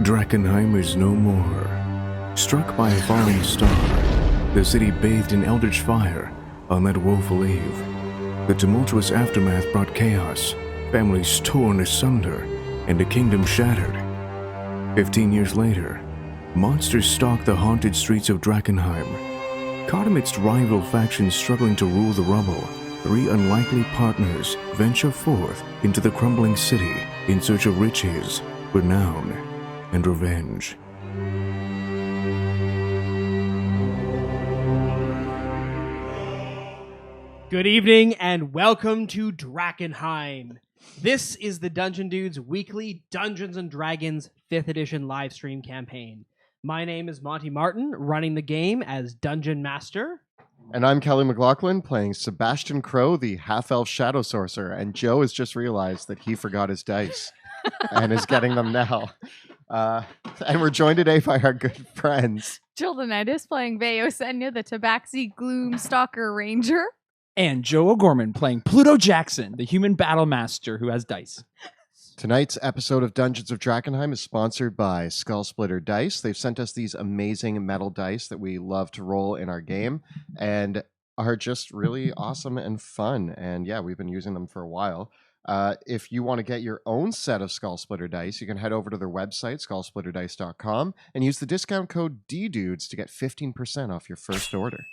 Drakkenheim is no more. Struck by a falling star, the city bathed in eldritch fire on that woeful eve. The tumultuous aftermath brought chaos, families torn asunder, and a kingdom shattered. 15 years later, monsters stalk the haunted streets of Drakkenheim. Caught amidst rival factions struggling to rule the rubble, three unlikely partners venture forth into the crumbling city in search of riches, renown, and revenge. Good evening and welcome to Drakkenheim. This is the Dungeon Dudes weekly Dungeons & Dragons 5th edition live stream campaign. My name is Monty Martin, running the game as Dungeon Master. And I'm Kelly McLaughlin, playing Sebastian Crow, the half-elf shadow sorcerer. And Joe has just realized that he forgot his dice and is getting them now. And we're joined today by our good friends. Jill the Knight is playing Veosenia, the Tabaxi Gloom Stalker Ranger. And Joe O'Gorman playing Pluto Jackson, the human battle master who has dice. Tonight's episode of Dungeons of Drakkenheim is sponsored by Skull Splitter Dice. They've sent us these amazing metal dice that we love to roll in our game and are just really awesome and fun. And yeah, we've been using them for a while. If you want to get your own set of Skull Splitter Dice, you can head over to their website, skullsplitterdice.com, and use the discount code DDUDES to get 15% off your first order.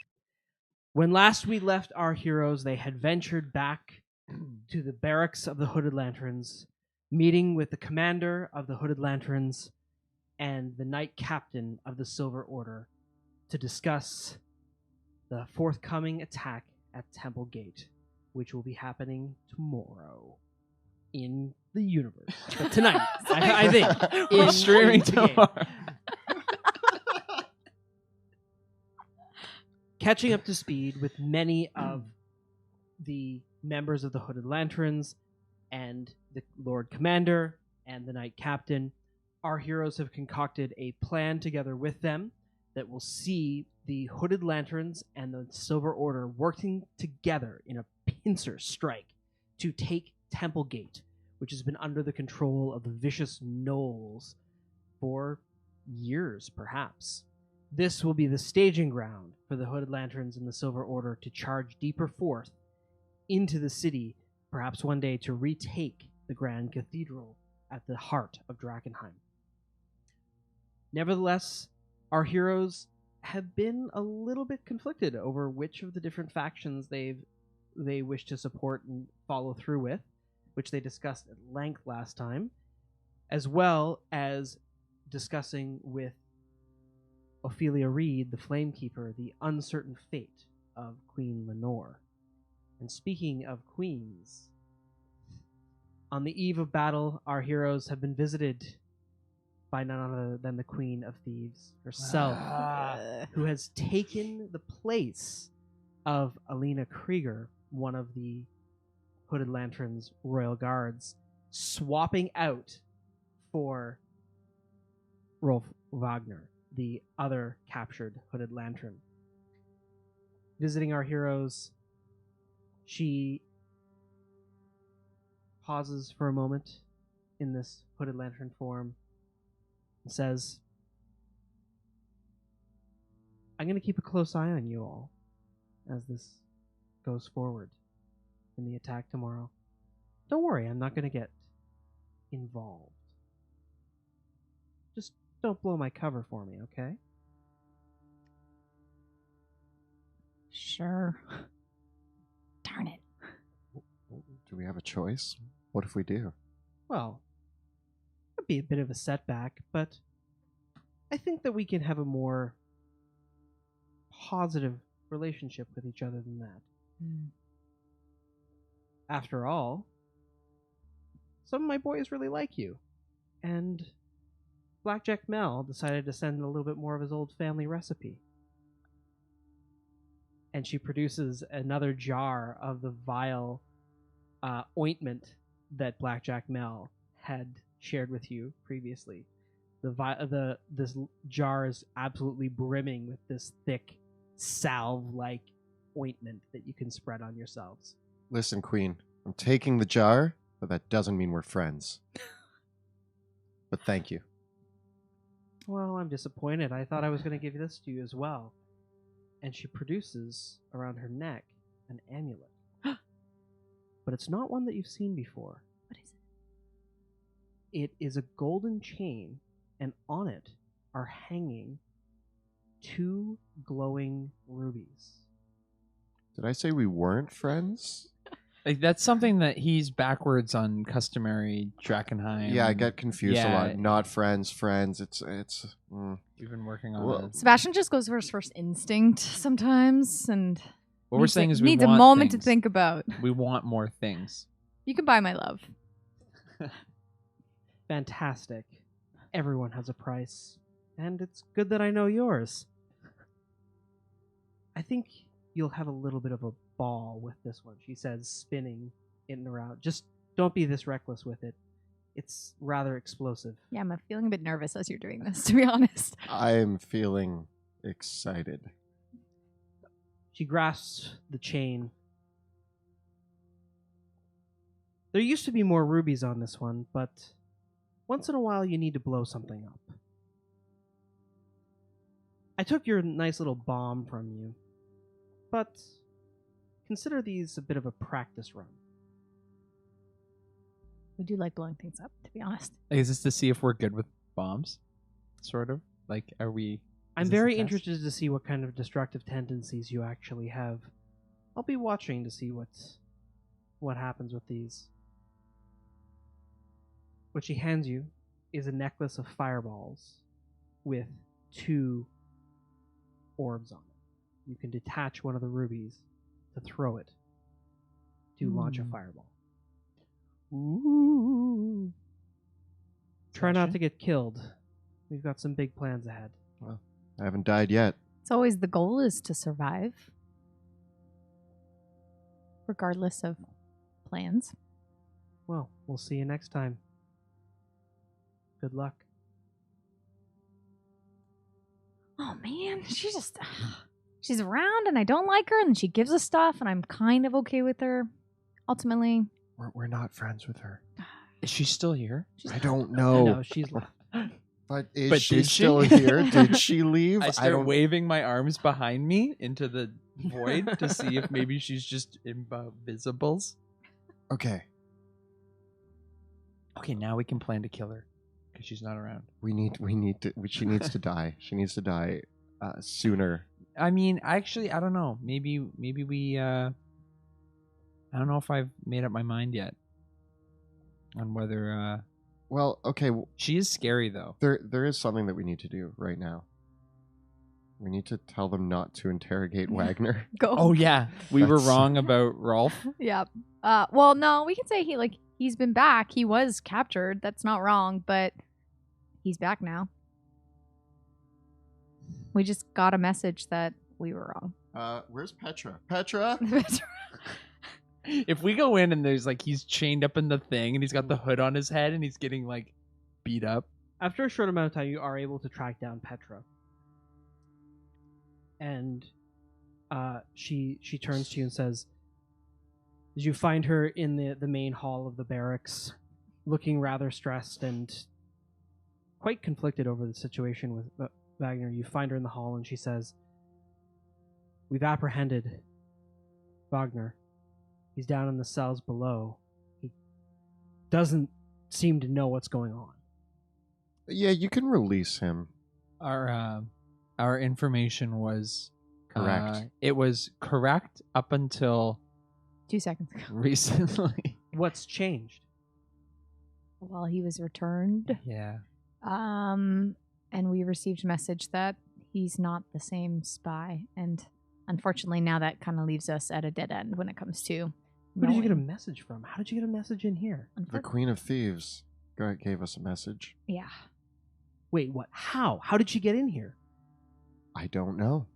When last we left our heroes, they had ventured back to the barracks of the Hooded Lanterns, meeting with the commander of the Hooded Lanterns and the Knight Captain of the Silver Order to discuss the forthcoming attack at Temple Gate, which will be happening tomorrow in the universe. But tonight, I think. We're streaming tomorrow. Catching up to speed with many of the members of the Hooded Lanterns and the Lord Commander and the Knight Captain, our heroes have concocted a plan together with them that will see the Hooded Lanterns and the Silver Order working together in a pincer strike to take Temple Gate, which has been under the control of the vicious gnolls for years, perhaps. This will be the staging ground for the Hooded Lanterns and the Silver Order to charge deeper forth into the city, perhaps one day to retake the Grand Cathedral at the heart of Drakkenheim. Nevertheless, our heroes have been a little bit conflicted over which of the different factions they wish to support and follow through with, which they discussed at length last time, as well as discussing with Ophelia Reed, the Flamekeeper, the uncertain fate of Queen Lenore. And speaking of queens, on the eve of battle, our heroes have been visited by none other than the Queen of Thieves herself, who has taken the place of Alina Krieger, one of the Hooded Lantern's royal guards, swapping out for Rolf Wagner, the other captured Hooded Lantern. Visiting our heroes, she pauses for a moment in this Hooded Lantern form and says, I'm going to keep a close eye on you all as this goes forward in the attack tomorrow. Don't worry, I'm not going to get involved. Just don't blow my cover for me, okay? Sure. Darn it. Do we have a choice? What if we do? Well, it'd be a bit of a setback, but I think that we can have a more positive relationship with each other than that. After all, some of my boys really like you, and Blackjack Mel decided to send a little bit more of his old family recipe. And she produces another jar of the vile ointment that Blackjack Mel had shared with you previously. This jar is absolutely brimming with this thick salve-like ointment that you can spread on yourselves. Listen, Queen, I'm taking the jar, but that doesn't mean we're friends. But thank you. Well, I'm disappointed. I thought I was going to give this to you as well. And she produces around her neck an amulet. But it's not one that you've seen before. What is it? It is a golden chain, and on it are hanging 2 glowing rubies. Did I say we weren't friends? Like that's something that he's backwards on customary Drakkenheim. Yeah, I get confused a Yeah. lot. Not friends, friends. It's. We've been working on Well, it. Sebastian just goes for his first instinct sometimes, and What we're needs saying to- is we needs a want moment things. to think about. We want more things. You can buy my love. Fantastic. Everyone has a price, and it's good that I know yours. I think you'll have a little bit of a ball with this one, she says, spinning it around. Just don't be this reckless with it. It's rather explosive. Yeah, I'm feeling a bit nervous as you're doing this, to be honest. I'm feeling excited. She grasps the chain. There used to be more rubies on this one, but once in a while you need to blow something up. I took your nice little bomb from you, but consider these a bit of a practice run. We do like blowing things up, to be honest. Like, is this to see if we're good with bombs? Sort of. Like, are we? I'm is this a very test? interested to see what kind of destructive tendencies you actually have. I'll be watching to see what happens with these. What she hands you is a necklace of fireballs with 2 orbs on it. You can detach one of the rubies to throw it to launch a fireball. Ooh. Try not Sebastian? to get killed. We've got some big plans ahead. I haven't died yet. It's always the goal is to survive, regardless of plans. Well, we'll see you next time. Good luck. Oh man, she's around and I don't like her, and then she gives us stuff and I'm kind of okay with her. Ultimately, We're not friends with her. Is she still here? I don't know. No, she's left. But is But she did she? still here? Did she leave? I start don't. waving my arms behind me into the void to see if maybe she's just invisibles. Okay, Okay, now we can plan to kill her because she's not around. we need to. She needs to die. She needs to die sooner. I mean, actually, I don't know. Maybe we. I don't know if I've made up my mind yet on whether. Well, okay. She is scary though. There is something that we need to do right now. We need to tell them not to interrogate Wagner. go. Oh yeah, we were That's- wrong about Rolf. Yeah. Well, no, we can say he's been back. He was captured. That's not wrong, but he's back now. We just got a message that we were wrong. Where's Petra? Petra? If we go in and there's like he's chained up in the thing and he's got the hood on his head and he's getting like beat up. After a short amount of time, you are able to track down Petra. And she turns to you and says, "Did you find her in the main hall of the barracks, looking rather stressed and quite conflicted over the situation with Wagner?" You find her in the hall and she says, "We've apprehended Wagner. He's down in the cells below. He doesn't seem to know what's going on." Yeah, you can release him. Our information was Correct. it was correct up until 2 seconds ago. recently. What's changed? Well, he was returned. Yeah. And we received a message that he's not the same spy. And unfortunately, now that kind of leaves us at a dead end when it comes to. Who did you get a knowing. message from? How did you get a message in here? The Queen of Thieves gave us a message. Yeah. Wait, what? How? How did she get in here? I don't know.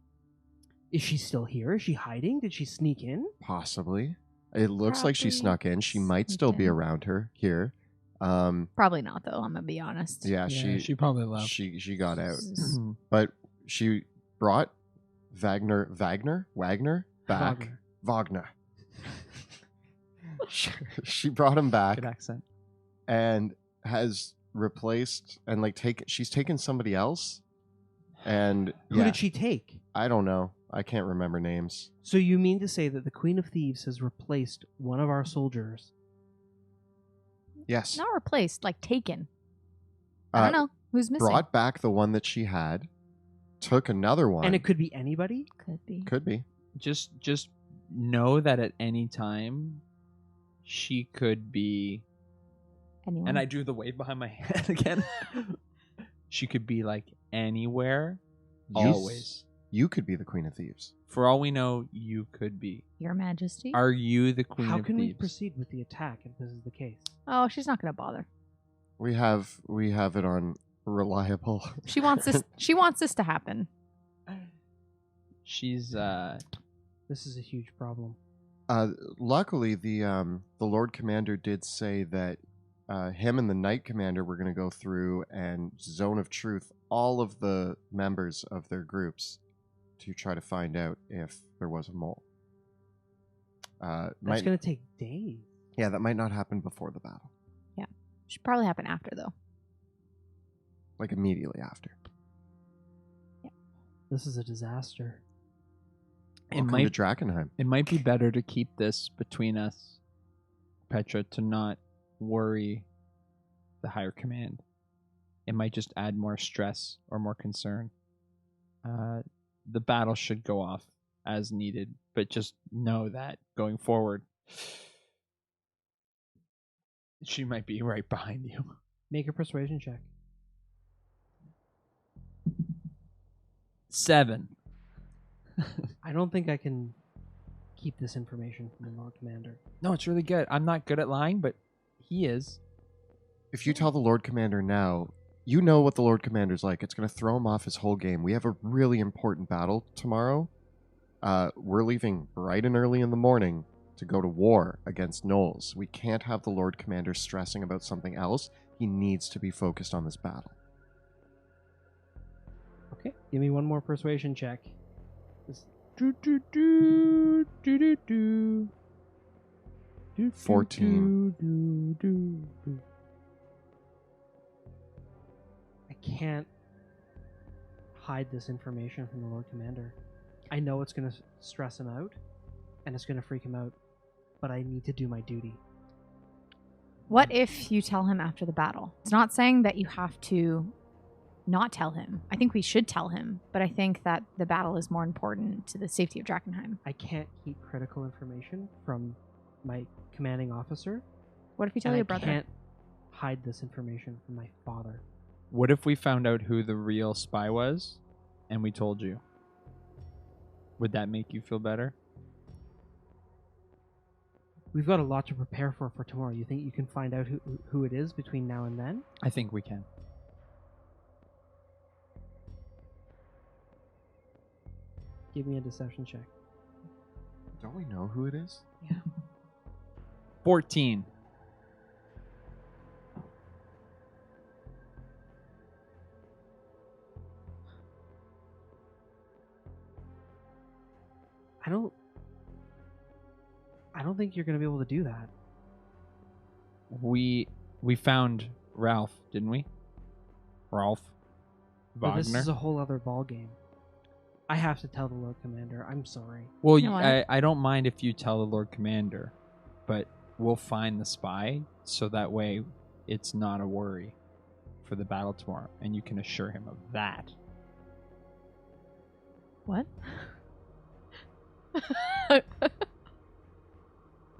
Is she still here? Is she hiding? Did she sneak in? Possibly. It looks like she Probably snuck in. She might sneak still be in. around her here. Probably not, though. I'm going to be honest. Yeah, she probably left. she got out. Mhm. But she brought Wagner back. Wagner. She brought him back Good accent. and has replaced and like she's taken somebody else. And Who did she take? I don't know. I can't remember names. So you mean to say that the Queen of Thieves has replaced one of our soldiers? Yes. Not replaced, like taken. I don't know. Who's missing? Brought back the one that she had. Took another one. And it could be anybody? Could be. Could be. Just know that at any time she could be. Anyone. And I do the wave behind my head again. She could be like anywhere, always. You could be the Queen of Thieves. For all we know, you could be. Your Majesty? Are you the Queen How of can we Thieves? proceed with the attack if this is the case? Oh, she's not going to bother. We have it on reliable. She wants this. She wants this to happen. She's This is a huge problem. Luckily, the Lord Commander did say that him and the Knight Commander were going to go through and Zone of Truth all of the members of their groups to try to find out if there was a mole. That's going to take days. Yeah, that might not happen before the battle. Yeah. Should probably happen after, though. Like immediately after. This is a disaster. Welcome to Drakkenheim. It might be better to keep this between us, Petra, to not worry the higher command. It might just add more stress or more concern. The battle should go off as needed, but just know that going forward, she might be right behind you. Make a persuasion check. 7. I don't think I can keep this information from the Lord Commander. No, it's really good. I'm not good at lying, but he is. If you tell the Lord Commander now, you know what the Lord Commander's like. It's going to throw him off his whole game. We have a really important battle tomorrow. We're leaving bright and early in the morning to go to war against gnolls. We can't have the Lord Commander stressing about something else. He needs to be focused on this battle. Okay, give me one more persuasion check. This... 14. I can't hide this information from the Lord Commander. I know it's going to stress him out, and it's going to freak him out, but I need to do my duty. What if you tell him after the battle? It's not saying that you have to not tell him. I think we should tell him, but I think that the battle is more important to the safety of Drakkenheim. I can't keep critical information from my commanding officer. What if you tell and your I brother? can't hide this information from my father. What if we found out who the real spy was and we told you? Would that make you feel better? We've got a lot to prepare for tomorrow. You think you can find out who it is between now and then? I think we can. Give me a deception check. Don't we know who it is? Yeah. 14. I don't think you're going to be able to do that. We found Ralph, didn't we? Ralph But Wagner. this is a whole other ball game. I have to tell the Lord Commander. I'm sorry. Well, You know what? I don't mind if you tell the Lord Commander, but we'll find the spy so that way it's not a worry for the battle tomorrow, and you can assure him of that. What? I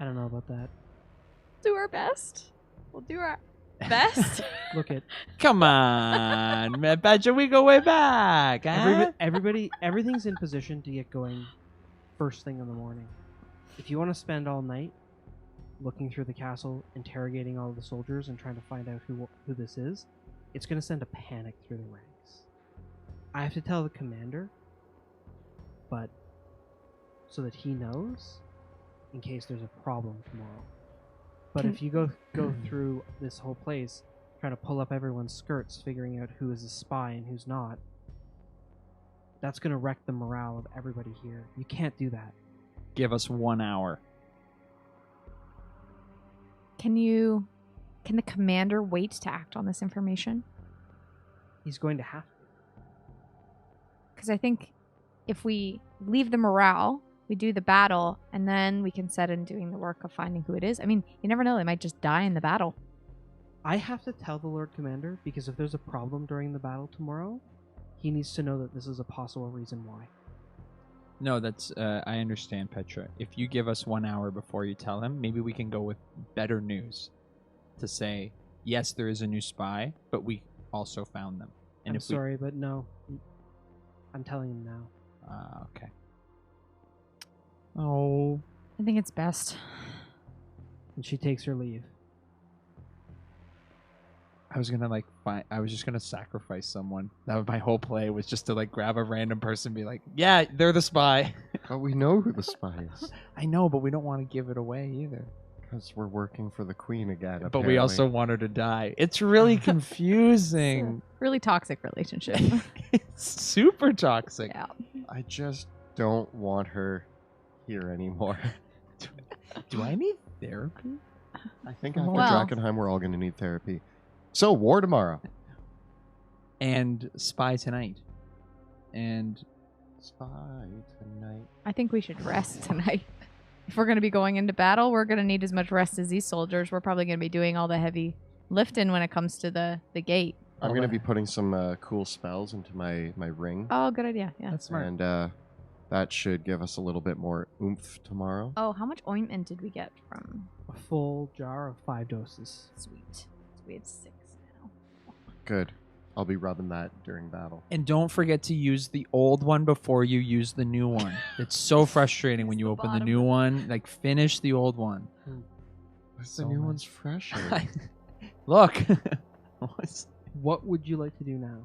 don't know about that. Do our best. We'll do our best. Look at Come on, man, Badger, we go way back. Huh? everything's in position to get going first thing in the morning. If you want to spend all night looking through the castle, interrogating all the soldiers, and trying to find out who this is, it's going to send a panic through the ranks. I have to tell the commander, but so that he knows in case there's a problem tomorrow. But if you go through this whole place trying to pull up everyone's skirts, figuring out who is a spy and who's not, that's going to wreck the morale of everybody here. You can't do that. Give us 1 hour. Can you Can the commander wait to act on this information? He's going to have to. Because I think if we leave the morale, we do the battle, and then we can set in doing the work of finding who it is. I mean, you never know. They might just die in the battle. I have to tell the Lord Commander, because if there's a problem during the battle tomorrow, he needs to know that this is a possible reason why. No, that's I understand, Petra. If you give us 1 hour before you tell him, maybe we can go with better news to say, yes, there is a new spy, but we also found them. And I'm sorry, but no. I'm telling him now. Okay. Oh. I think it's best. And she takes her leave. I was gonna I was just gonna sacrifice someone. That was my whole play, was just to grab a random person and be like, yeah, they're the spy. But we know who the spy is. I know, but we don't want to give it away either. Because we're working for the queen again. But apparently. we also want her to die. It's really confusing. It's a really toxic relationship. It's super toxic. Yeah. I just don't want her here anymore. Do I need therapy? I think after Well. Drakkenheim, we're all going to need therapy. So, war tomorrow. And spy tonight. And Spy tonight. I think we should rest tonight. If we're going to be going into battle, we're going to need as much rest as these soldiers. We're probably going to be doing all the heavy lifting when it comes to the gate. I'm going to be putting some cool spells into my ring. Oh, good idea. Yeah. that's smart. And that should give us a little bit more oomph tomorrow. Oh, how much ointment did we get from? A full jar of 5 doses. Sweet. So we have 6 now. Good. I'll be rubbing that during battle. And don't forget to use the old one before you use the new one. It's so frustrating when you the open the bottom. new one. Finish the old one. The So new nice. one's fresher. Look. What would you like to do now?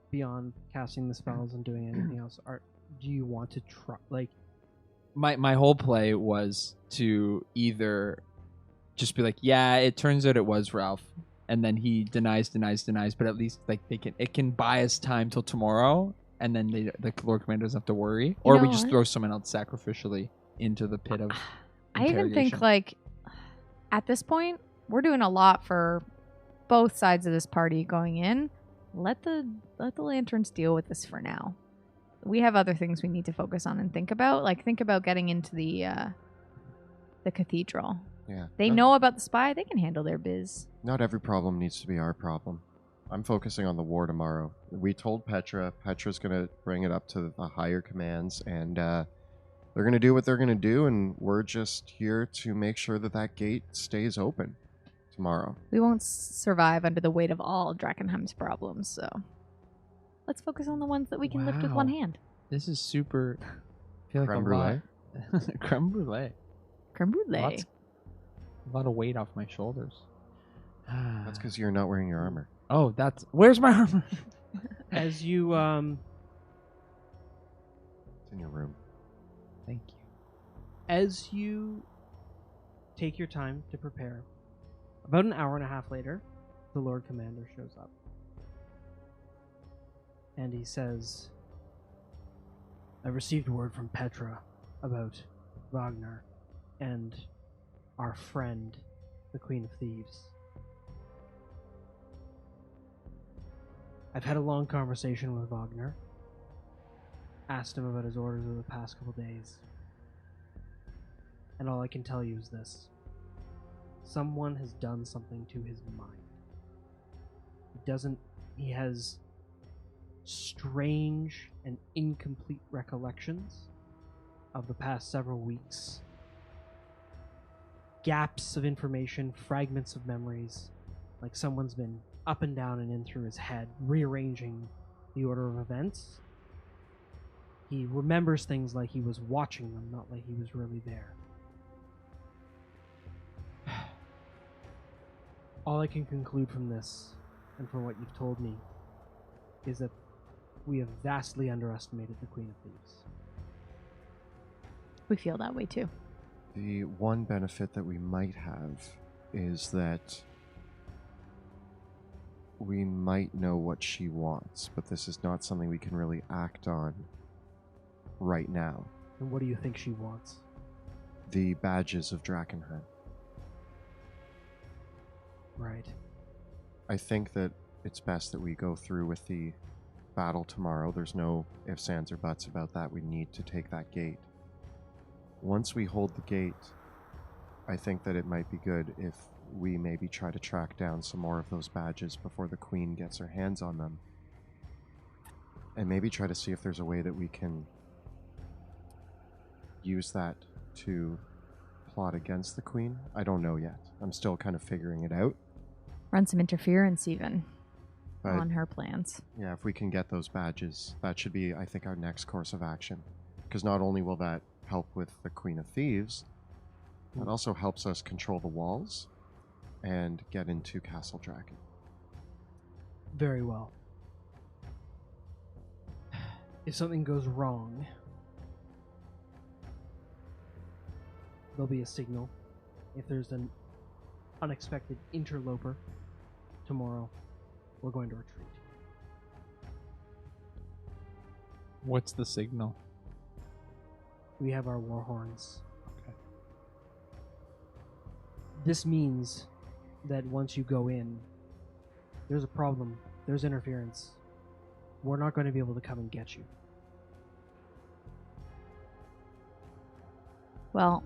Beyond casting the spells and doing anything else? Do you want to try, My whole play was to either just be like, yeah, it turns out it was Ralph, and then he denies, but at least it can buy us time till tomorrow, and then the Lord Commander doesn't have to worry, or we know just what? throw someone else sacrificially into the pit of I even think interrogation. at this point, we're doing a lot for both sides of this party going in. Let the lanterns deal with this for now. We have other things we need to focus on and think about. Think about getting into the cathedral. Yeah. They know about the spy. They can handle their biz. Not every problem needs to be our problem. I'm focusing on the war tomorrow. We told Petra. Petra's going to bring it up to the higher commands, and they're going to do what they're going to do, and we're just here to make sure that gate stays open tomorrow. We won't survive under the weight of all Drakkenheim's problems, so let's focus on the ones that we can lift with Wow. one hand. This is super. I feel like Creme a lot. brulee? Creme brulee. Creme brulee. Lots- A lot of weight off my shoulders. That's because you're not wearing your armor. Oh, where's my armor? as you It's in your room. Thank you. as you take your time to prepare, about an hour and a half later, the Lord Commander shows up. And he says, I received word from Petra about Wagner and our friend, the Queen of Thieves. I've had a long conversation with Wagner. Asked him about his orders over the past couple days. And all I can tell you is this. Someone has done something to his mind. He has strange and incomplete recollections of the past several weeks. Gaps of information, fragments of memories, like someone's been up and down and in through his head, rearranging the order of events. He remembers things like he was watching them, not like he was really there. All I can conclude from this, and from what you've told me, is that we have vastly underestimated the Queen of Thieves. We feel that way too. The one benefit that we might have is that we might know what she wants, but this is not something we can really act on right now. And what do you think she wants? The badges of Drakkenheim. Right. I think that it's best that we go through with the battle tomorrow. There's no ifs, ands, or buts about that. We need to take that gate. Once we hold the gate, I think that it might be good if we maybe try to track down some more of those badges before the Queen gets her hands on them. And maybe try to see if there's a way that we can use that to plot against the Queen. I don't know yet. I'm still kind of figuring it out. Run some interference even But on her plans. yeah, if we can get those badges, that should be, I think, our next course of action. Because not only will that help with the Queen of Thieves, it also helps us control the walls and get into Castle Draken. Very well. If something goes wrong, there'll be a signal. If there's an unexpected interloper tomorrow, we're going to retreat. What's the signal? We have our war horns. Okay. This means that once you go in, there's a problem. There's interference. We're not going to be able to come and get you. Well,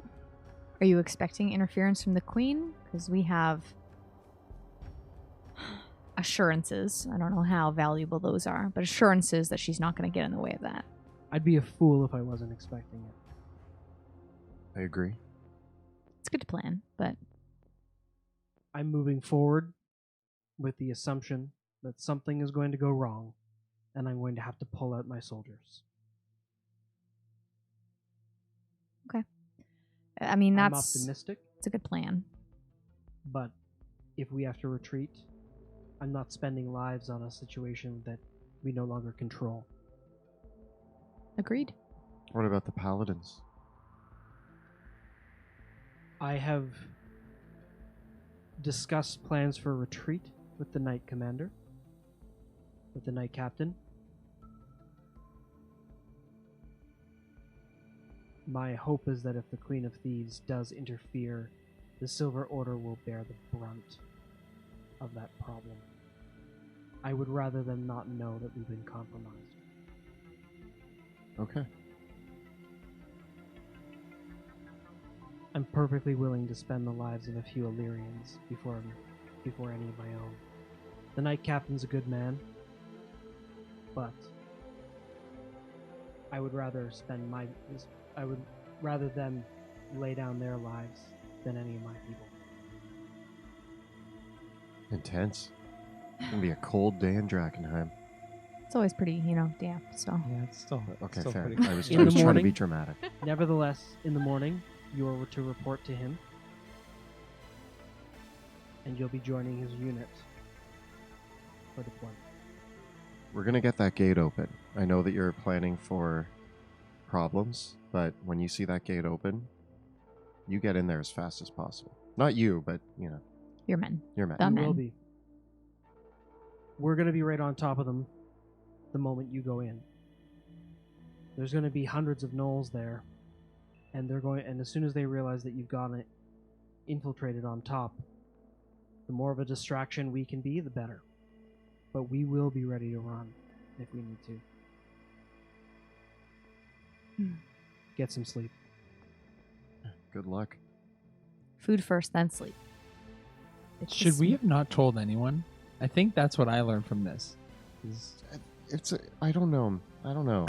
are you expecting interference from the Queen? Because we have assurances. I don't know how valuable those are, but assurances that she's not going to get in the way of that. I'd be a fool if I wasn't expecting it. I agree. It's good to plan, but I'm moving forward with the assumption that something is going to go wrong, and I'm going to have to pull out my soldiers. I mean, I'm that's optimistic, it's a good plan. but if we have to retreat, I'm not spending lives on a situation that we no longer control. Agreed. What about the Paladins? I have discussed plans for retreat with the Knight Commander, with the Knight Captain. My hope is that if the Queen of Thieves does interfere, the Silver Order will bear the brunt of that problem. I would rather them not know that we've been compromised. Okay. I'm perfectly willing to spend the lives of a few Illyrians before any of my own. The Knight Captain's a good man, but I would rather them lay down their lives than any of my people. Intense. It's going to be a cold day in Drakkenheim. It's always pretty, damp, so. Yeah, it's still Okay, still fair. pretty- I was In the trying to morning? be dramatic. Nevertheless, in the morning, you are to report to him, and you'll be joining his unit for deployment. We're going to get that gate open. I know that you're planning for problems, but when you see that gate open, you get in there as fast as possible. Not you, but, Your men. your men. The You men. will be. We're going to be right on top of them the moment you go in. There's going to be hundreds of gnolls there, and as soon as they realize that you've gotten it infiltrated on top, the more of a distraction we can be, the better. But we will be ready to run if we need to. Get some sleep. Good luck. Food first, then sleep. Should we have not told anyone? I think that's what I learned from this. I don't know.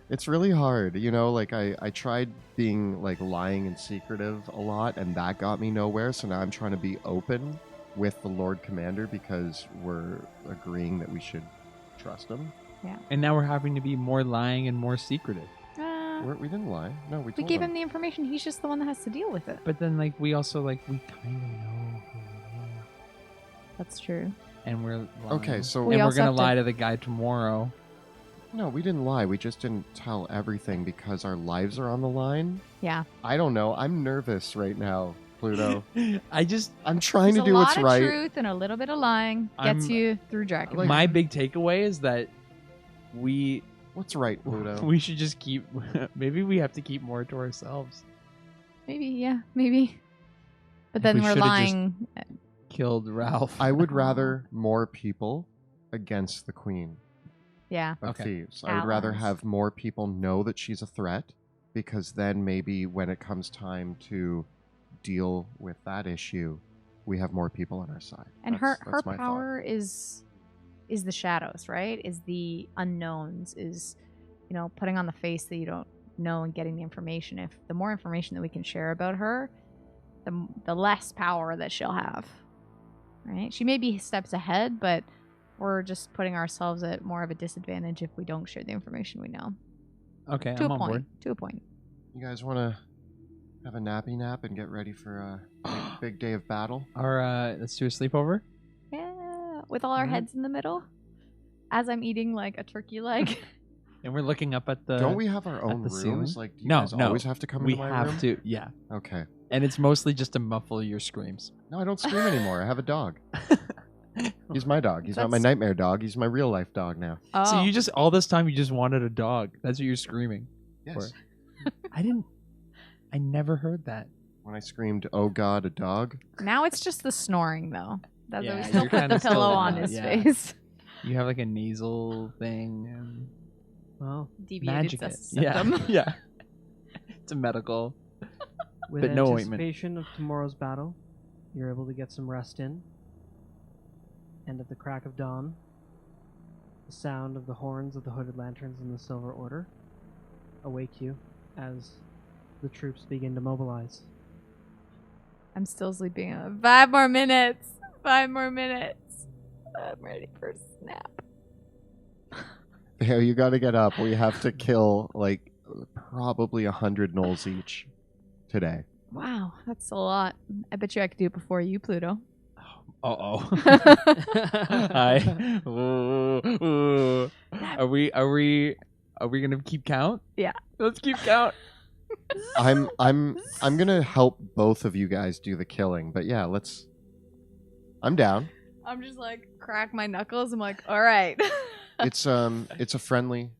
It's really hard. I tried being lying and secretive a lot, and that got me nowhere. So now I'm trying to be open with the Lord Commander because we're agreeing that we should trust him. Yeah. And now we're having to be more lying and more secretive. We didn't lie. No, we We told gave him the information. He's just the one that has to deal with it. But then, we also, we kind of know who it is. That's true. And we're lying. Okay, so We and we're also going have to to- lie to the guy tomorrow. No, we didn't lie. We just didn't tell everything because our lives are on the line. Yeah. I don't know. I'm nervous right now, Pluto. I'm trying There's to do a lot what's of right. truth and a little bit of lying gets I'm- you through Dragon. Like- My big takeaway is that we What's right, Pluto? we should just keep. Maybe we have to keep more to ourselves. Maybe, yeah, maybe. But Like, then we we're should've just lying. killed Ralph. I would rather more people against the queen Yeah. of Okay. thieves. I would rather Allies. have more people know that she's a threat, because then maybe when it comes time to deal with that issue, we have more people on our side. And her That's my thought. power is the shadows, right? Is the unknowns, is putting on the face that you don't know and getting the information. If the more information that we can share about her, the less power that she'll have. Right? She may be steps ahead, but we're just putting ourselves at more of a disadvantage if we don't share the information we know. Okay, To I'm a on point. board. To a point. You guys want to have a nappy nap and get ready for a big day of battle? Let's do a sleepover. Yeah. With all our Alright. heads in the middle. As I'm eating like a turkey leg. And we're looking up at the... Don't we have our own the rooms? ceiling? Like, do you No, guys no. always have to come We into my have room? to, yeah. Okay. And it's mostly just to muffle your screams. No, I don't scream anymore. I have a dog. He's my dog. He's not my That's- nightmare dog. He's my real life dog now. Oh. So you just, all this time, you just wanted a dog. That's what you're screaming. Yes. I never heard that. When I screamed, "Oh God, a dog!" Now it's just the snoring though. That's Yeah, we still you're put kinda the still pillow doing on that, his yeah. face. You have like a nasal thing and Well, Deviated magic it. septum. Yeah. Yeah. It's a medical. with But no ointment. anticipation of tomorrow's battle, you're able to get some rest in. And at the crack of dawn, the sound of the horns of the hooded lanterns in the Silver Order awake you as the troops begin to mobilize. I'm still sleeping. 5 more minutes. 5 more minutes. I'm ready for a snap. Yeah, you got to get up. We have to kill like probably 100 gnolls each today. Wow, that's a lot. I bet you I could do it before you, Pluto. Uh-oh. Hi. Ooh, ooh. Are we gonna keep count? Yeah. Let's keep count. I'm gonna help both of you guys do the killing, but yeah, I'm down. I'm just like crack my knuckles. I'm like, all right. It's a friendly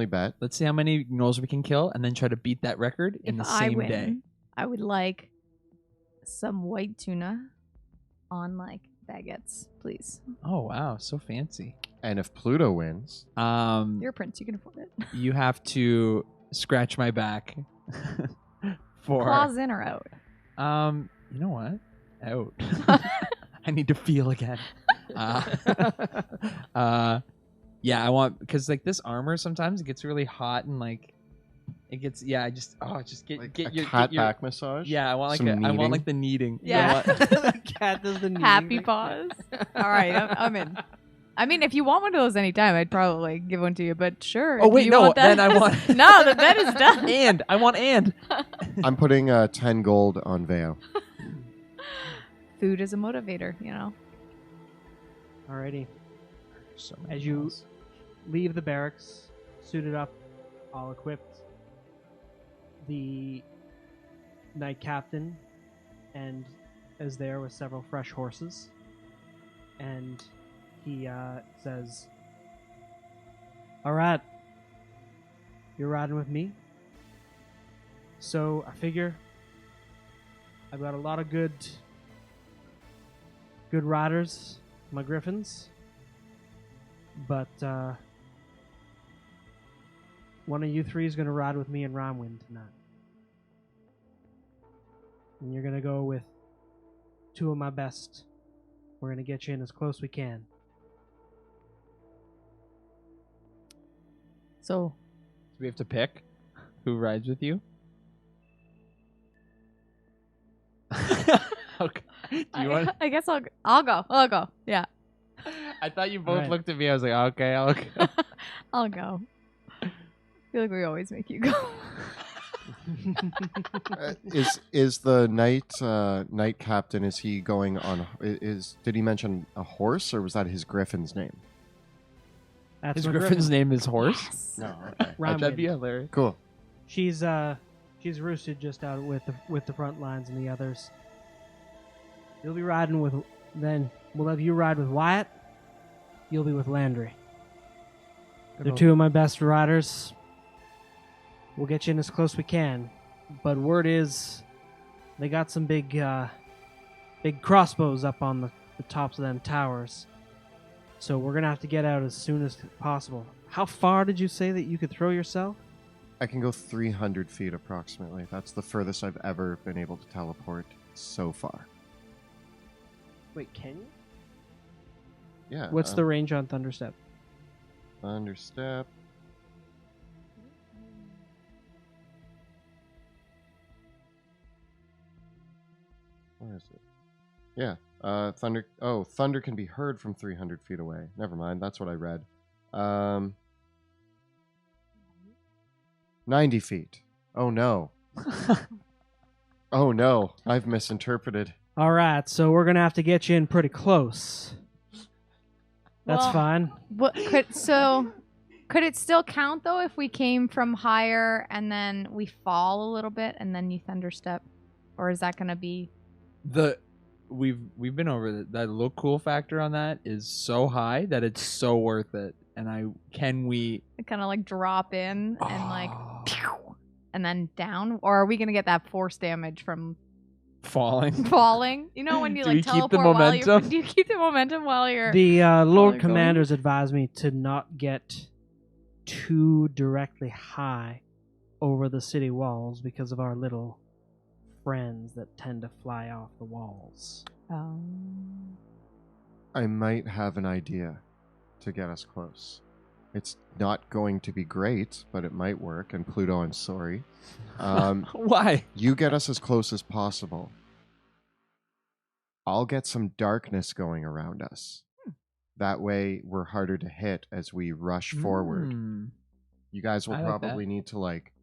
bet. Let's see how many gnolls we can kill and then try to beat that record in If the I same win, day. I would like some white tuna on like baguettes, please. Oh wow, so fancy. And if Pluto wins, You're a prince. You can afford it. You have to scratch my back for Claws in or out? you know what? Out. I need to feel again. Yeah, I want, because like this armor sometimes it gets really hot and like it gets just get like get a your cat get your, back massage. Yeah, I want like Some I want kneading. like the kneading. Yeah. I want- The cat does the kneading Happy thing. paws. All right, I'm in. I mean, if you want one of those anytime, I'd probably give one to you. But sure. Oh, if wait, you no, want that- then I want- No, the bet is done. and I want I'm putting 10 gold on Veo. Food is a motivator, you know. Alrighty. so many As you gnolls. leave the barracks, suited up, all equipped, the knight captain and is there with several fresh horses, and he says, "All right, you're riding with me. So I figure I've got a lot of good riders, my griffons, but one of you three is going to ride with me in Rhinewind tonight. And you're going to go with two of my best. We're going to get you in as close we can." So Do we have to pick who rides with you? Okay. Do you want? I guess I'll go. I'll go. Yeah. I thought you both Right. looked at me. I was like, okay, I'll go. I'll go. I feel like we always make you go. Is the knight captain? Is he going on? Did he mention a horse, or was that his griffin's name? That's His my griffin's griffin. name is Horse. No. Okay. That'd be Rhinewind. hilarious. Cool. She's roosted just out with the front lines and the others. You'll be riding with. Then we'll have you ride with Wyatt. You'll be with Landry. They're two of my best riders. We'll get you in as close we can. But word is, they got some big big crossbows up on the tops of them towers. So we're going to have to get out as soon as possible. How far did you say that you could throw yourself? I can go 300 feet approximately. That's the furthest I've ever been able to teleport so far. Wait, can you? Yeah. What's the range on Thunderstep? Thunderstep. Where is it? Yeah. Thunder can be heard from 300 feet away. Never mind. That's what I read. 90 feet. Oh no. Oh no. I've misinterpreted. All right, so we're going to have to get you in pretty close. That's Well, fine. Could it still count though if we came from higher and then we fall a little bit and then you thunderstep, or is that gonna be? We've been over that look cool factor on that is so high that it's so worth it. And we Kind of like drop in and like, Oh. pew, and then down, or are we gonna get that force damage from falling? falling? You know when you Do like we keep the teleport while you're. momentum? Do you keep the momentum while you're? The Lord you're going? Commanders advised me to not get too directly high over the city walls because of our little friends that tend to fly off the walls. I might have an idea to get us close. It's not going to be great, but it might work. And Pluto, I'm sorry. Why? You get us as close as possible. I'll get some darkness going around us. That way, we're harder to hit as we rush forward. You guys will I like probably need to, like,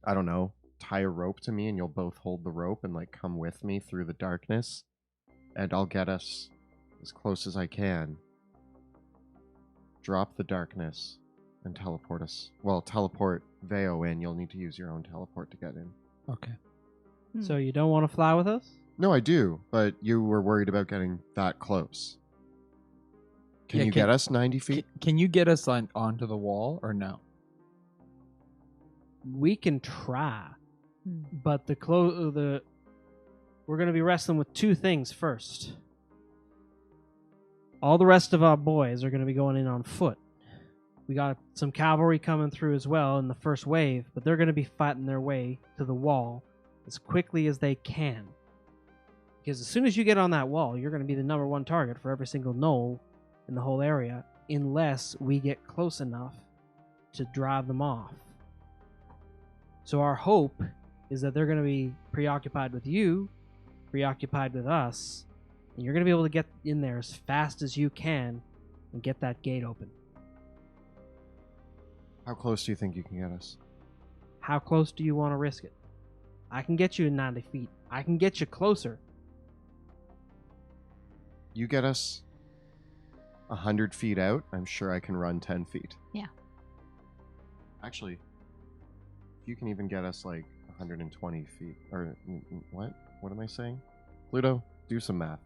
I don't know, tie a rope to me, and you'll both hold the rope and, like, come with me through the darkness. And I'll get us as close as I can. Drop the darkness and teleport us. Well, teleport Veo in. You'll need to use your own teleport to get in. Okay. So you don't want to fly with us? No, I do, but you were worried about getting that close. Can Yeah, you get us 90 feet? Can you get us onto the wall or no? We can try, but we're going to be wrestling with two things first. All the rest of our boys are going to be going in on foot. We got some cavalry coming through as well in the first wave, but they're going to be fighting their way to the wall as quickly as they can. Because as soon as you get on that wall, you're going to be the number one target for every single gnoll in the whole area, unless we get close enough to drive them off. So our hope is that they're going to be preoccupied with you, preoccupied with us, and you're going to be able to get in there as fast as you can and get that gate open. How close do you think you can get us? How close do you want to risk it? I can get you in 90 feet. I can get you closer. You get us 100 feet out, I'm sure I can run 10 feet. Yeah. Actually, if you can even get us like 120 feet, or what? What am I saying? Pluto, do some math.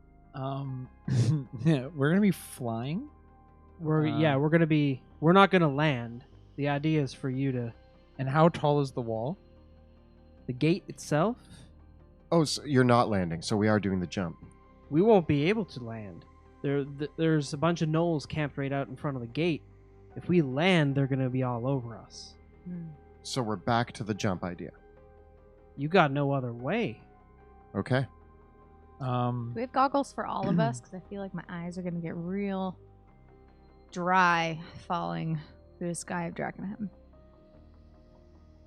Yeah, we're gonna be flying. We're not going to land. The idea is for you to... And how tall is the wall? The gate itself, Oh, so you're not landing, so we are doing the jump. we won't be able to land. There's a bunch of gnolls camped right out in front of the gate. If we land, they're going to be all over us. So we're back to the jump idea. You got no other way. Okay. Do we have goggles for all of us? Because I feel like my eyes are going to get real dry falling through the sky of Drakkenheim.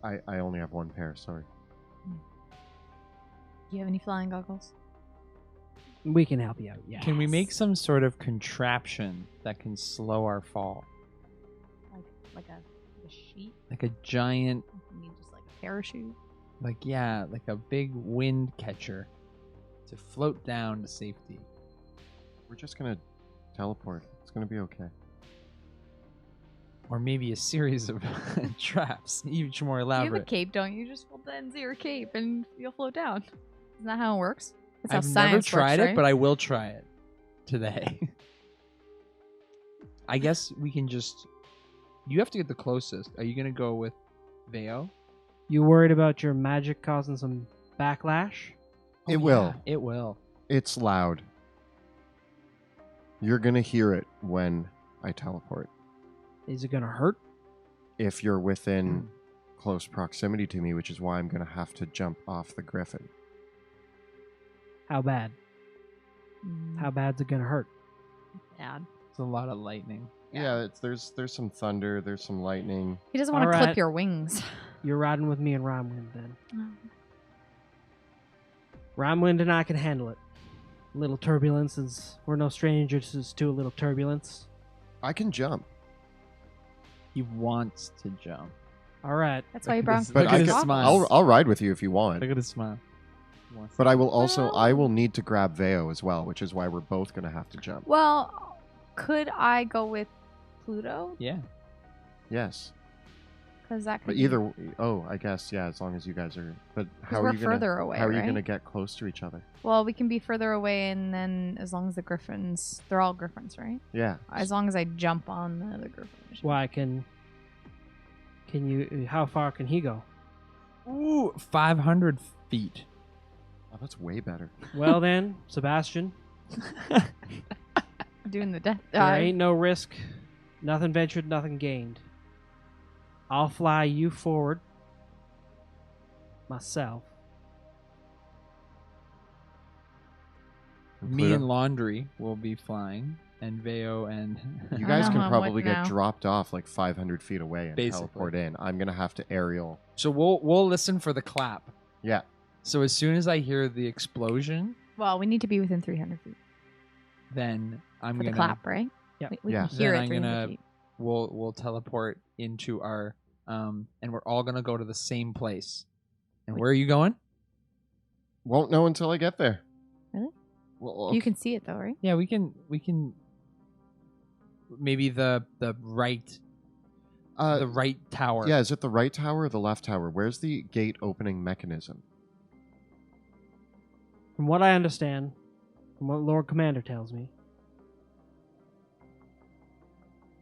I only have one pair, sorry. Do you have any flying goggles? We can help you out, yeah. Can we make some sort of contraption that can slow our fall? Like a sheet? Like a giant, You mean just like a parachute? like a big wind catcher to float down to safety. We're just gonna teleport. It's gonna be okay. Or maybe a series of traps, each more You have a elaborate. cape, don't you? Just hold the ends of your cape and you'll float down. Isn't that how it works? That's how I've science never tried works, it, but I will try it today. I guess we can just... You have to get the closest. Are you going to go with Veo? You worried about your magic causing some backlash? It will. It will. It's loud. You're going to hear it when I teleport. Is it gonna hurt? If you're within close proximity to me, which is why I'm going to have to jump off the griffin. How bad? How bad's it gonna hurt? Bad. It's a lot of lightning. Yeah, there's some thunder, there's some lightning. He doesn't want to Alright. clip your wings. You're riding with me in Rhymewind then. Oh. Rhymewind and I can handle it. A little turbulence is... We're no strangers to a little turbulence. I can jump. He wants to jump. All right. That's why you Look at brought his- But Look I at his can, smile. I'll ride with you if you want. Look at his smile. He wants But to- I will also Well- I will need to grab Veo as well, which is why we're both going to have to jump. Well, could I go with Pluto? Yeah. Yes. Because that could But be- either I guess as long as you guys are. But how we're are you gonna further away, how are you right? going to get close to each other? Well, we can be further away, and then as long as the griffins, they're all griffins, right? Yeah. As long as I jump on the other griffin. Why can you... How far can he go? Ooh, 500 feet. Oh, that's way better. Well then, Sebastian, Doing the death there dive. ain't no risk. Nothing ventured, nothing gained. I'll fly you forward. Myself. Me and Laundry will be flying, and Veo and You I guys know can how I'm probably with get now. dropped off like 500 feet away and Basically. teleport in. I'm going to have to aerial. So we'll listen for the clap. Yeah. So as soon as I hear the explosion, Well, we need to be within 300 feet then I'm for the gonna clap, right? Yep. We Yeah. can hear Then it I'm 300 gonna- feet. we'll teleport into our and we're all gonna go to the same place. And where are you going? Won't know until I get there. Really? Well, You can see it though, right? Yeah, we can maybe the right the right tower. Yeah, is it the right tower or the left tower? Where's the gate opening mechanism? From what I understand, from what Lord Commander tells me,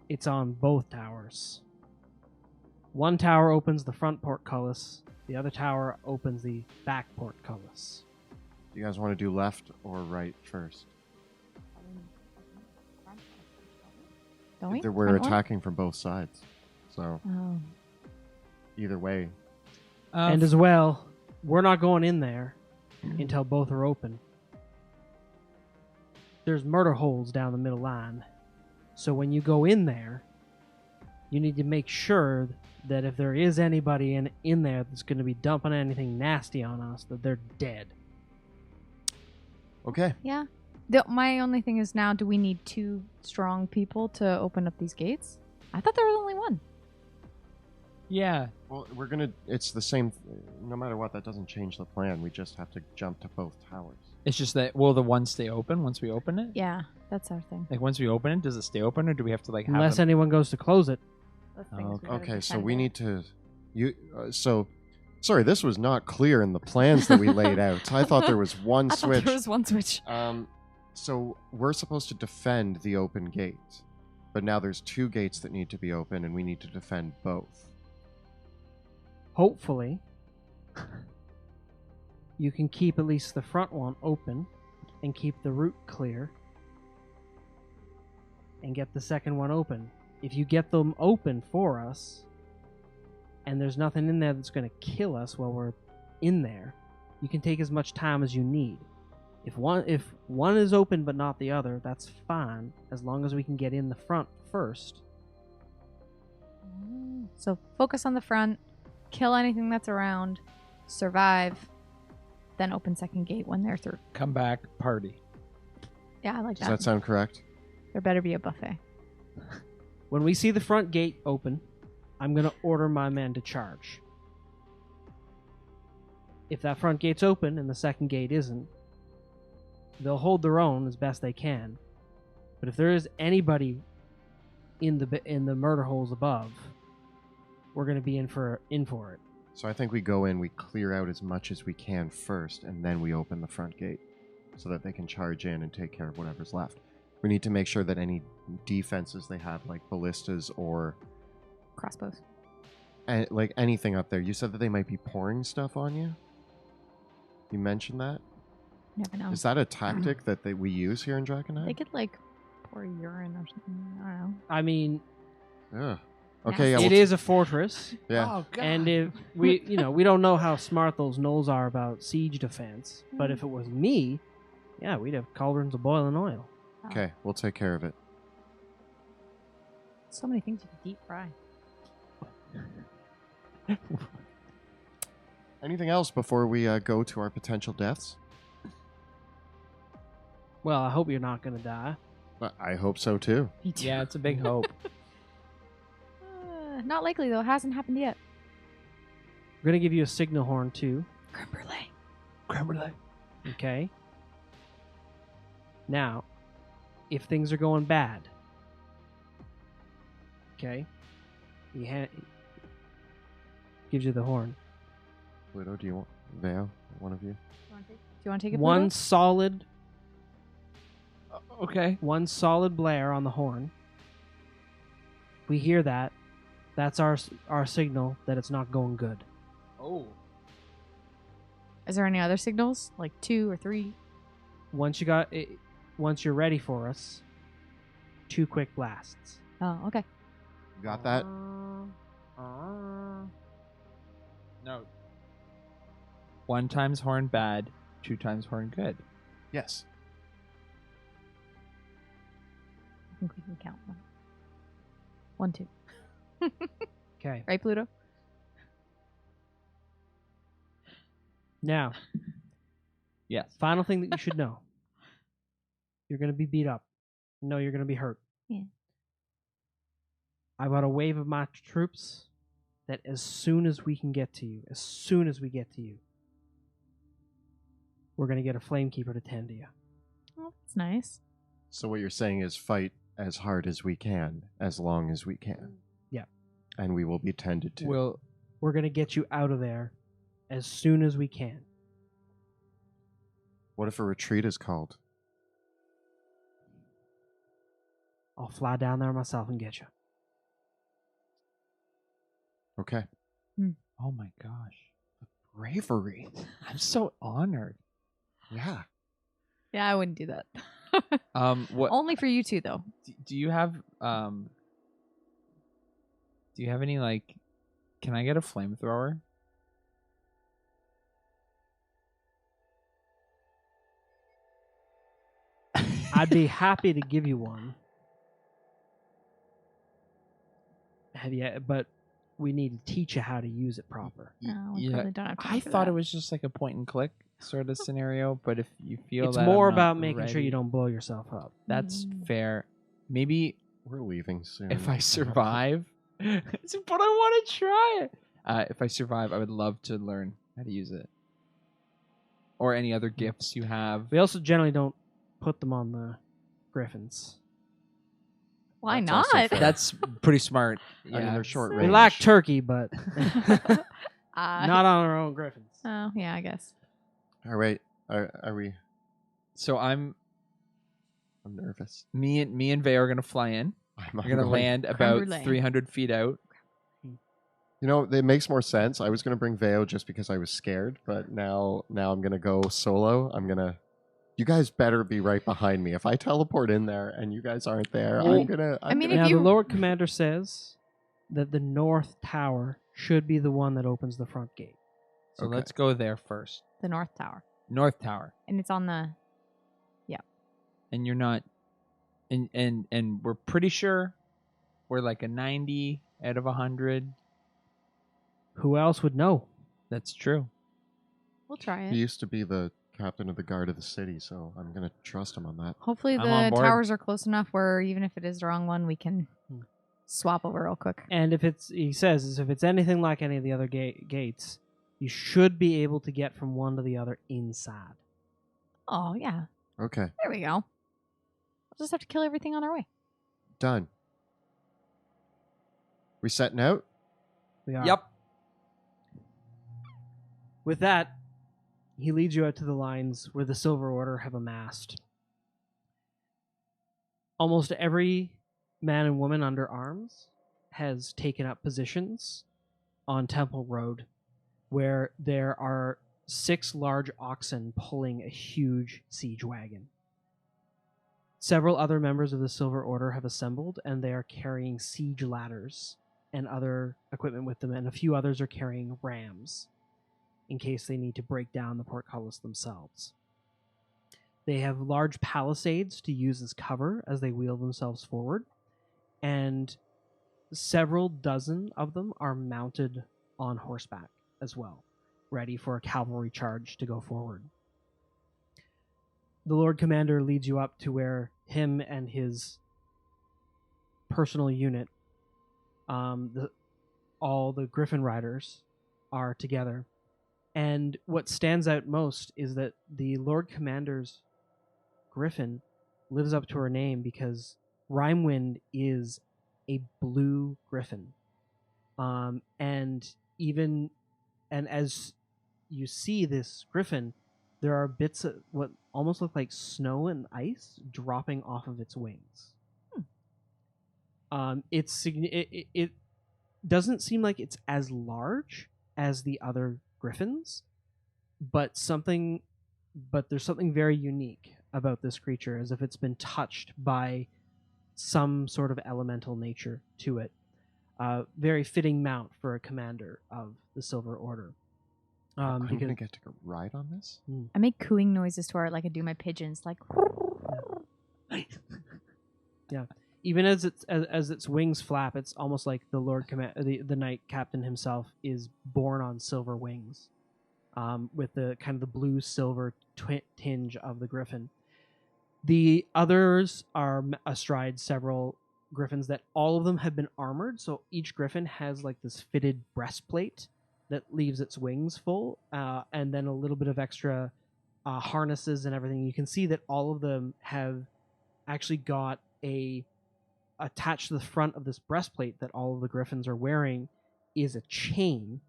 it's on both towers. One tower opens the front portcullis, the other tower opens the back portcullis. Do you guys want to do left or right first? Don't we? We're Front one? attacking from both sides. So Oh. either way. And as well, we're not going in there until both are open. There's murder holes down the middle line. So when you go in there, you need to make sure that if there is anybody in there that's going to be dumping anything nasty on us, that they're dead. Okay. Yeah. My only thing is now, do we need 2 strong people to open up these gates? I thought there was only 1. yeah. Well, it's the same. No matter what, that doesn't change the plan. We just have to jump to both towers. It's just that will the one stay open once we open it? Yeah, that's our thing. Like once we open it, does it stay open or do we have to like have Unless them- anyone goes to close it. That's the thing is we gotta Okay, so defend we it. need to. Sorry, this was not clear in the plans that we laid out. I thought there was one I switch. thought there was one switch. So we're supposed to defend the open gate, but now there's 2 gates that need to be open, and we need to defend both. Hopefully, you can keep at least the front one open and keep the route clear and get the second one open. If you get them open for us and there's nothing in there that's going to kill us while we're in there, you can take as much time as you need. If one is open but not the other, that's fine as long as we can get in the front first. So focus on the front, kill anything that's around, survive, then open second gate when they're through. come back party? Yeah, I like Does that sound correct? There better be a buffet. When we see the front gate open, I'm going to order my men to charge. If that front gate's open and the second gate isn't, they'll hold their own as best they can. But if there is anybody in the murder holes above, we're going to be in for it. So I think we go in, we clear out as much as we can first, and then we open the front gate so that they can charge in and take care of whatever's left. We need to make sure that any defenses they have, like ballistas or Crossbows. like anything up there. You said that they might be pouring stuff on you? You mentioned that? Never know. Is that a tactic that we use here in They Drakkenheim? could like pour urine or something. I don't know. I mean, Yeah. Okay, yeah. it is a fortress, Yeah. Oh god. and if we, we don't know how smart those gnolls are about siege defense. But if it was me, yeah, we'd have cauldrons of boiling oil. Okay, we'll take care of it. So many things you could deep fry. Anything else before we go to our potential deaths? Well, I hope you're not gonna die. I hope so too. Me too. Yeah, it's a big hope. Not likely though. It hasn't happened yet. We're gonna give you a signal horn too. Creme brulee. Creme brulee. Okay. Now, if things are going bad, okay, gives you the horn. Pluto, do you want Veo? One of you? Do you want to take it? One Pluto? solid, Okay. one solid blare on the horn. We hear that. That's our signal that it's not going good. Oh. Is there any other signals? Like 2 or 3? Once you're ready for us, 2 quick blasts. Oh, okay. You got that? No. 1 times horn bad, 2 times horn good. Yes. I think we can count them. 1, 2. Okay. Right, Pluto? Now, Yes. final thing that you should know. You're going to be beat up. No, you're going to be hurt. Yeah. I've got a wave of my troops that as soon as we get to you, we're going to get a flamekeeper to tend to you. Oh, that's nice. So what you're saying is fight as hard as we can, as long as we can. Yeah. And we will be tended to. We're going to get you out of there as soon as we can. What if a retreat is called? I'll fly down there myself and get you. Okay. Oh my gosh. The bravery. I'm so honored. Yeah. Yeah, I wouldn't do that. What Only for you two, though. do you have any like can I get a flamethrower? I'd be happy to give you one. But we need to teach you how to use it proper. No, we Yeah, probably don't have time I for thought that. it was just like a point and click sort of scenario, but if you feel It's that more I'm not about making sure ready, you don't blow yourself up. That's Mm. fair. Maybe We're leaving soon. if I survive, but I want to try it. If I survive, I would love to learn how to use it. Or any other gifts you have. We also generally don't put them on the griffins. Why That's not? also fair. That's pretty smart. I mean, they're short range. We like turkey, but Not not on our own griffins. Oh, yeah, I guess. All right. Are we? So I'm nervous. me and Vey are gonna fly in. We're gonna land about brulee. 300 feet out. You know, it makes more sense. I was gonna bring Veo just because I was scared, but now I'm gonna go solo. You guys better be right behind me. If I teleport in there and you guys aren't there, Well, I'm gonna. mean, gonna- if Now, you- the Lord Commander says that the North Tower should be the one that opens the front gate. So Okay. let's go there first. The North Tower. North Tower. And it's on the... And you're not and we're pretty sure we're like a 90 out of 100. Who else would know? That's true. We'll try He it. used to be the captain of the guard of the city, so I'm gonna trust him on that. Hopefully I'm on the board. towers are close enough where even if it is the wrong one, we can swap over real quick. And if it's anything like any of the other gates, you should be able to get from one to the other inside. Oh, yeah. Okay, There we go. We'll just have to kill everything on our way. done. We setting out? We are. Yep. With that, he leads you out to the lines where the Silver Order have amassed. Almost every man and woman under arms has taken up positions on Temple Road, where there are 6 large oxen pulling a huge siege wagon. Several other members of the Silver Order have assembled, and they are carrying siege ladders and other equipment with them, and a few others are carrying rams in case they need to break down the portcullis themselves. They have large palisades to use as cover as they wheel themselves forward, and several dozen of them are mounted on horseback as well, ready for a cavalry charge to go forward. The Lord Commander leads you up to where him and his personal unit, all the Griffin riders, are together. And what stands out most is that the Lord Commander's Griffin lives up to her name because Rhymewind is a blue griffin. And as you see this griffin, there are bits of what almost look like snow and ice dropping off of its wings. It doesn't seem like it's as large as the other griffins, but there's something very unique about this creature, as if it's been touched by some sort of elemental nature to it. Very fitting mount for a commander of the Silver Order. I'm going to get to go ride on this? I make cooing noises to her like I do my pigeons, like. Yeah. Even as its wings flap, it's almost like the the knight captain himself is born on silver wings, with the kind of the blue silver tinge of the griffin. The others are astride several griffins that all of them have been armored, so each griffin has like this fitted breastplate that leaves its wings full, and then a little bit of extra harnesses and everything. You can see that all of them have actually got attached to the front of this breastplate that all of the griffins are wearing is a chain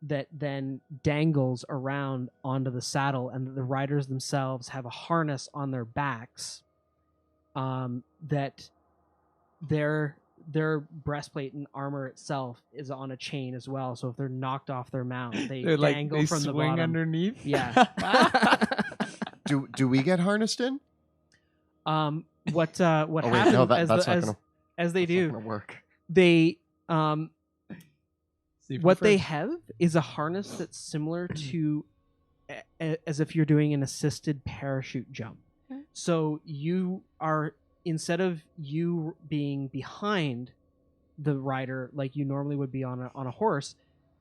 that then dangles around onto the saddle, and the riders themselves have a harness on their backs that their breastplate and armor itself is on a chain as well. So if they're knocked off their mount, they dangle from the bottom. Underneath. Yeah. Do we get harnessed in? What Oh, wait, happens no, as they do? That's not gonna work. They See if what we they first- have is a harness that's similar to as if you're doing an assisted parachute jump. Okay. So you are, instead of you being behind the rider like you normally would be on a horse,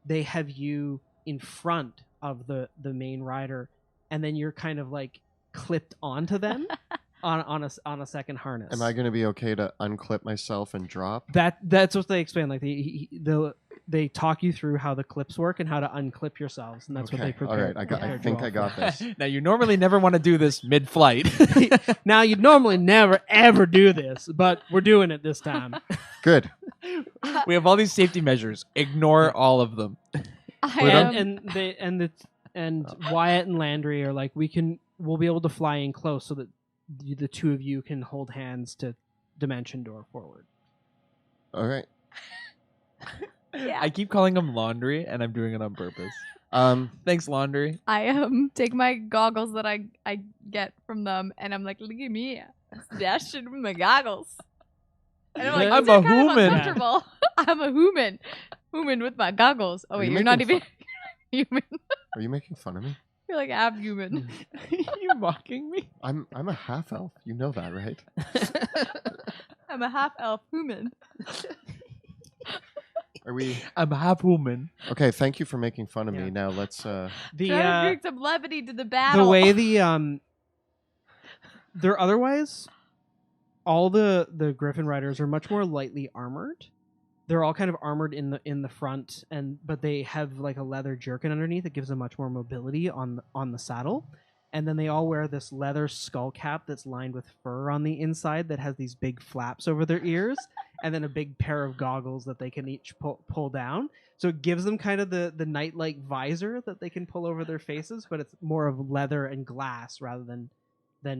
they have you in front of the main rider, and then you're kind of like clipped onto them on a second harness. Am I going to be okay to unclip myself and drop? That's what they explain. Like they talk you through how the clips work and how to unclip yourselves, and that's what they prepare. All right, I think I got this. Now you normally never want to do this mid-flight. Now you'd normally never ever do this, but we're doing it this time. Good. We have all these safety measures. Ignore all of them. And Wyatt and Landry are like, we'll be able to fly in close so that the two of you can hold hands to dimension door forward. All right. Yeah. I keep calling them laundry, and I'm doing it on purpose. Thanks, laundry. I take my goggles that I get from them, and I'm like, look at me, Sebastian with my goggles. And I'm like, I'm these are a kind of human. uncomfortable. I'm a human with my goggles. Oh Are wait, you you're not making even human. Are you making fun of me? You're like half human. You mocking me? I'm a half elf. You know that, right? I'm a half elf human. Are we? I'm half woman. Okay, thank you for making fun of Yeah. me. Now let's The Trying to bring some levity to the battle. the way they're otherwise, all the Griffin riders are much more lightly armored. They're all kind of armored in the front, but they have like a leather jerkin underneath that gives them much more mobility on the saddle. And then they all wear this leather skull cap that's lined with fur on the inside that has these big flaps over their ears, and then a big pair of goggles that they can each pull down. So it gives them kind of the knight-like visor that they can pull over their faces, but it's more of leather and glass rather than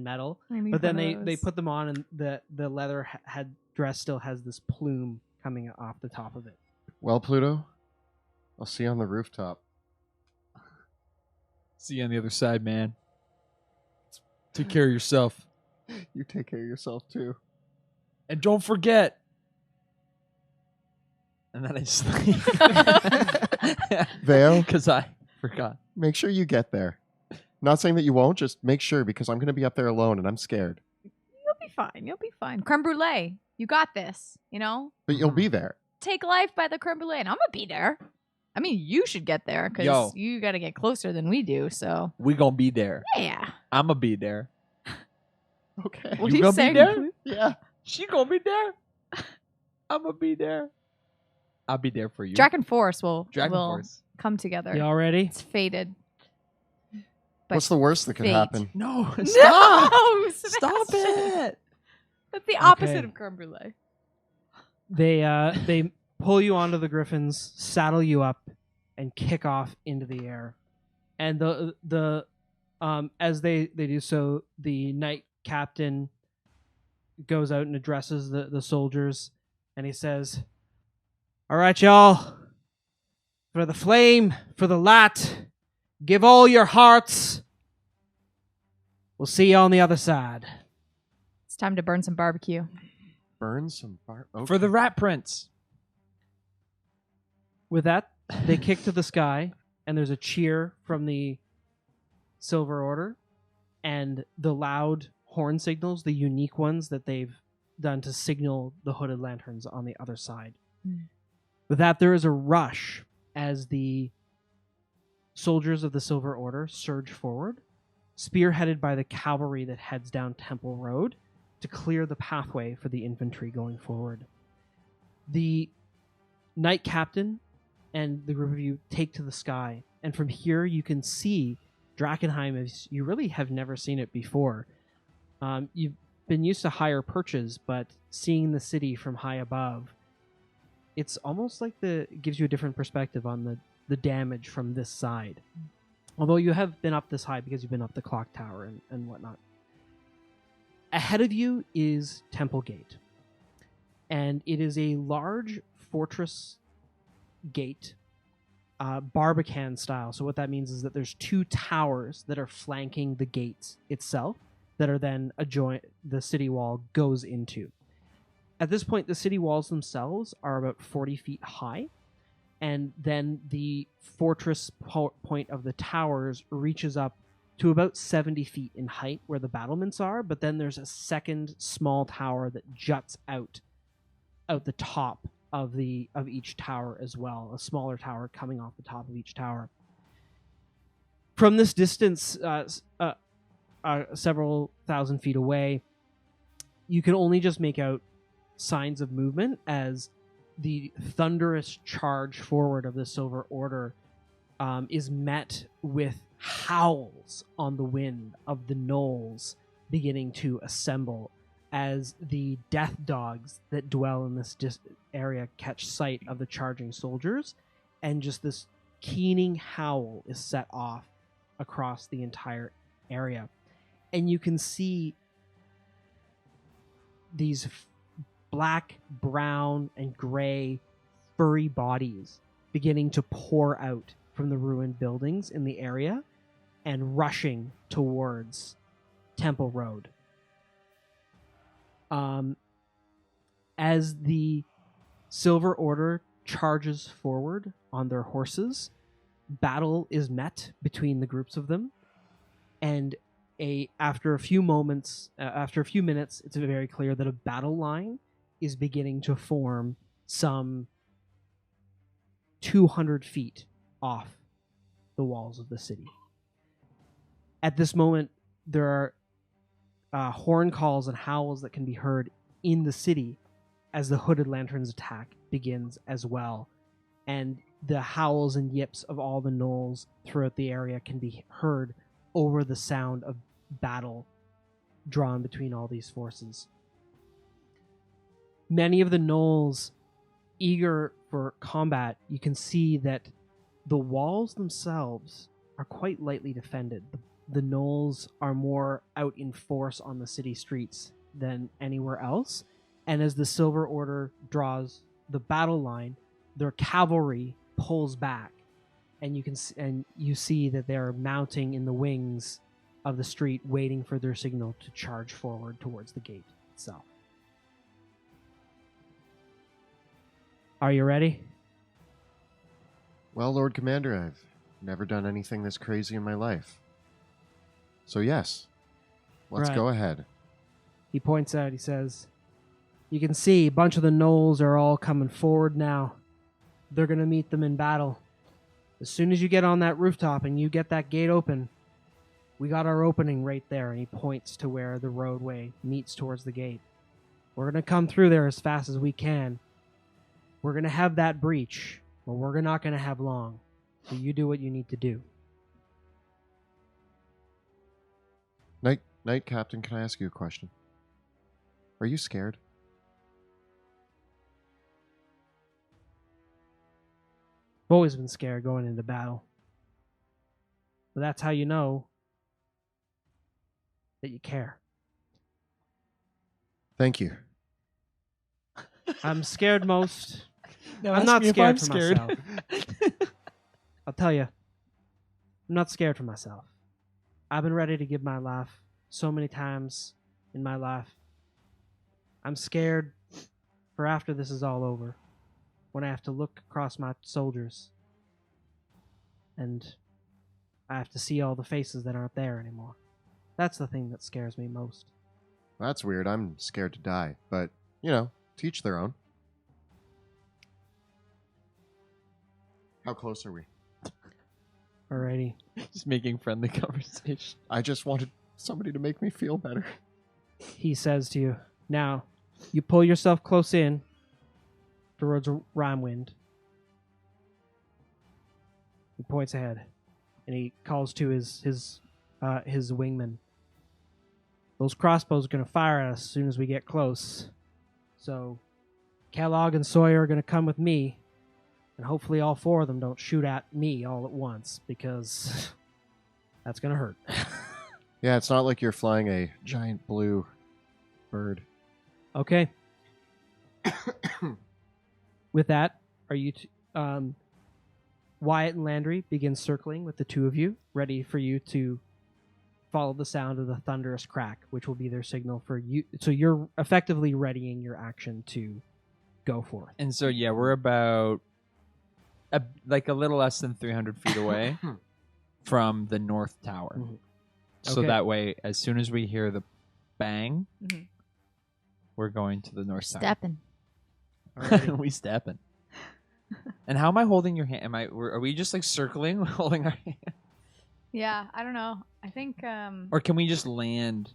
metal. But then they put them on, and the leather head dress still has this plume coming off the top of it. Well, Pluto, I'll see you on the rooftop. See you on the other side, man. Take care of yourself. You take care of yourself too. And don't forget. And then I just Vale? Because I forgot. Make sure you get there. Not saying that you won't, just make sure, because I'm going to be up there alone and I'm scared. You'll be fine. You'll be fine. Creme brulee. You got this. You know? But you'll be there. Take life by the creme brulee. And I'm going to be there. I mean, you should get there Yo. because you got to get closer than we do. So, We gonna be there. yeah. I'ma be there. Okay. What You are gonna be saying? there? Yeah. She gonna be there. I'ma be there. I'll be there for you. Dragon Force will Dragon Force. You come together. all ready? It's fated. But What's the worst that could fate. happen? No, stop. No, Stop Sebastian. it. That's the opposite Okay. of creme brulee. They pull you onto the griffins, saddle you up, and kick off into the air. And as they do so, the knight captain goes out and addresses the soldiers, and he says, "All right, y'all, for the flame, for the light, give all your hearts. We'll see you on the other side." It's time to burn some barbecue. Burn some bar. Okay. For the rat prince. With that, they kick to the sky, and there's a cheer from the Silver Order, and the loud horn signals, the unique ones that they've done to signal the hooded lanterns on the other side. Mm. With that, there is a rush as the soldiers of the Silver Order surge forward, spearheaded by the cavalry that heads down Temple Road to clear the pathway for the infantry going forward. The knight captain and the group of you take to the sky, and from here you can see Drakkenheim as you really have never seen it before. You've been used to higher perches, but seeing the city from high above, it's almost like it gives you a different perspective on the damage from this side. Although you have been up this high because you've been up the clock tower and whatnot. Ahead of you is Temple Gate, and it is a large fortress gate, Barbican style. So what that means is that there's two towers that are flanking the gates itself that are then the city wall goes into. At this point, the city walls themselves are about 40 feet high, and then the fortress point of the towers reaches up to about 70 feet in height where the battlements are, but then there's a second small tower that juts out the top of each tower as well, a smaller tower coming off the top of each tower. From this distance, several thousand feet away, you can only just make out signs of movement as the thunderous charge forward of the Silver Order is met with howls on the wind of the gnolls beginning to assemble as the death dogs that dwell in this area catch sight of the charging soldiers, and just this keening howl is set off across the entire area. And you can see these black, brown, and gray furry bodies beginning to pour out from the ruined buildings in the area and rushing towards Temple Road. As the Silver Order charges forward on their horses, battle is met between the groups of them, and after a few minutes, it's very clear that a battle line is beginning to form some 200 feet off the walls of the city. At this moment, there are horn calls and howls that can be heard in the city as the Hooded Lanterns attack begins as well. And the howls and yips of all the gnolls throughout the area can be heard over the sound of battle drawn between all these forces. Many of the gnolls eager for combat, you can see that the walls themselves are quite lightly defended. The gnolls are more out in force on the city streets than anywhere else. And as the Silver Order draws the battle line, their cavalry pulls back and you see that they're mounting in the wings of the street, waiting for their signal to charge forward towards the gate itself. Are you ready? Well, Lord Commander, I've never done anything this crazy in my life. So yes, let's Right. go ahead. He points out, he says, you can see a bunch of the gnolls are all coming forward now. They're going to meet them in battle. As soon as you get on that rooftop and you get that gate open, we got our opening right there. And he points to where the roadway meets towards the gate. We're going to come through there as fast as we can. We're going to have that breach, but we're not going to have long. So you do what you need to do. Knight Captain, can I ask you a question? Are you scared? I've always been scared going into battle. But that's how you know that you care. Thank you. I'm scared most. Now I'm ask not me if scared I'm for scared. myself. I'll tell you, I'm not scared for myself. I've been ready to give my life so many times in my life. I'm scared for after this is all over, when I have to look across my soldiers and I have to see all the faces that aren't there anymore. That's the thing that scares me most. That's weird. I'm scared to die, but, you know, teach their own. How close are we? Alrighty. Just making friendly conversation. I just wanted somebody to make me feel better. He says to you, now, you pull yourself close in towards Rhymewind. He points ahead, and he calls to his wingman. Those crossbows are going to fire at us as soon as we get close. So, Kellogg and Sawyer are going to come with me, and hopefully all four of them don't shoot at me all at once, because that's going to hurt. Yeah, it's not like you're flying a giant blue bird. Okay. With that, are you... Wyatt and Landry begin circling with the two of you, ready for you to follow the sound of the thunderous crack, which will be their signal for you. So you're effectively readying your action to go forth. And so, yeah, we're about a little less than 300 feet away from the north tower. Mhm. So Okay. that way, as soon as we hear the bang, Mhm. we're going to the north tower. Stepping. Alrighty. We stepping. And how am I holding your hand? Are we just like circling, holding our hand? Yeah, I don't know. I think Or can we just land?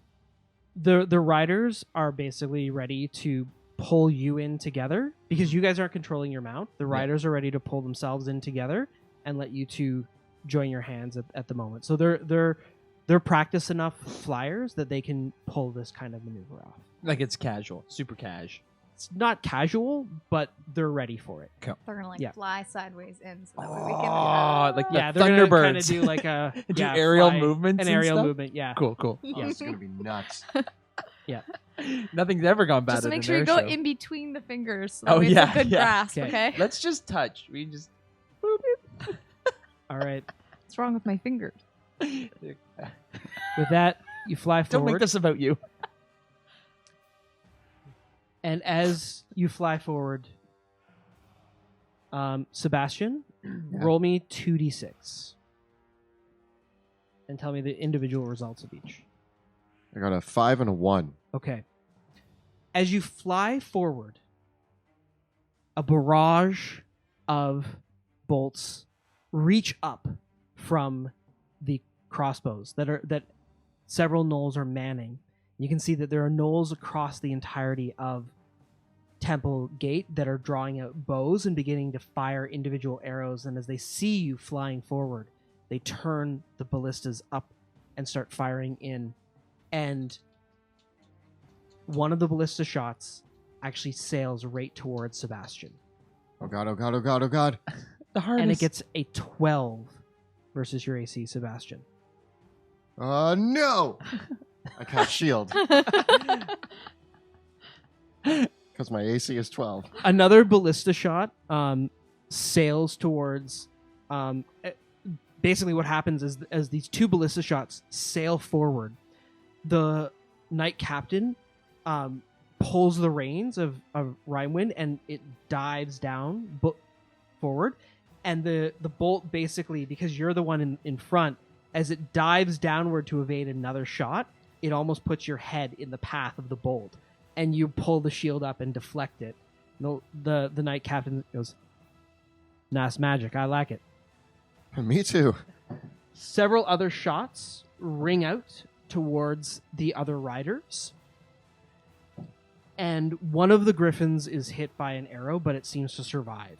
The riders are basically ready to pull you in together because you guys aren't controlling your mount. The riders are ready to pull themselves in together and let you two join your hands at the moment. So they're practiced enough flyers that they can pull this kind of maneuver off. Like it's casual, super cash. It's not casual, but they're ready for it. they're gonna like Yeah. fly sideways in, so that way we can. Oh, like the Yeah, they're gonna kind of Thunderbirds. do like a Do aerial fly- movements an and aerial stuff? movement. Yeah, Cool, cool. Oh, this is going to be nuts. Nothing's ever gone bad Just at make an sure you air go show. in between the fingers. So Oh, that way yeah, it's a good yeah. grasp. Okay. Okay. Let's just touch. We just. All right. What's wrong with my fingers? With that, you fly Don't forward. make this about you. And as you fly forward, Sebastian, roll me 2d6 and tell me the individual results of each. I got a 5 and a 1. Okay. As you fly forward, a barrage of bolts reach up from the crossbows that several gnolls are manning. You can see that there are gnolls across the entirety of Temple Gate that are drawing out bows and beginning to fire individual arrows. And as they see you flying forward, they turn the ballistas up and start firing in. And one of the ballista shots actually sails right towards Sebastian. Oh god, oh god, oh god, oh god. The hardest. And it gets a 12 versus your AC, Sebastian. No! I cast shield. Because my AC is 12. Another ballista shot sails towards Basically what happens is as these two ballista shots sail forward, the knight captain pulls the reins of Rhinewind and it dives down forward, and the bolt basically, because you're the one in front, as it dives downward to evade another shot, it almost puts your head in the path of the bolt, and you pull the shield up and deflect it. The knight captain goes, "Nice magic, I like it." Me too. Several other shots ring out towards the other riders, and one of the griffons is hit by an arrow, but it seems to survive.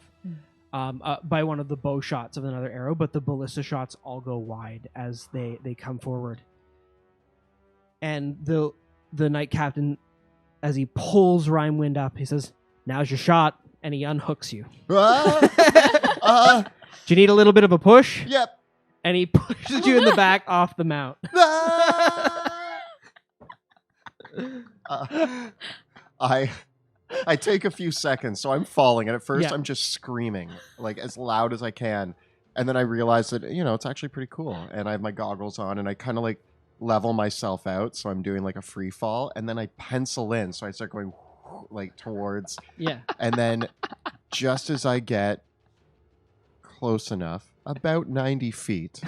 By one of the bow shots of another arrow, but the ballista shots all go wide as they come forward. And the knight captain, as he pulls Rhinewind up, he says, "Now's your shot," and he unhooks you. Do you need a little bit of a push? Yep. And he pushes you in the back off the mount. I take a few seconds, so I'm falling, and at first Yeah. I'm just screaming like as loud as I can, and then I realize that it's actually pretty cool, and I have my goggles on, and I kind of like level myself out, so I'm doing like a free fall, and then I pencil in, so I start going like towards, Yeah. and then just as I get close enough, about 90 feet,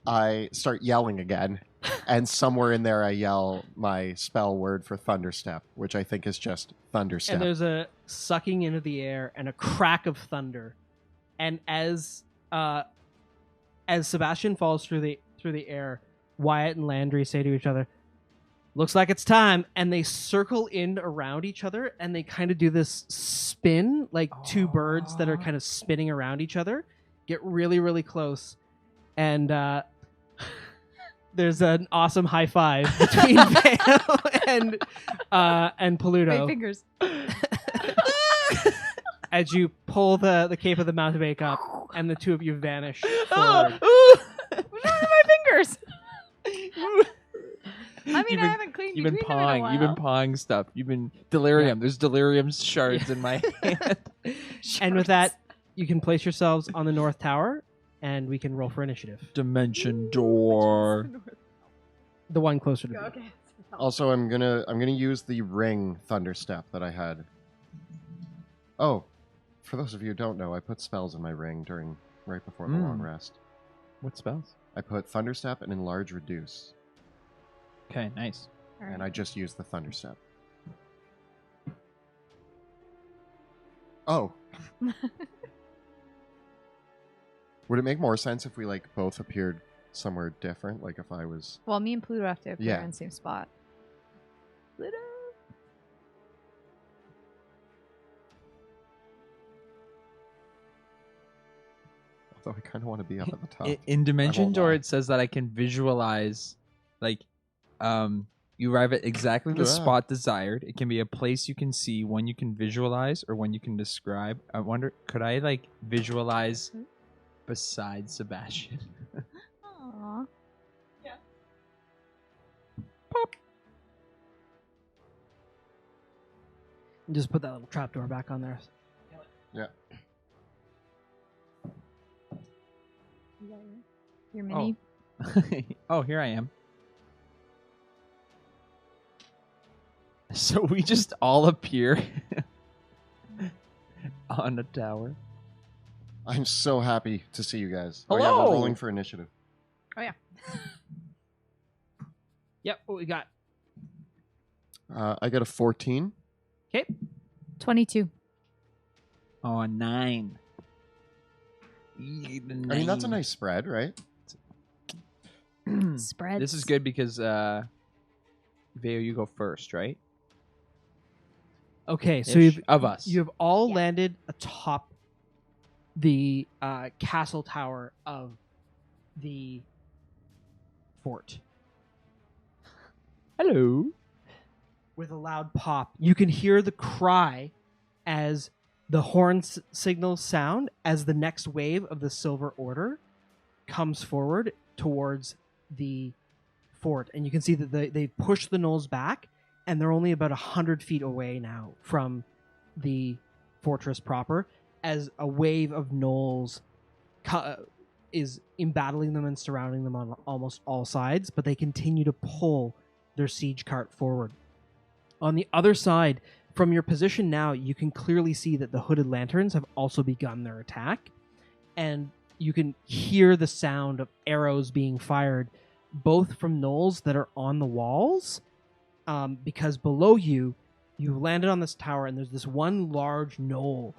I start yelling again. And somewhere in there, I yell my spell word for Thunderstep, which I think is just Thunderstep. And there's a sucking into the air and a crack of thunder. And as Sebastian falls through the air, Wyatt and Landry say to each other, "Looks like it's time." And they circle in around each other, and they kind of do this spin, like two birds that are kind of spinning around each other, get really, really close. And there's an awesome high five between Vale and Pluto. Great fingers. As you pull the cape of the mountebank up, and the two of you vanish forward. What's wrong with my fingers? I mean, I haven't cleaned You've been between them in a pawing. while. You've been pawing stuff. You've been delirium. Yeah. There's delirium shards in my hand. And with that, you can place yourselves on the North Tower, and we can roll for initiative. Dimension door. The one closer to you. Okay. Also, I'm gonna use the ring Thunderstep that I had. Oh, for those of you who don't know, I put spells in my ring right before the long rest. What spells? I put Thunderstep and Enlarge Reduce, Okay, nice. and I just used the Thunderstep. Oh. Would it make more sense if we like both appeared somewhere different? Like if I was... Well, me and Pluto have to appear Yeah. in the same spot. Pluto. Although I kind of want to be up at the top. In Dimension won't Door, lie. it says that I can visualize, like, you arrive at exactly the Yeah. spot desired. It can be a place you can see, one you can visualize, or one you can describe. I wonder, could I like visualize beside Sebastian? Aww. Just put that little trapdoor back on there. Yeah. Your mini. Oh, here I am. So we just all appear on a tower. I'm so happy to see you guys. Oh yeah, Hello. we're rolling for initiative. Oh yeah. Yep, what we got? I got a 14. Okay. 22. Oh, a 9. I mean, that's a nice spread, right? Spreads. This is good because Veo, you go first, right? Okay, so Ish, of us. you have all Yeah. landed atop the castle tower of the fort. Hello. With a loud pop, you can hear the cry as the horn signals sound as the next wave of the Silver Order comes forward towards the fort. And you can see that they push the gnolls back, and they're only about 100 feet away now from the fortress proper, as a wave of gnolls is embattling them and surrounding them on almost all sides, but they continue to pull their siege cart forward. On the other side, from your position now, you can clearly see that the hooded lanterns have also begun their attack, and you can hear the sound of arrows being fired, both from gnolls that are on the walls, because below you landed on this tower, and there's this one large gnoll.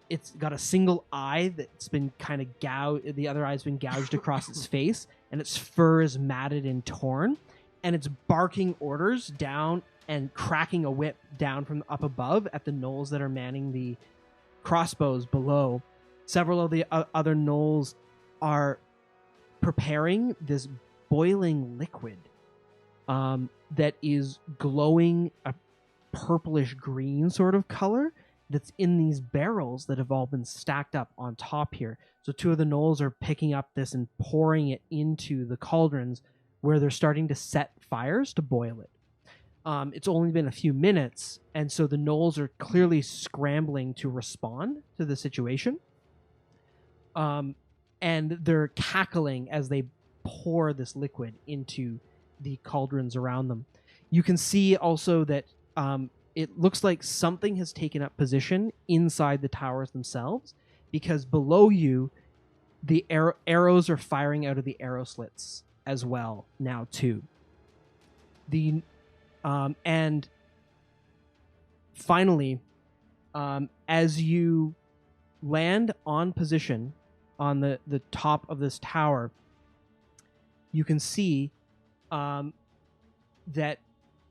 It's got a single eye that's been kind of gouged. The other eye's been gouged across its face, and its fur is matted and torn, and it's barking orders down and cracking a whip down from up above at the gnolls that are manning the crossbows below. Several of the other gnolls are preparing this boiling liquid that is glowing a purplish green sort of color that's in these barrels that have all been stacked up on top here. So two of the gnolls are picking up this and pouring it into the cauldrons where they're starting to set fires to boil it. It's only been a few minutes, and so the gnolls are clearly scrambling to respond to the situation. And they're cackling as they pour this liquid into the cauldrons around them. You can see also that it looks like something has taken up position inside the towers themselves, because below you, the arrows are firing out of the arrow slits as well now too. And finally, as you land on position on the top of this tower, you can see that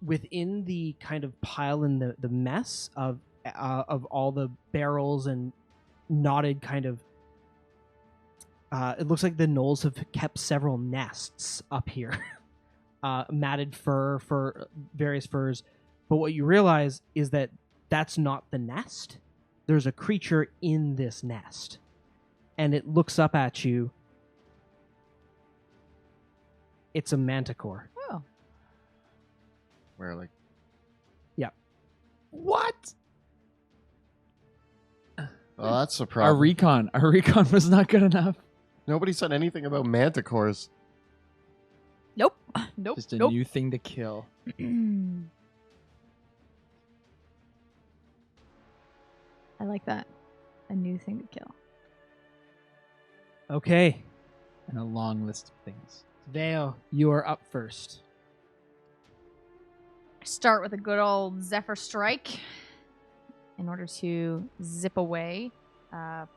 within the kind of pile and the mess of all the barrels and knotted kind of it looks like the gnolls have kept several nests up here. Matted fur for various furs, but what you realize is that that's not the nest. There's a creature in this nest, and it looks up at you. It's a manticore. Oh. Where, like... Yeah. What? Oh, that's a Our problem. recon was not good enough. Nobody said anything about manticores. Nope. Nope. Just a nope. new thing to kill. I like that. A new thing to kill. Okay, And a long list of things. Vale, you are up first. Start with a good old Zephyr Strike in order to zip away.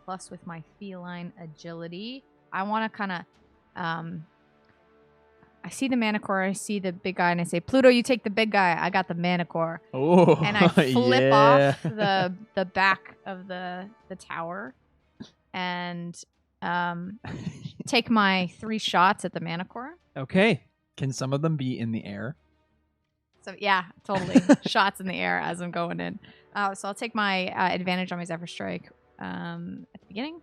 Plus with my feline agility. I want to kind of... I see the Manticore, I see the big guy, and I say, Pluto, you take the big guy. I got the Manticore. Oh, And I flip yeah. off the back of the tower and take my 3 shots at the Manticore. Okay. Can some of them be in the air? So yeah, totally. Shots in the air as I'm going in. So I'll take my advantage on my Zephyr Strike at the beginning.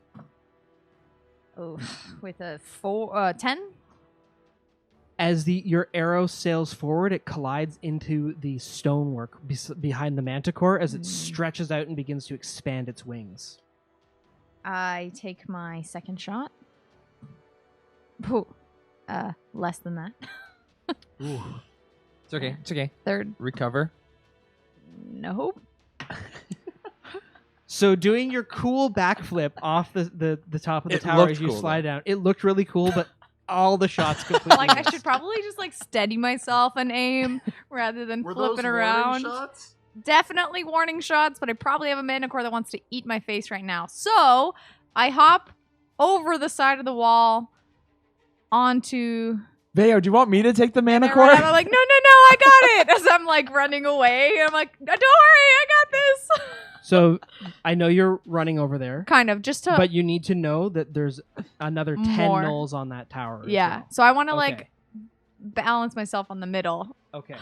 Oh, with a 10. As your arrow sails forward, it collides into the stonework behind the manticore as it stretches out and begins to expand its wings. I take my second shot. Ooh, less than that. Ooh. It's okay. It's okay. Third. Recover. Nope. So doing your cool backflip off the top of the It tower looked as you cool, slide down, it looked really cool, but all the shots completely Like I missed. should probably just like steady myself and aim rather than Were flipping those around. warning shots? Definitely warning shots, but I probably have a Manticore that wants to eat my face right now. So I hop over the side of the wall onto. Veo, do you want me to take the And Manticore? I'm like, no, I got it. As I'm like running away, I'm like, don't worry, I got this. So I know you're running over there, Kind of just to. but you need to know that there's another 10 More. gnolls on that tower. as Yeah. well. So I want to Okay. like balance myself on the middle. Okay.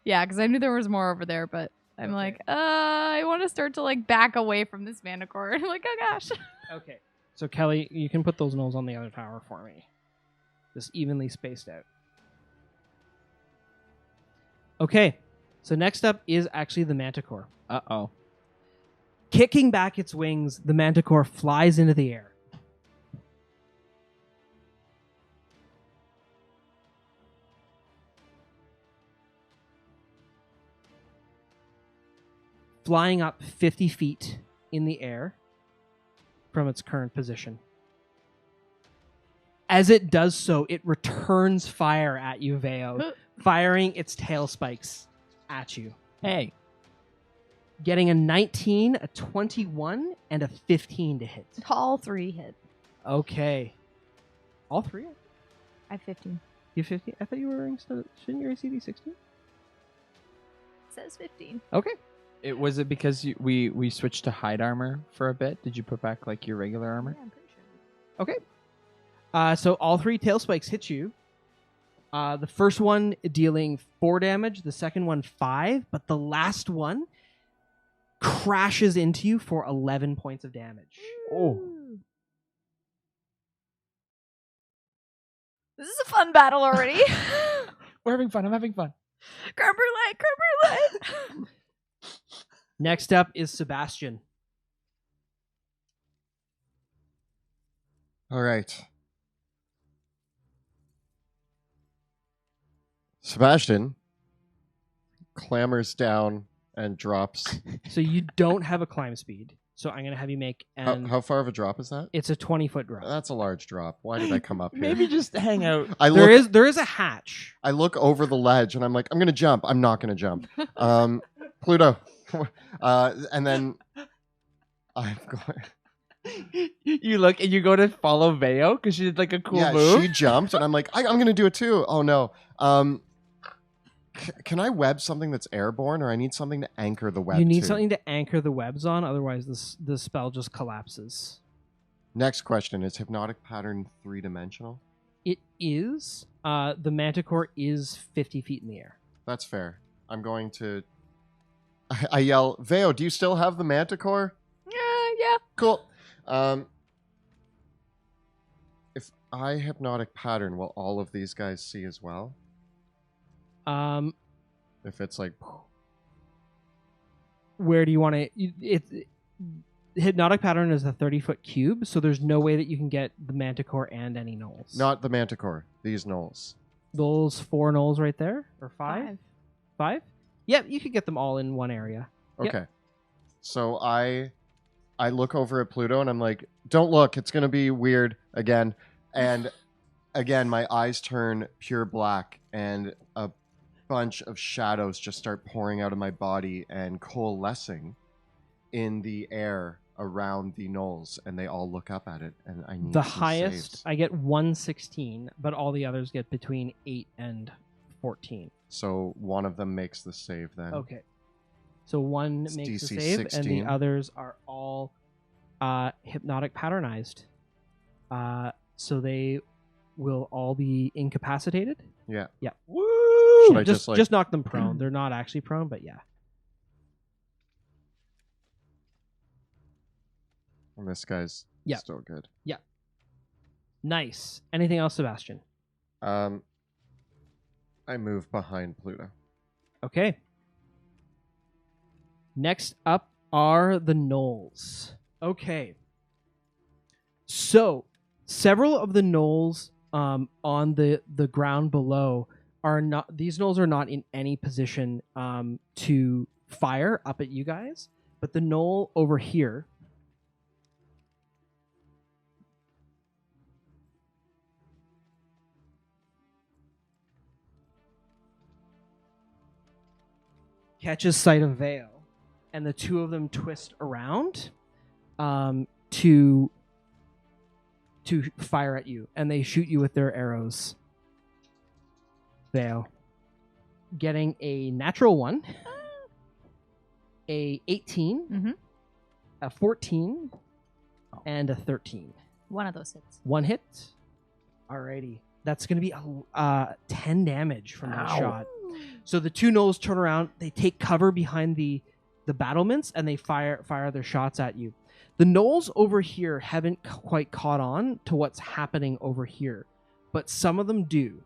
Yeah, because I knew there was more over there, but I'm Okay. like, I want to start to like back away from this Manticore. I'm like, oh gosh. Okay. So Kelly, you can put those gnolls on the other tower for me. Just evenly spaced out. Okay. So next up is actually the Manticore. Uh-oh. Kicking back its wings, the Manticore flies into the air. Flying up 50 feet in the air from its current position. As it does so, it returns fire at you, Veo, firing its tail spikes at you. Hey. Getting a 19, a 21, and a 15 to hit. All 3 hit. Okay. All 3? I have 15. You 15? I thought you were wearing... Shouldn't your AC be 16? It says 15. Okay. Was it because we switched to hide armor for a bit? Did you put back like your regular armor? Yeah, I'm pretty sure. Okay. So all 3 tail spikes hit you. The first one dealing 4 damage, the second one 5, but the last one crashes into you for 11 points of damage. Oh. This is a fun battle already. We're having fun. I'm having fun. Creme brulee, creme brulee. Next up is Sebastian. All right. Sebastian clambers down and drops. So you don't have a climb speed. So I'm going to have you make How far of a drop is that? it's a 20-foot drop. That's a large drop. Why did I come up here? Maybe just hang out. There is a hatch. I look over the ledge and I'm like, I'm going to jump. I'm not going to jump. Pluto. And then I'm going... You look and you go to follow Veo because she did like a cool move. She jumped and I'm like, I'm going to do it too. Oh no. Can I web something that's airborne, or I need something to anchor the web? You need to? something to anchor the webs on, otherwise the spell just collapses. Next question: is hypnotic pattern 3-dimensional? It is. The Manticore is 50 feet in the air. That's fair. I'm going to. I yell, Veo, do you still have the Manticore? Yeah. Cool. If I hypnotic pattern, will all of these guys see as well? If it's like, where do you want to? Hypnotic pattern is a 30-foot cube, so there's no way that you can get the Manticore and any gnolls. not the Manticore, these gnolls. Those 4 gnolls right there, or 5? 5? Yep, you could get them all in one area. Yep. Okay. So I look over at Pluto and I'm like, don't look, it's going to be weird again. And again, my eyes turn pure black and a bunch of shadows just start pouring out of my body and coalescing in the air around the gnolls, and they all look up at it, and I need The some highest, saves. I get 116, but all the others get between 8 and 14. So one of them makes the save then. Okay. So one It's makes DC a save, 16. and the others are all hypnotic patternized. So they will all be incapacitated. Yeah. Yeah. Woo! Should I just knock them prone. They're not actually prone, but yeah. And this guy's Yeah. still good. Nice. Anything else, Sebastian? I move behind Pluto. Okay. Next up are the gnolls. Okay. So, several of the gnolls on the ground below are not. These gnolls are not in any position to fire up at you guys. But the gnoll over here catches sight of Veo, and the two of them twist around to fire at you, and they shoot you with their arrows. Veo getting a natural 1, a 18, Mm-hmm. a 14, and a 13. One of those hits. 1 hit. Alrighty. That's going to be 10 damage from that shot. So the two gnolls turn around, they take cover behind the battlements, and they fire their shots at you. The gnolls over here haven't quite caught on to what's happening over here, but some of them do.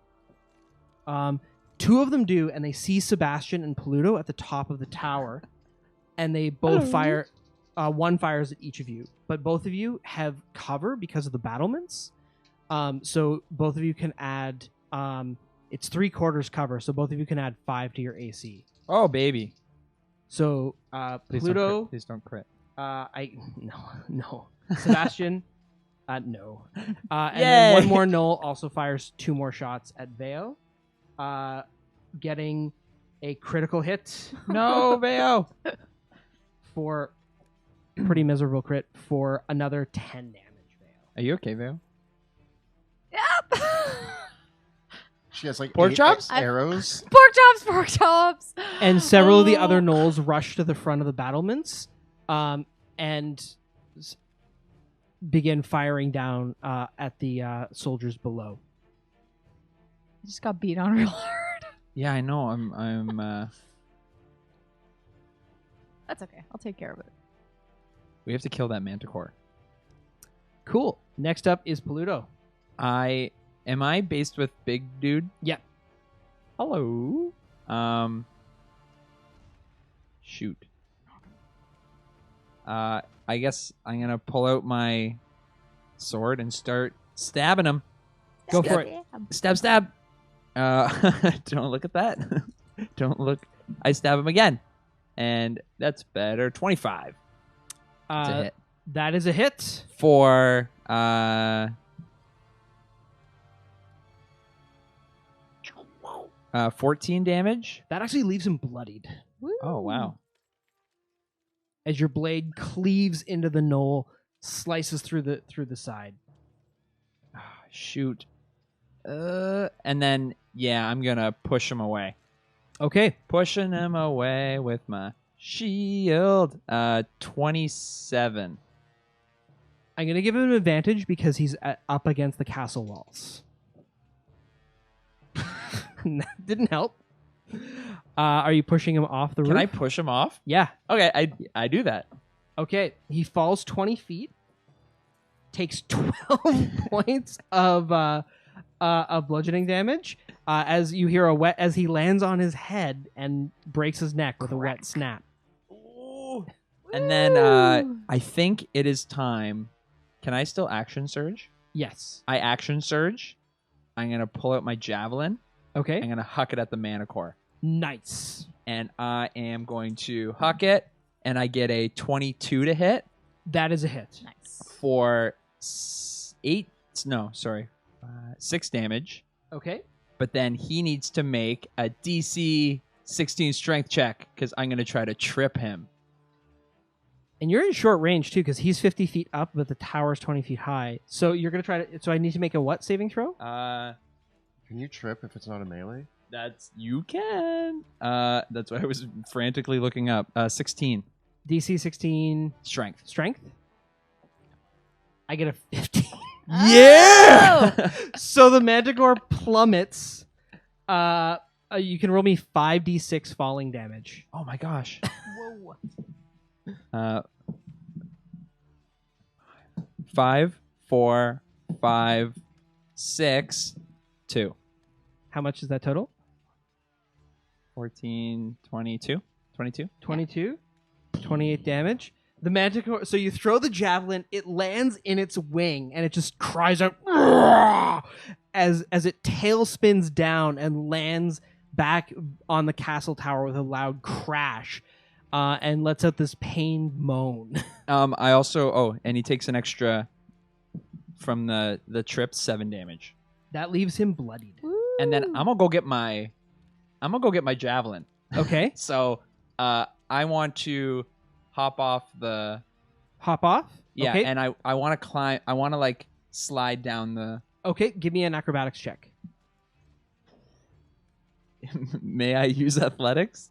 2 of them do, and they see Sebastian and Pluto at the top of the tower, and they both fire one fires at each of you, but both of you have cover because of the battlements. So both of you can add. It's 3/4 cover, so both of you can add 5 to your AC. Oh, baby. So Please Pluto, Please don't crit. no. Sebastian, no. And Yay! then one more Gnoll also fires 2 more shots at Veo, getting a critical hit No, Veo. for pretty miserable crit for another 10 damage. Veo. Are you okay, Veo? Yep. She has like Pork 8 chops? arrows. Pork chops. And several of the Oh. other Gnolls rush to the front of the battlements, and begin firing down at the soldiers below. I just got beat on real hard. Yeah, I know. I'm That's okay. I'll take care of it. we have to kill that Manticore. Cool. Next up is Pluto. Am I based with big dude? Yep. Hello. Shoot. I guess I'm gonna pull out my sword and start stabbing him. Go for it. Stab. Don't look at that. Don't look. I stab him again, and that's better. 25. It's a hit. That is a hit. For 14 damage. That actually leaves him bloodied Oh wow. as your blade cleaves into the Gnoll, slices through the side. Shoot. And then I'm gonna push him away. Okay. Pushing him away with my shield. 27. I'm going to give him an advantage because he's up against the castle walls. That didn't help. Are you pushing him off the roof? Can I push him off? Yeah. Okay, I do that. Okay. He falls 20 feet, takes 12 points of bludgeoning damage as you hear as he lands on his head and breaks his neck with a wet snap. And then I think it is time. Can I still action surge? Yes. I action surge. I'm going to pull out my javelin. Okay. I'm going to huck it at the Manticore. Nice. And I am going to huck it, and I get a 22 to hit That is a hit. Nice. for 6 damage. Okay. But then he needs to make a DC 16 strength check because I'm going to try to trip him. And you're in short range too, because he's 50 feet up, but the tower's 20 feet high. So you're gonna try to. So I need to make a what saving throw? Can you trip if it's not a melee? You can. That's what I was frantically looking up. 16 DC 16 strength. strength. I get a 15. Yeah. So the Manticore plummets. You can roll me 5d6 falling damage. Oh my gosh. Whoa. 5, 4, 5, 6, 2. How much is that total? 14, 22. 22. 22. 28 damage. The Manticore. So you throw the javelin. It lands in its wing, and it just cries out as it tail spins down and lands back on the castle tower with a loud crash, and lets out this pained moan. I also and he takes an extra from the trip 7 damage. That leaves him bloodied. And then I'm gonna go get my javelin. Okay. So I want to hop off the Hop off. yeah, Okay. and I want to climb. I want to like slide down the. Okay. Give me an acrobatics check. May I use athletics?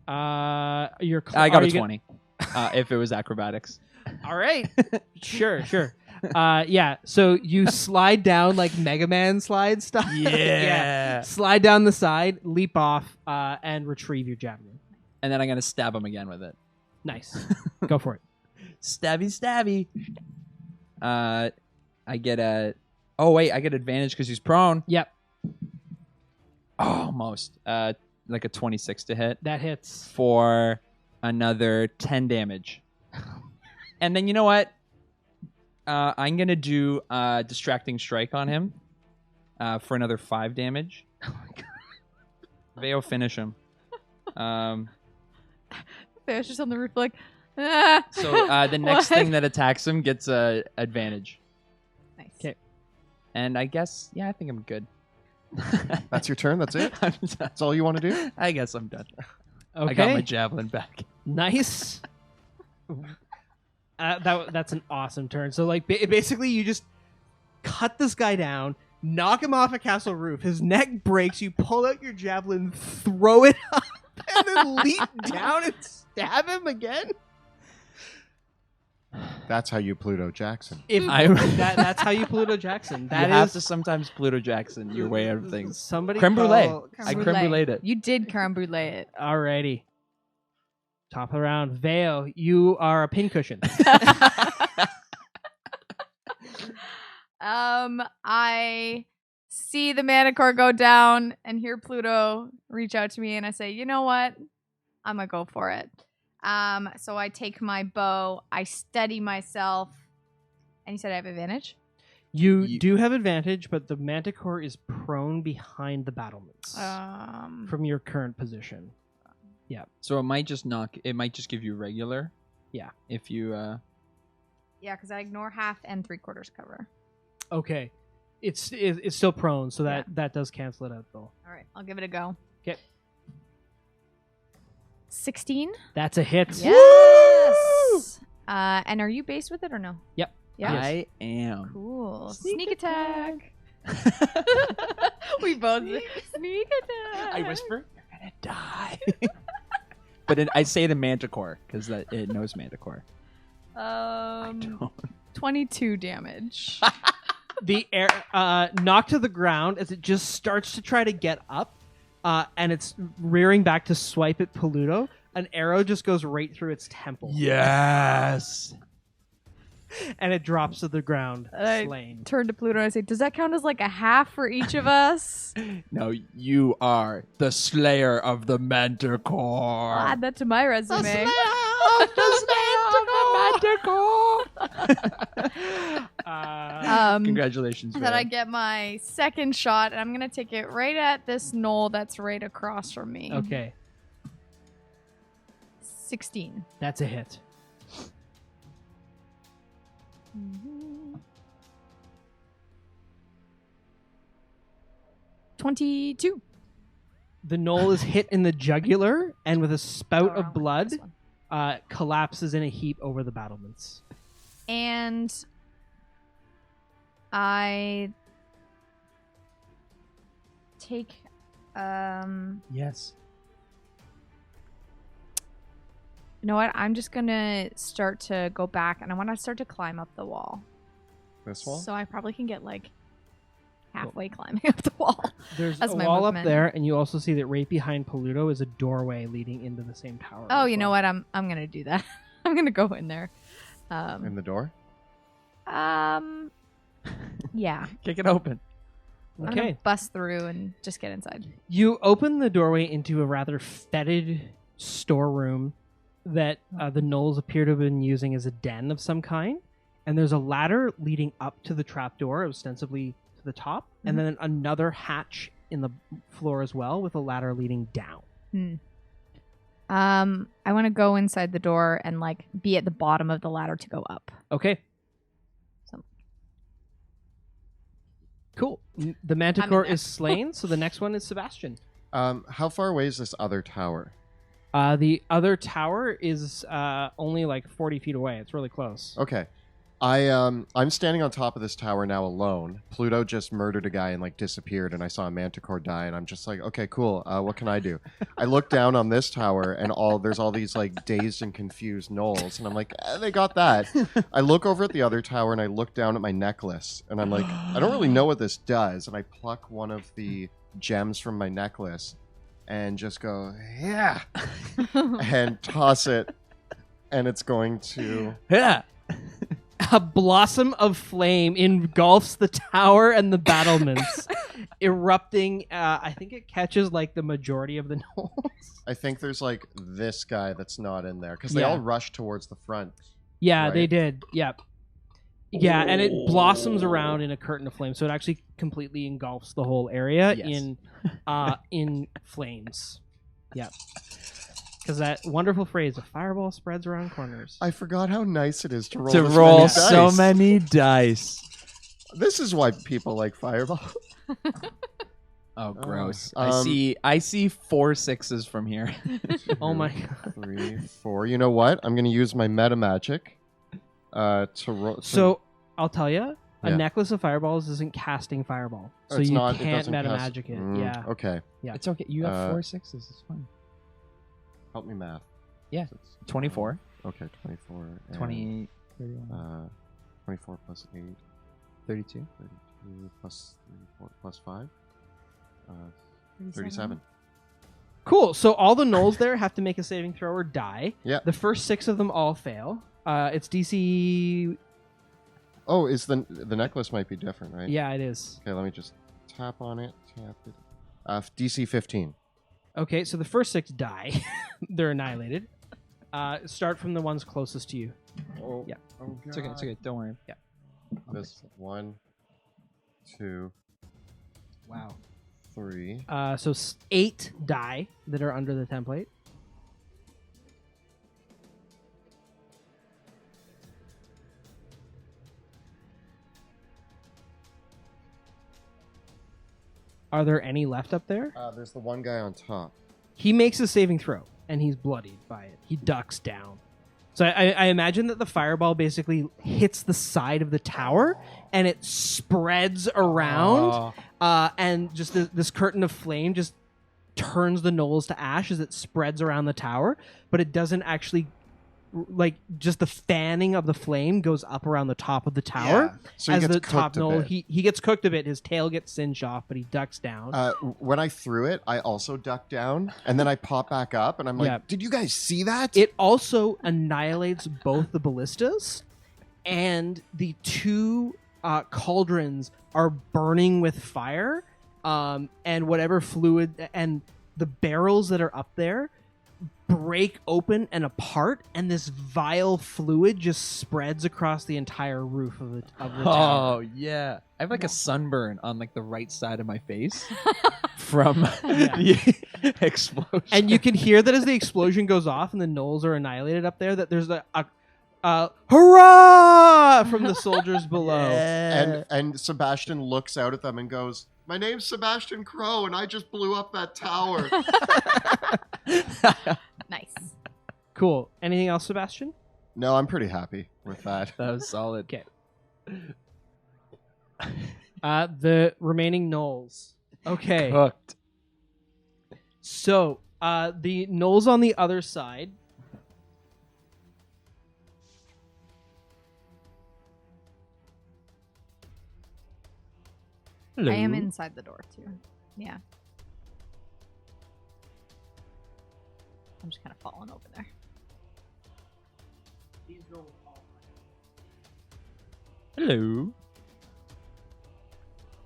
You're. I got a 20. If it was acrobatics. All right. Sure. Yeah. So you slide down like Mega Man slide style. Yeah. Slide down the side, leap off, and retrieve your javelin. And then I'm gonna stab him again with it. Nice. Go for it. Stabby. I get a. Oh wait, I get advantage because he's prone. Yep. Almost. Like a 26 to hit That hits. for another 10 damage. And then you know what? I'm gonna do distracting strike on him for another 5 damage. Oh my god. Veo finish him. There's just on the roof like, ah. So the next thing that attacks him gets advantage. Nice. Okay. And I guess, yeah, I think I'm good. That's your turn? That's it? I'm done. That's all you want to do? I guess I'm done. Okay. I got my javelin back. Nice. That's an awesome turn. So like basically you just cut this guy down, knock him off a castle roof. His neck breaks. You pull out your javelin, throw it up, and then leap down and stab him again. That's how you Pluto Jackson. That's how you Pluto Jackson. That you have is to sometimes Pluto Jackson your way out of things. Somebody Creme brulee. call- I creme bruleed it. You did creme brulee it. Alrighty. Top of the round, Vale. You are a pincushion. I see the Manticore go down and hear Pluto reach out to me, and I say, you know what? I'm gonna go for it. So I take my bow, I steady myself, and you said I have advantage? You do have advantage, but the Manticore is prone behind the battlements from your current position. Yeah. So it might just give you regular. Yeah. If you Yeah, because I ignore half and 3/4 cover. Okay. It's still prone, so that does cancel it out though. All right, I'll give it a go. Okay. 16. That's a hit. Yes. And are you based with it or no? Yep. Yeah. Yes. I am. Cool. Sneak attack. We both sneak attack. I whisper, "You're gonna die." But I say the Manticore because it knows Manticore. I don't. 22 damage. The air knocked to the ground as it just starts to try to get up, and it's rearing back to swipe at Pluto. An arrow just goes right through its temple. Yes. And it drops to the ground, I slain. turn to Pluto and I say, does that count as like a half for each of us? No, you are the Slayer of the Manticore. I'll add that to my resume. Congratulations, And then I man. get my second shot, and I'm going to take it right at this gnoll that's right across from me. Okay, 16. that's a hit. 22. The gnoll is hit in the jugular, and with a spout Oh, of blood, this one. collapses in a heap over the battlements. And I take Yes. you know what? I'm just gonna start to go back, and I want to start to climb up the wall. This wall? So I probably can get like halfway climbing up the wall. There's That's a my wall up movement. there, and you also see that right behind Pluto is a doorway leading into the same tower. Oh, as you know well. what? I'm gonna do that. I'm gonna go in there. In the door? Yeah. Kick it open. I'm Okay. gonna bust through and just get inside. You open the doorway into a rather fetid storeroom that the gnolls appear to have been using as a den of some kind. And there's a ladder leading up to the trapdoor, ostensibly to the top, and then another hatch in the floor as well, with a ladder leading down. I want to go inside the door and like be at the bottom of the ladder to go up. Okay. So- Cool. The Manticore there. is slain, so the next one is Sebastian. How far away is this other tower? The other tower is only like 40 feet away. It's really close. Okay. I'm standing on top of this tower now alone. Pluto just murdered a guy and like disappeared, and I saw a Manticore die, and I'm just like, okay, cool. What can I do? I look down on this tower, and there's all these like dazed and confused gnolls, and I'm like, they got that. I look over at the other tower, and I look down at my necklace, and I'm like, I don't really know what this does, and I pluck one of the gems from my necklace, and just go, yeah, and toss it, and it's going to. Yeah. A blossom of flame engulfs the tower and the battlements, erupting. I think it catches like the majority of the gnolls. I think there's like this guy that's not in there because they Yeah. all rush towards the front. Yeah, right? they did. Yep. Yeah, and it blossoms around in a curtain of flame, so it actually completely engulfs the whole area Yes. in flames. Yep. Because that wonderful phrase, a fireball spreads around corners. I forgot how nice it is to roll To this roll many so dice. many dice. This is why people like Fireball. Oh, gross! um, I see 4 6s from here. Oh my god. 3, 4. You know what? I'm going to use my meta magic to roll. So I'll tell you, a Yeah. necklace of fireballs isn't casting fireball, Oh, so it's you not- it can't doesn't meta cast- magic it. Mm, Yeah. Okay. Yeah. It's okay. You have 4 Uh, 6s. It's fine. Help me math. Yeah. So it's, 24. Okay, 24. And, 28, 31, 24 plus 8, 32. 32 plus 34 plus 5. 37. Cool. So all the gnolls there have to make a saving throw or die. Yeah. The first 6 of them all fail. It's DC. Oh, is the necklace might be different, right? Yeah, it is. Okay, let me just tap on it. Tap it. DC 15. Okay, so the first 6 die. They're annihilated. Start from the ones closest to you. Oh, Yeah. Oh, It's okay. It's okay. Don't worry. Yeah. This 1, 2, Wow. 3. So 8 die that are under the template. Are there any left up there? There's the one guy on top. He makes a saving throw, and he's bloodied by it. He ducks down. So I imagine that the fireball basically hits the side of the tower, and it spreads around, and just this curtain of flame just turns the gnolls to ash as it spreads around the tower, but it doesn't actually, like, just the fanning of the flame goes up around the top of the tower. So he As gets the top cooked a gnoll, bit. he gets cooked a bit. His tail gets singed off, but he ducks down. When I threw it, I also ducked down, and then I pop back up, and I'm like, Yeah. did you guys see that? It also annihilates both the ballistas, and the 2 cauldrons are burning with fire, and whatever fluid and the barrels that are up there break open and apart, and this vile fluid just spreads across the entire roof of the tower. Oh yeah, I have like a sunburn on like the right side of my face from the explosion. And you can hear that as the explosion goes off and the gnolls are annihilated up there, that there's a hurrah from the soldiers below. and Sebastian looks out at them and goes, "My name's Sebastian Crow, and I just blew up that tower." Nice. Cool. Anything else, Sebastian? No, I'm pretty happy with that. That was solid. Okay. The remaining gnolls. Okay. Hooked. So, the gnolls on the other side. Hello. I am inside the door too. Yeah. I'm just kind of falling over there. Hello.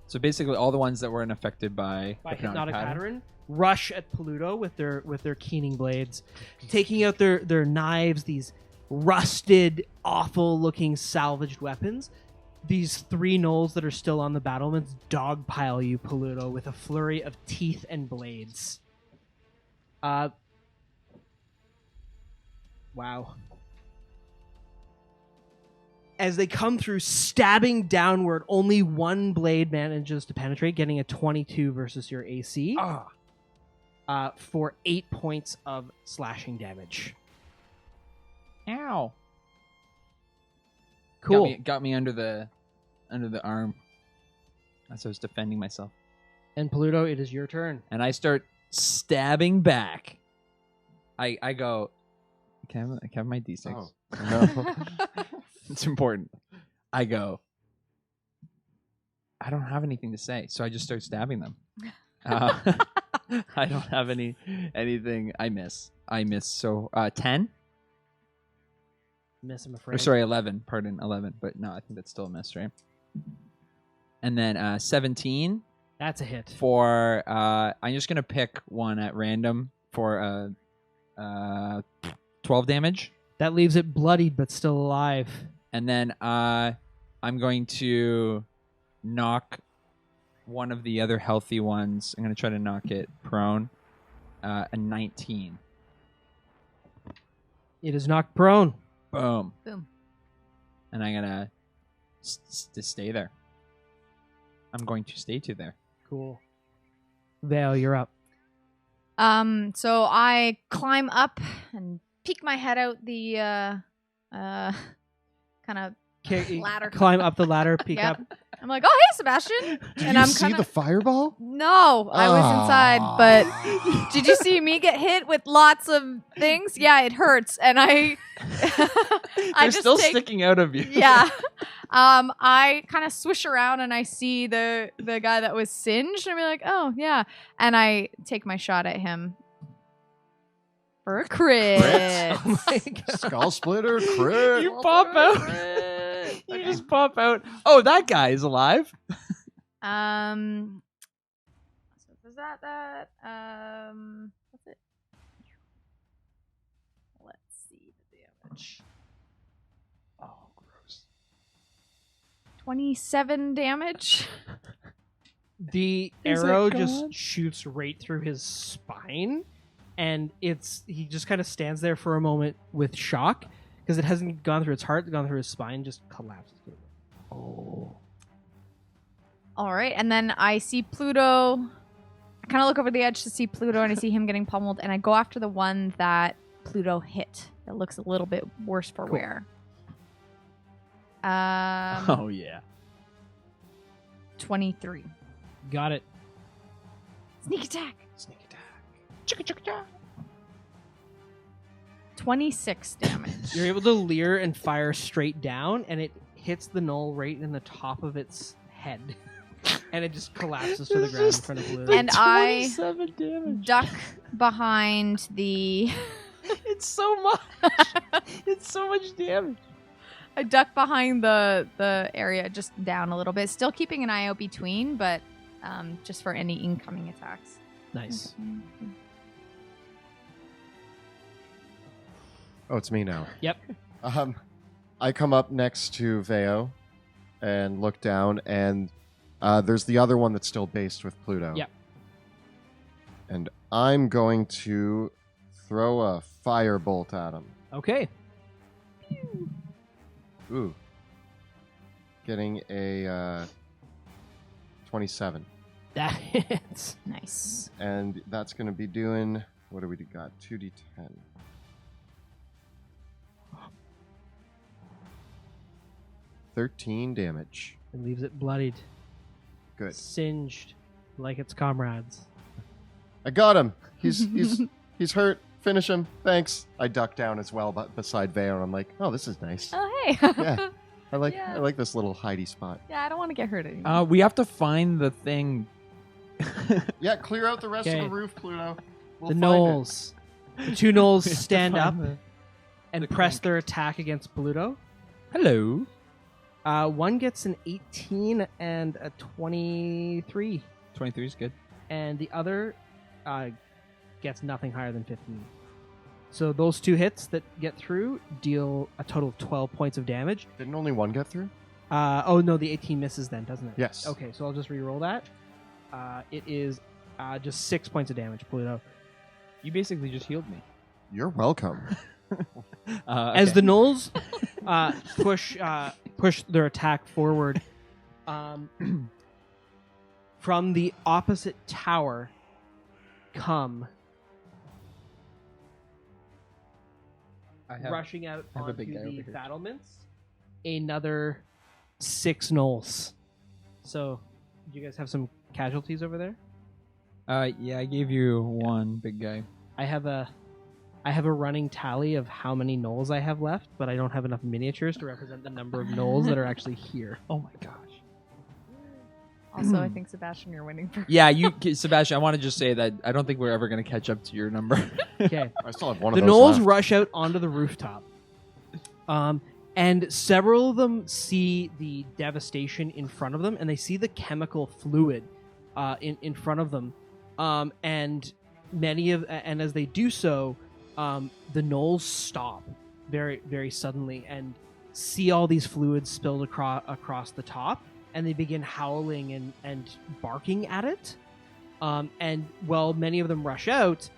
So basically, all the ones that weren't affected by Hypnotic pattern rush at Pluto with their keening blades, taking out their knives, these rusted, awful-looking salvaged weapons. These 3 gnolls that are still on the battlements dogpile you, Pluto, with a flurry of teeth and blades. Wow. As they come through, stabbing downward, only 1 blade manages to penetrate, getting a 22 versus your AC for 8 points of slashing damage. Ow. Cool. Got me under the arm as I was defending myself. And Pluto, it is your turn. And I start stabbing back. I go, can I have my D6? Oh, no. It's important. I go, I don't have anything to say, so I just start stabbing them. I don't have anything. I miss. So 10? Miss, I'm afraid. Or sorry, 11. Pardon, 11. But no, I think that's still a miss, right? And then 17 That's a hit. for. I'm just gonna pick one at random for 12 damage. That leaves it bloodied but still alive. And then I'm going to knock one of the other healthy ones. I'm going to try to knock it prone. A 19. It is knocked prone. Boom. Boom. And I'm going to stay there. I'm going to stay there. Cool. Vale, you're up. So I climb up and peek my head out the kind of ladder. Climb up the ladder, peek Yep. up. I'm like, oh hey Sebastian, Did and you I'm see kind the of fireball? no, I was inside, but did you see me get hit with lots of things? Yeah, it hurts, and I They're still sticking out of you. Yeah. I kind of swish around and I see the guy that was singed and I'm like, oh yeah, and I take my shot at him for a crit. Oh my God. Skull splitter crit. You pop out. You just pop out. Oh, that guy is alive. So was that? What's it? Let's see the damage. Oh, gross. 27 damage. The Is it arrow gone? just shoots right through his spine, and he just kind of stands there for a moment with shock because it hasn't gone through its heart, it's gone through his spine, just collapses. Oh. All right, and then I see Pluto. I kind of look over the edge to see Pluto, and I see him getting pummeled, and I go after the one that Pluto hit. That looks a little bit worse for Cool. wear. Oh yeah. 23. Got it. Sneak attack. Sneak attack. 26 damage. You're able to leer and fire straight down, and it hits the gnoll right in the top of its head. And it just collapses to the ground in front of Pluto. And I 27 damage. duck behind the... It's so much. It's so much damage. I duck behind the area just down a little bit. Still keeping an eye out between, but just for any incoming attacks. Nice. Oh, it's me now. Yep. I come up next to Veo and look down, and there's the other one that's still based with Pluto. Yep. And I'm going to throw a firebolt at him. Okay. Ooh. Getting a 27. That hits. Nice. And that's going to be doing, what do we got? 2d10. 13 damage. It leaves it bloodied, Good. singed like its comrades. I got him. He's hurt. Finish him. Thanks. I duck down as well beside Veo, and I'm like, oh, this is nice. Oh, hey. Yeah. I Yeah. like this little hidey spot. Yeah, I don't want to get hurt anymore. We have to find the thing. Yeah, clear out the rest of Okay. the roof, Pluto. We'll The find it. gnolls. The two gnolls We have to stand up find and the press crank. their attack against Pluto. Hello. One gets an 18 and a 23, 23 is good. and the other gets nothing higher than 15. So those two hits that get through deal a total of 12 points of damage. Didn't only one get through? Oh no, the 18 misses then, doesn't it? Yes. Okay, so I'll just re-roll that. It is just 6 points of damage, Pluto. You basically just healed me. You're welcome. As the gnolls push their attack forward, from the opposite tower come rushing out I have a onto big guy over the here. battlements another 6 gnolls. So, do you guys have some casualties over there? Yeah, I gave you one big guy. I have a running tally of how many gnolls I have left, but I don't have enough miniatures to represent the number of gnolls that are actually here. Oh my gosh. Also, I think, Sebastian, you're winning for Yeah, Sebastian, I want to just say that I don't think we're ever going to catch up to your number. Okay. I still have one The of those gnolls left. rush out onto the rooftop. And several of them see the devastation in front of them, and they see the chemical fluid in front of them. And as they do so, the gnolls stop very, very suddenly and see all these fluids spilled across the top, and they begin howling and barking at it. And while many of them rush out,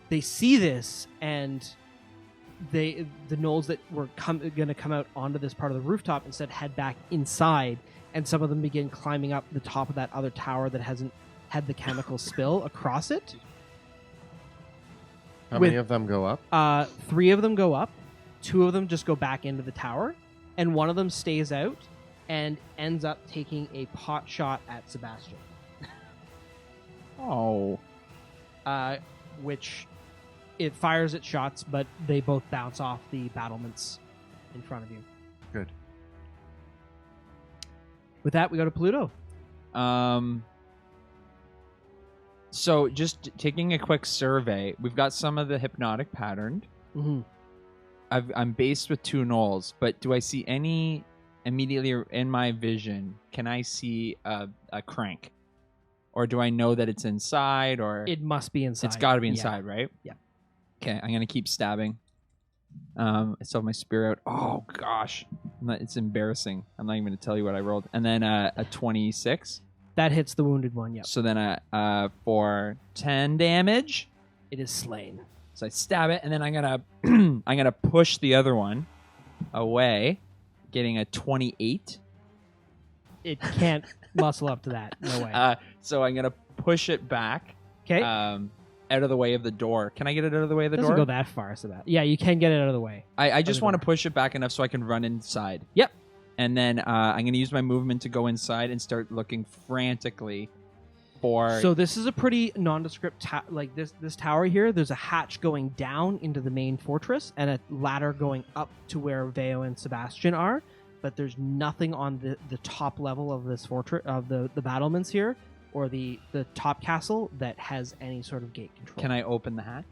they see this, and the gnolls that were going to come out onto this part of the rooftop instead head back inside, and some of them begin climbing up the top of that other tower that hasn't had the chemical spill across it. How many of them go up? 3 of them go up. 2 of them just go back into the tower, and 1 of them stays out and ends up taking a pot shot at Sebastian. Oh. Which it fires its shots, but they both bounce off the battlements in front of you. Good. With that, we go to Pluto. So just taking a quick survey, we've got some of the hypnotic patterned. Mm-hmm. I'm based with 2 gnolls, but do I see any immediately in my vision? Can I see a crank? Or do I know that it's inside? Or It must be inside. it's got to be inside, right? Yeah. Okay, I'm going to keep stabbing. I still have my spear out. Oh, gosh. It's embarrassing. I'm not even going to tell you what I rolled. And then a 26. That hits the wounded one, yep. So then for 10 damage. It is slain. So I stab it, and then I'm gonna push the other one away, getting a 28. It can't muscle up to that. No way. So I'm gonna push it back. Okay. Out of the way of the door. Can I get it out of the way of the Doesn't door? go that far, so that. Yeah, you can get it out of the way. I just the want to door. push it back enough so I can run inside. Yep. And then I'm gonna use my movement to go inside and start looking frantically for. So this is a pretty nondescript like this tower here. There's a hatch going down into the main fortress and a ladder going up to where Veo and Sebastian are, but there's nothing on the top level of this fortress of the battlements here, or the top castle that has any sort of gate control. Can I open the hatch?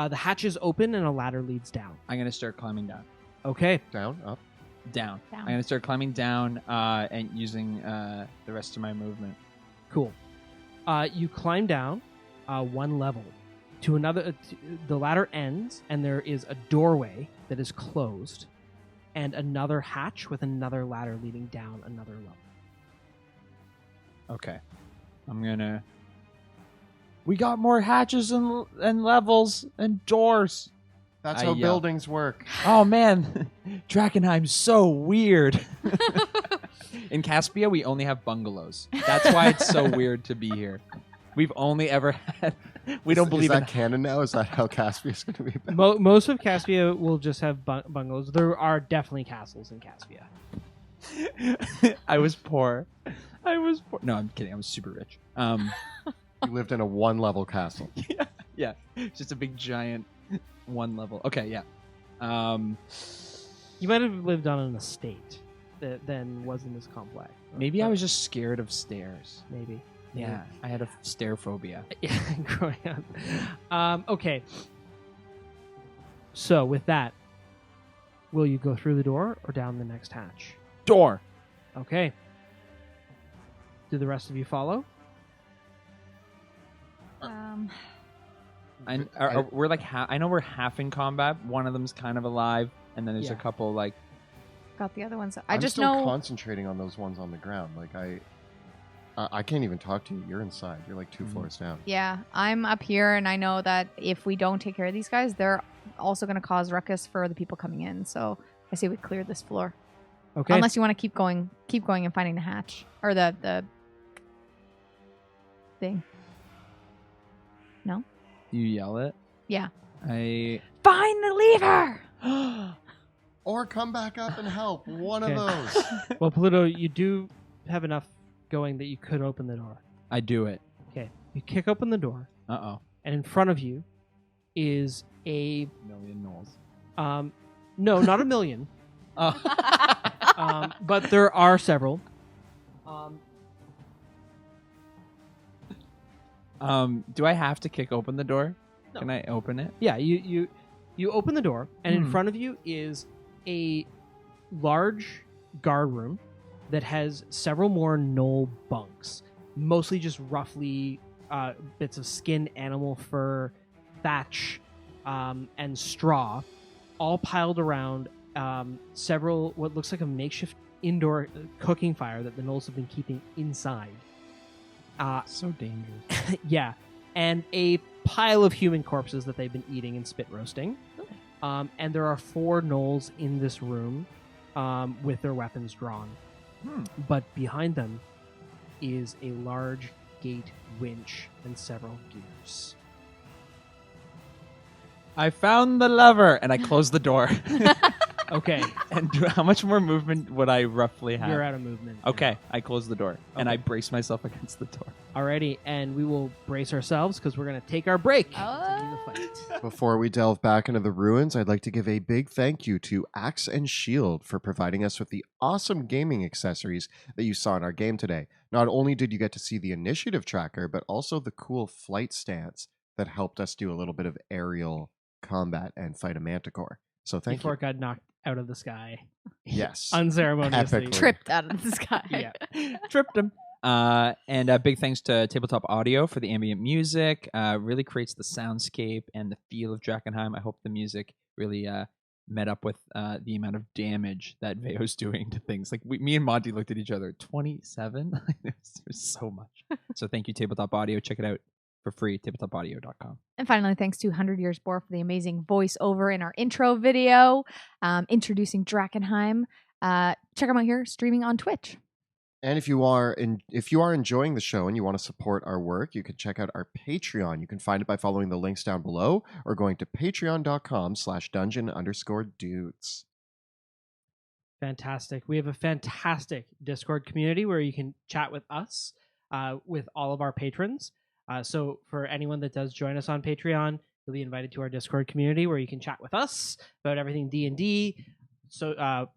The hatch is open and a ladder leads down. I'm gonna start climbing down. Okay. Down, up. Down. Down. I'm gonna start climbing down and using the rest of my movement. Cool. You climb down 1 level to another. The ladder ends, and there is a doorway that is closed, and another hatch with another ladder leading down another level. Okay. I'm gonna. We got more hatches and levels and doors. That's I how yell. buildings work. Oh man, Drakkenheim's so weird. In Caspia, we only have bungalows. That's why it's so weird to be here. We've only ever had. We don't believe is in that canon now? Is that how Caspia is going to be built? Most of Caspia will just have bungalows. There are definitely castles in Caspia. I was poor. No, I'm kidding. I was super rich. You lived in a 1-level castle. Yeah, just a big giant 1 level. Okay, yeah. You might have lived on an estate that then wasn't as complex. Maybe I was just scared of stairs. Maybe. Yeah, I had a stair phobia. Yeah, growing up. Okay. So with that, will you go through the door or down the next hatch? Door. Okay. Do the rest of you follow? We're like I know we're half in combat. One of them's kind of alive, and then there's a Yeah. couple like. Got the other ones. I'm just still know. concentrating on those ones on the ground. Like I can't even talk to you. You're inside. You're like 2 floors down. Yeah, I'm up here, and I know that if we don't take care of these guys, they're also going to cause ruckus for the people coming in. So I say we clear this floor. Okay. Unless you want to keep going and finding the hatch or the thing. No. You yell it. Yeah. I. Find the lever. Or come back up and help. One Okay. of those. Well, Pluto, you do have enough going that you could open the door. I do it. Okay. You kick open the door, Uh-oh. and in front of you is a Million gnolls. no, not a million, Oh. but there are several. Do I have to kick open the door? No. Can I open it? Yeah, you open the door, and in Hmm. front of you is a large guard room that has several more gnoll bunks, mostly just roughly bits of skin, animal fur, thatch, and straw. all piled around several what looks like a makeshift indoor cooking fire that the gnolls have been keeping inside. So dangerous. Yeah, and a pile of human corpses that they've been eating and spit roasting. And there are 4 gnolls in this room with their weapons drawn. But behind them is a large gate winch and several gears. I found the lever, and I close the door. Okay, And how much more movement would I roughly have? you're out of movement. Okay, I close the door, and Okay. I brace myself against the door. Alrighty, and we will brace ourselves because we're going to take our break. Oh. To do the fight. Before we delve back into the ruins, I'd like to give a big thank you to Axe and Shield for providing us with the awesome gaming accessories that you saw in our game today. Not only did you get to see the initiative tracker, but also the cool flight stance that helped us do a little bit of aerial combat and fight a Manticore. So thank Before you. it got knocked out of the sky. Yes. Unceremoniously. Epically. Tripped out of the sky. Yeah. Tripped him. And big thanks to Tabletop Audio for the ambient music. Really creates the soundscape and the feel of Drakkenheim. I hope the music really met up with the amount of damage that Veo's doing to things. Like me and Monty looked at each other. 27? There's so much. So thank you, Tabletop Audio. Check it out for free, tabletopaudio.com. And finally, thanks to 100 Years Bore for the amazing voiceover in our intro video, introducing Drakkenheim. Check them out here, streaming on Twitch. And if you are enjoying the show and you want to support our work, you can check out our Patreon. You can find it by following the links down below or going to patreon.com/dungeon_dudes. Fantastic. We have a fantastic Discord community where you can chat with us, with all of our patrons. So for anyone that does join us on Patreon, you'll be invited to our Discord community where you can chat with us about everything D&D. So,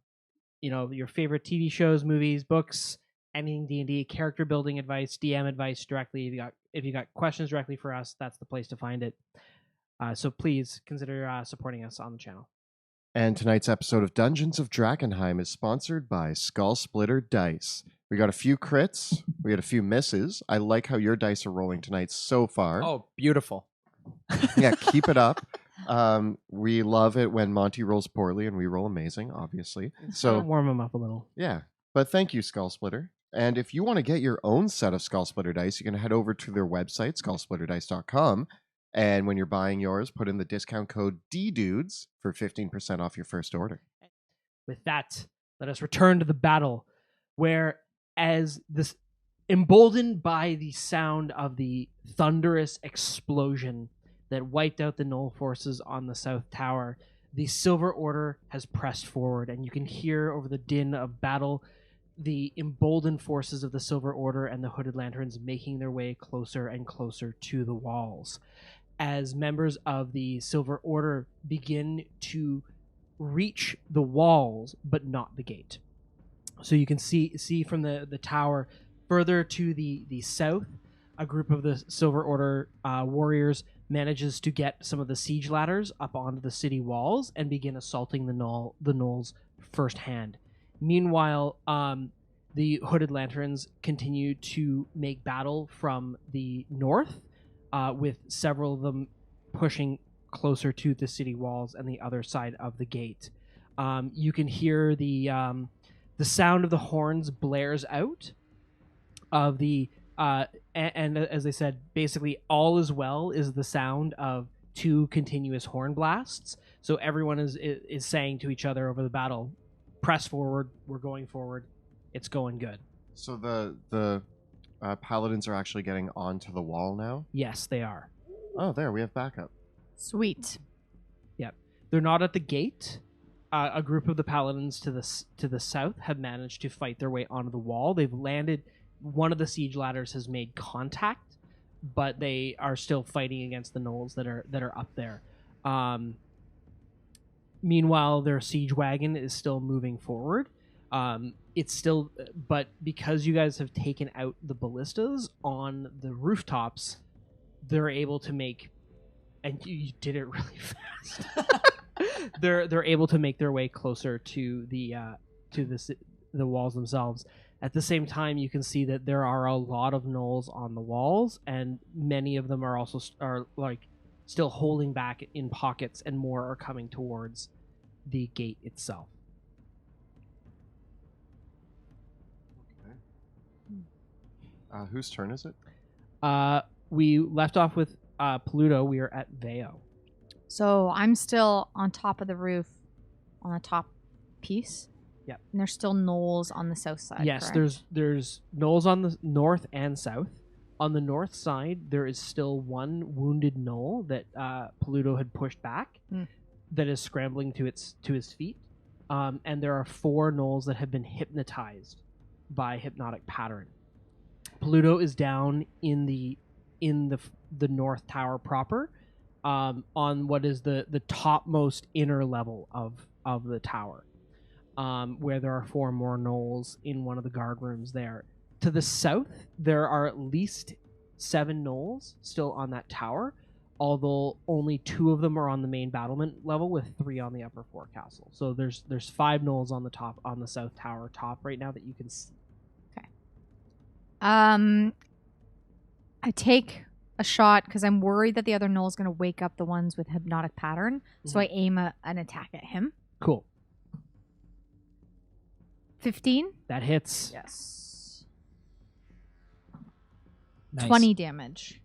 your favorite TV shows, movies, books, anything D&D, character building advice, DM advice directly. If you got questions directly for us, that's the place to find it. So please consider supporting us on the channel. And tonight's episode of Dungeons of Drakkenheim is sponsored by Skull Splitter Dice. We got a few crits, we had a few misses. I like how your dice are rolling tonight so far. Oh, beautiful. Yeah, keep it up. We love it when Monty rolls poorly and we roll amazing, obviously. So warm them up a little. yeah, but thank you, Skull Splitter. And if you want to get your own set of Skull Splitter dice, you can head over to their website, skullsplitterdice.com. And when you're buying yours, put in the discount code DDUDES for 15% off your first order. With that, let us return to the battle, where as this emboldened by the sound of the thunderous explosion that wiped out the Gnoll forces on the South Tower, the Silver Order has pressed forward, and you can hear over the din of battle the emboldened forces of the Silver Order and the Hooded Lanterns making their way closer and closer to the walls. As members of the Silver Order begin to reach the walls, but not the gate. So you can see from the tower further to the south, a group of the Silver Order warriors manages to get some of the siege ladders up onto the city walls and begin assaulting the gnolls firsthand. Meanwhile, the Hooded Lanterns continue to make battle from the north, with several of them pushing closer to the city walls and the other side of the gate. You can hear the sound of the horns blares out of the and as I said, basically all is well is the sound of 2 continuous horn blasts. So everyone is saying to each other over the battle, press forward, we're going forward, it's going good. So the paladins are actually getting onto the wall now? Yes, they are. Oh, there, we have backup. Sweet. Yep. They're not at the gate. A group of the paladins to the south have managed to fight their way onto the wall. They've landed. One of the siege ladders has made contact, but they are still fighting against the gnolls that are up there. Meanwhile, their siege wagon is still moving forward. It's still, but because you guys have taken out the ballistas on the rooftops, they're able to make, and you did it really fast. They're able to make their way closer to the walls themselves. At the same time, you can see that there are a lot of gnolls on the walls, and many of them are also still holding back in pockets, and more are coming towards the gate itself. Whose turn is it? We left off with Pluto. We are at Veo. So I'm still on top of the roof, on the top piece. Yep. And there's still gnolls on the south side. Yes, correct? there's gnolls on the north and south. On the north side, there is still one wounded gnoll that Pluto had pushed back, that is scrambling to his feet. And there are 4 gnolls that have been hypnotized by hypnotic pattern. Pluto is down in the north tower proper, on what is the topmost inner level of the tower, where there are 4 more gnolls in one of the guard rooms there. To the south, there are at least 7 gnolls still on that tower, although only 2 of them are on the main battlement level, with 3 on the upper forecastle. So there's 5 gnolls on the south tower top right now that you can see. I take a shot because I'm worried that the other gnoll is going to wake up the ones with hypnotic pattern. So I aim an attack at him. Cool. 15. That hits. Yes. Nice. 20 damage.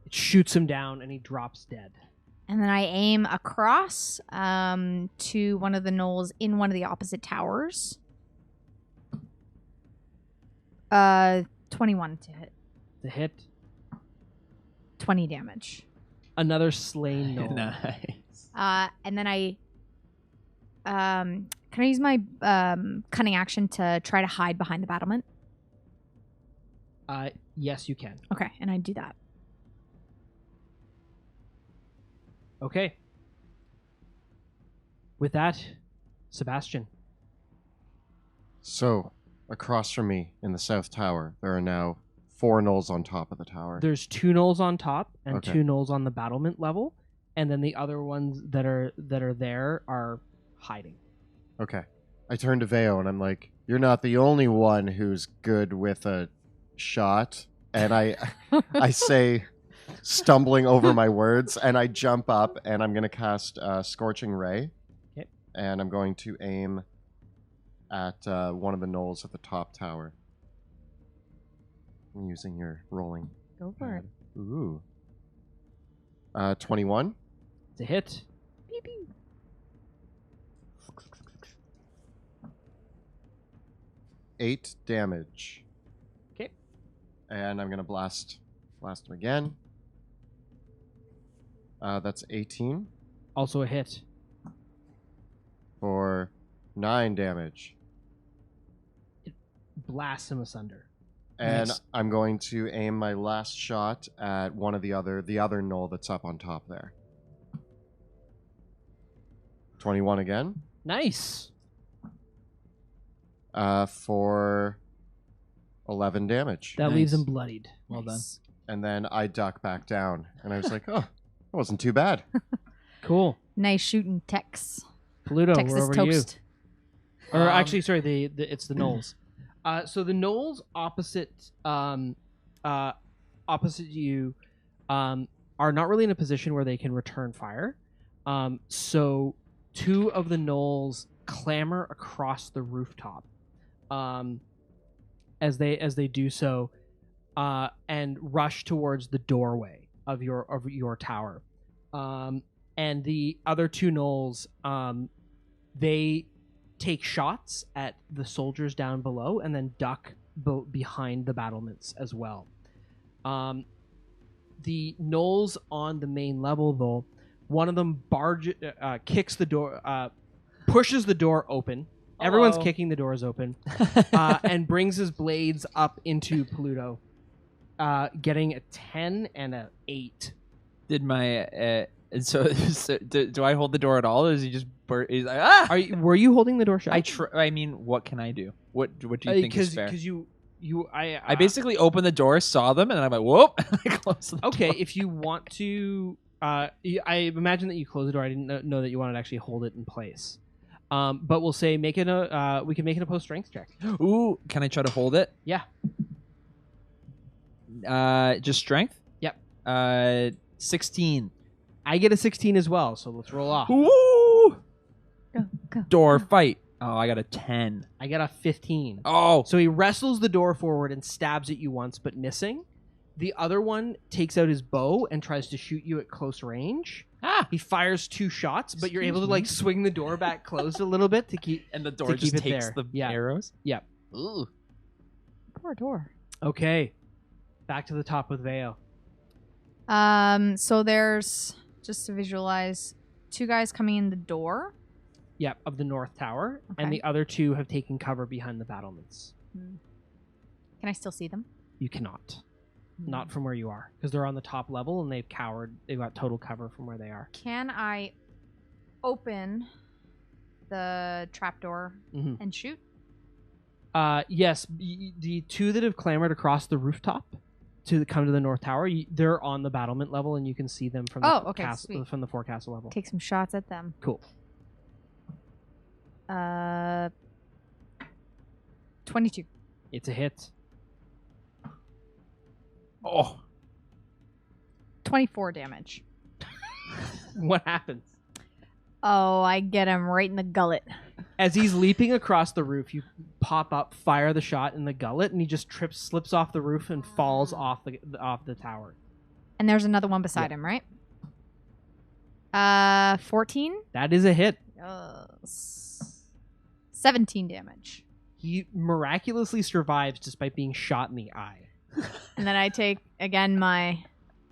It shoots him down and he drops dead. And then I aim across to one of the gnolls in one of the opposite towers. 21 to hit. The hit. 20 damage. Another slain gnoll. Nice. And then can I use my cunning action to try to hide behind the battlement? Yes, you can. Okay, and I do that. Okay. With that, Sebastian. So, across from me in the south tower, there are now 4 gnolls on top of the tower. There's 2 gnolls on top and Okay. 2 gnolls on the battlement level, and then the other ones that are there are hiding. Okay. I turn to Veo and I'm like, "You're not the only one who's good with a shot." And I say, stumbling over my words, and I jump up and I'm going to cast Scorching Ray. Okay. And I'm going to aim at one of the gnolls at the top tower. I'm using your rolling. Go for it. Ooh. 21. It's a hit. Pew, pew. 8 damage. Okay. And I'm going to blast him again. That's 18 Also a hit. for 9 damage. Blasts him asunder. And Nice. I'm going to aim my last shot at one of the other gnoll that's up on top there. 21 again. Nice. For 11 damage. That leaves Nice. him bloodied. Well done. Nice. And then I duck back down. And I was like, oh, that wasn't too bad. Cool. Nice shooting, Tex. Pluto, Texas we're over toast. you. Or actually, sorry, it's the gnolls. So the gnolls opposite you are not really in a position where they can return fire. So 2 of the gnolls clamber across the rooftop as they do so, and rush towards the doorway of your tower. And the other 2 gnolls, they take shots at the soldiers down below and then duck behind the battlements as well. The gnolls on the main level, though, one of them kicks the door, pushes the door open. Everyone's Hello. kicking the doors open, and brings his blades up into Pluto, getting a 10 and a 8. Did my so do I hold the door at all, or is he just he's like, ah? Were you holding the door shut? I mean, what can I do? What do you think is fair? Because I basically opened the door, saw them, and then I'm like, whoop! And I closed the okay. door. If you want to, I imagine that you closed the door. I didn't know that you wanted to actually hold it in place. But we'll say we can make it a post strength check. Ooh, can I try to hold it? Yeah. Just strength? Yep. 16. I get a 16 as well, so let's roll off. Ooh! door, fight. Oh, I got a 10. I got a 15. Oh, So he wrestles the door forward and stabs at you once, but missing. The other one takes out his bow and tries to shoot you at close range. He fires 2 shots, but you're able to like swing the door back closed a little bit to keep and the door to just keep it takes there. the Yeah. arrows. Yeah. Ooh. Poor door. Okay. Back to the top with Veo. So there's, just to visualize, 2 guys coming in the door. Yep, of the North Tower, and Okay. the other 2 have taken cover behind the battlements. Can I still see them? You cannot. Not from where you are, because they're on the top level and they've cowered. They've got total cover from where they are. Can I open the trapdoor Mhm. and shoot? Yes, the 2 that have clambered across the rooftop to come to the North Tower, they're on the battlement level, and you can see them from the Oh, okay, castle, sweet. from the forecastle level. Take some shots at them. Cool. 22. It's a hit. Oh. 24 damage. What happens? Oh, I get him right in the gullet. As he's leaping across the roof, you pop up, fire the shot in the gullet, and he just slips off the roof and falls off the tower. And there's another one beside him, right? 14? That is a hit. 17 damage. He miraculously survives despite being shot in the eye. And then I take, again, my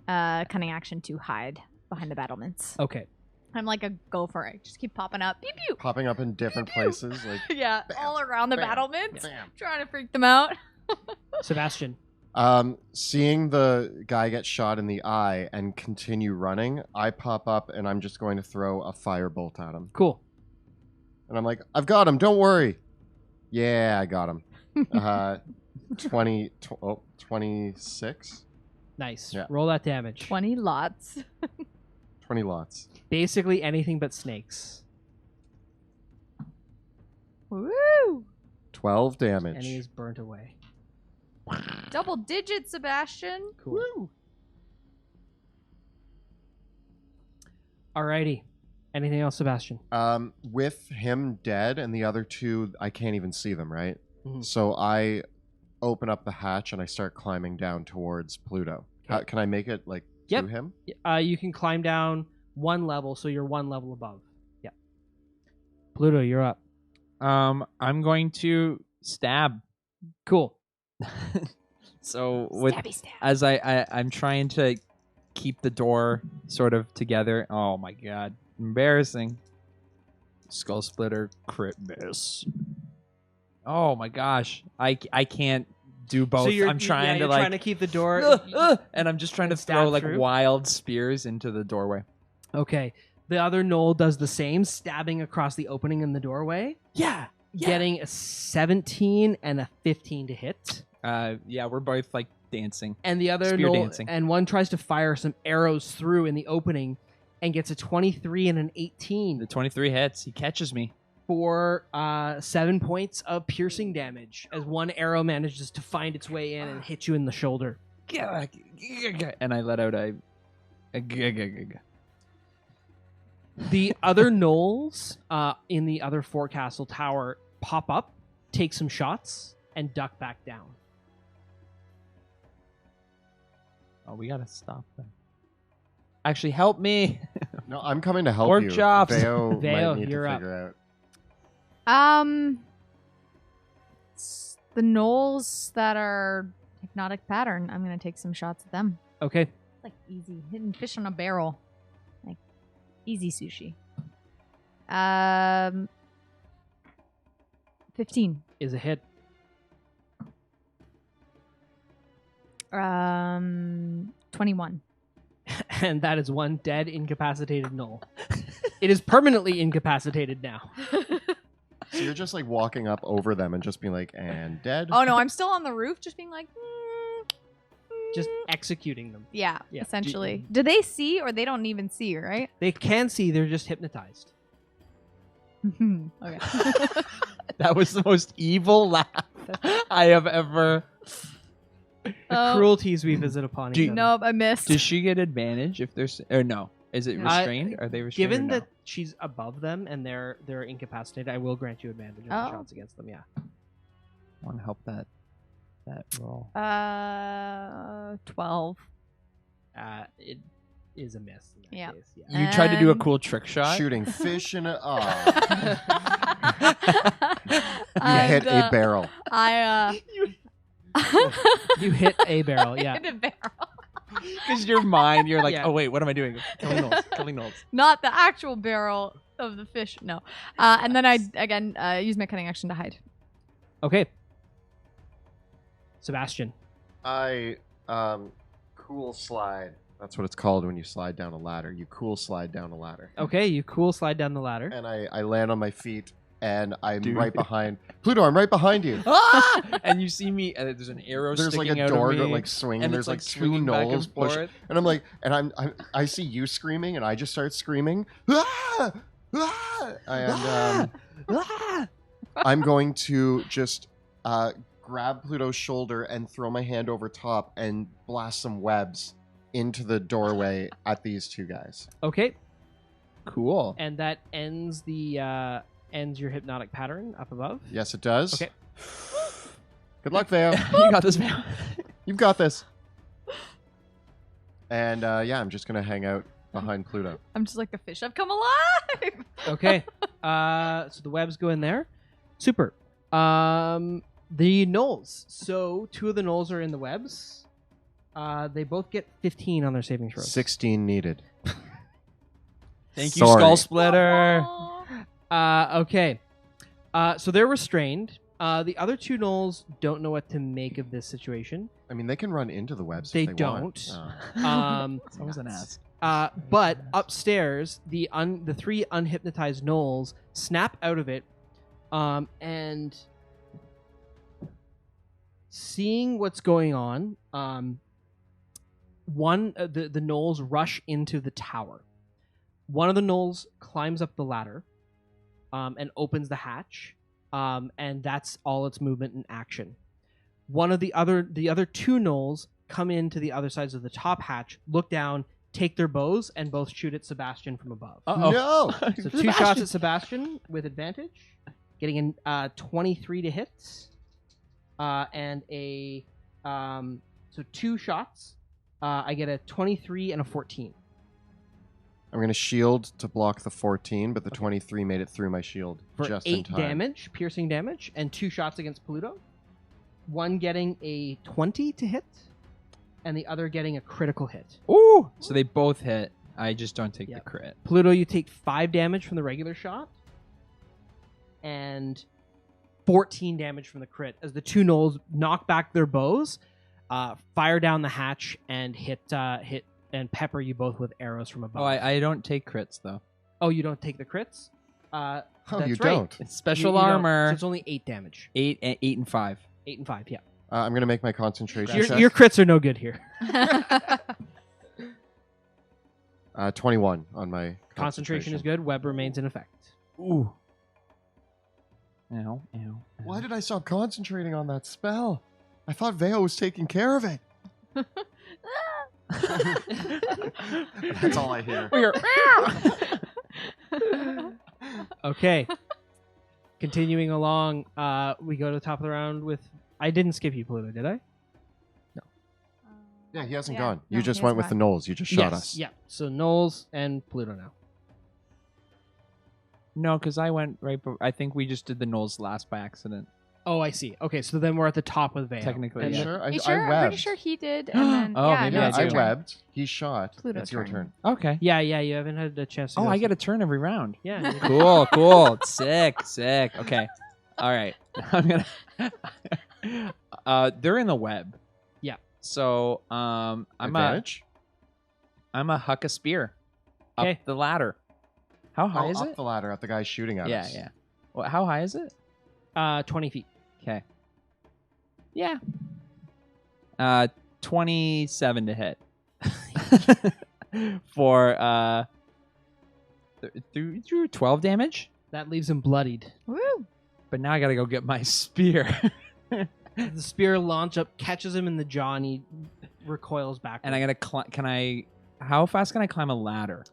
cunning action to hide behind the battlements. Okay. I'm like a gopher. I just keep popping up. Pew, pew. Popping up in different places. Like Yeah, bam, all around the bam, battlements. bam. Trying to freak them out. Sebastian. Seeing the guy get shot in the eye and continue running, I pop up and I'm just going to throw a firebolt at him. Cool. And I'm like, I've got him. Don't worry. Yeah, I got him. 26? Nice. Yeah. Roll that damage. 20 lots. 20 lots. Basically anything but snakes. Woo! 12 damage. And he is burnt away. Double digits, Sebastian. Cool. Alrighty. Anything else, Sebastian? With him dead and the other 2, I can't even see them, right? Mhm. So I open up the hatch and I start climbing down towards Pluto. Okay. Can I make it like Yep. to him? You can climb down 1 level, so you're 1 level above. Yep. Pluto, you're up. I'm going to stab. Cool. So with Stabby stab. as I'm trying to keep the door sort of together. Oh my god, embarrassing. Skull splitter crit miss. Oh my gosh, I can't do both. So you're, I'm trying you're to like trying to keep the door. and I'm just trying to stab throw like through? wild spears into the doorway. Okay. The other Gnoll does the same, stabbing across the opening in the doorway, Yeah. getting a 17 and a 15 to hit. Yeah, we're both like dancing. And the other Spear Gnoll, dancing. and one tries to fire some arrows through in the opening and gets a 23 and an 18 The 23 hits. He catches me. for 7 points of piercing damage as one arrow manages to find its way in and hit you in the shoulder. And I let out a The other Gnolls in the other forecastle tower pop up, take some shots, and duck back down. Oh, we gotta stop them. Actually, help me. No, I'm coming to help Pork you. chops. Veo Veo, might need you're to up. figure out. The gnolls that are hypnotic pattern, I'm gonna take some shots at them. Okay. Like easy, hitting fish on a barrel, like easy sushi. 15. Is a hit. 21. And that is one dead, incapacitated Gnoll. It is permanently incapacitated now. So you're just like walking up over them and just being like, and dead? Oh no, I'm still on the roof, just being like, Just executing them. yeah, Yeah. essentially. Do they see or they don't even see, right? They can see, they're just hypnotized. Okay. That was the most evil laugh I have ever. The Oh. cruelties we visit upon Do each you- other. Nope, I missed. Does she get advantage if there's or no? Is it restrained? Are they restrained? Given or no? that she's above them and they're incapacitated. I will grant you advantage on the Oh. shots against them. Yeah. I want to help that roll. 12. It is a miss. In that Yeah. Case. Yeah. You tried to do a And- cool trick shot. Shooting fish in a. Oh. And, You hit a barrel. I You hit a barrel. Yeah. hit a barrel. Because your mind, you're like, Yeah. oh wait, what am I doing? Killing gnolls. Killing gnolls. Not the actual barrel of the fish. No. And then I again use my cunning action to hide. Okay. Sebastian. I cool slide. That's what it's called when you slide down a ladder. You cool slide down a ladder. Okay, you cool slide down the ladder. And I land on my feet, and I'm Dude. right behind Pluto. I'm right behind you. Ah! And you see me, and there's an arrow There's like sticking a out door of me, like swinging. and There's it's like like two swinging back and gnolls pushing, forth. and I'm like, and I see you screaming, and I just start screaming. Ah! Ah! And Ah! I'm going to just grab Pluto's shoulder and throw my hand over top and blast some webs into the doorway at these two guys. Okay, Cool. and that ends ends your hypnotic pattern up above. Yes, it does. Okay. Good luck, Veo. You got this, man. You've got this. And yeah, I'm just gonna hang out behind Pluto. I'm just like the fish. I've come alive. Okay. So the webs go in there. Super. The gnolls. So 2 of the gnolls are in the webs. They both get 15 on their saving throws. 16 needed. Thank you, Sorry. Skull Splitter. Aw. Okay. So they're restrained. The other 2 gnolls don't know what to make of this situation. I mean, they can run into the webs. They if they want. don't. It's always an ask. But upstairs, the 3 unhypnotized gnolls snap out of it, and seeing what's going on, the gnolls rush into the tower. One of the gnolls climbs up the ladder, and opens the hatch, and that's all its movement and action. The other 2 gnolls come into the other sides of the top hatch, look down, take their bows, and both shoot at Sebastian from above. No! So 2 shots at Sebastian with advantage, getting a 23 to hit, and a so 2 shots. I get a 23 and a 14 I'm going to shield to block the 14, but the 23 made it through my shield for just in 8 time. damage, piercing damage, and 2 shots against Pluto. One getting a 20 to hit, and the other getting a critical hit. Ooh! So they both hit. I just don't take Yep. the crit. Pluto, you take 5 damage from the regular shot, and 14 damage from the crit as the 2 gnolls knock back their bows, fire down the hatch, and hit and pepper you both with arrows from above. Oh, I don't take crits, though. Oh, you don't take the crits? Oh, That's you right. don't? It's special You don't. armor. So it's only 8 damage. 8 and 5. 8 and 5, yeah. I'm going to make my concentration Your, check. your crits are no good here. 21 on my Concentration is good. Web remains in effect. Ooh. Ow, ow. Why did I stop concentrating on that spell? I thought Veo was taking care of it. That's all I hear. Okay. Continuing along, we go to the top of the round with... I didn't skip you, Pluto, did I? Yeah, he hasn't Yeah. gone. You No, just he went hasn't with the Gnolls. You just shot Yes, us. yeah. So Knowles and Pluto now. No, because I went right. I think we just did the gnolls last by accident. Oh, I see. Okay, so then we're at the top with Veo. Technically, And yeah. Sure? You I sure? I'm webbed. pretty sure he did. And then, Oh, yeah, maybe no, Yeah, it's I your turn. webbed. He shot. Pluto It's your turn. turn. Okay. Yeah, you haven't had a chance to Oh, go I through- get a turn every round. Yeah. you- Cool, cool. Sick. Okay. All right. I'm gonna. They're in the web. Yeah. So Advantage? I'm a huck a spear Okay. up the ladder. How high Oh, is up it? the ladder at the guy shooting at us. Yeah. Well, how high is it? 20 feet. Okay. Yeah. 27 to hit. For through 12 damage. That leaves him bloodied. Woo! But now I gotta go get my spear. The spear launch up, catches him in the jaw, and he recoils back. And I gotta Can I? How fast can I climb a ladder?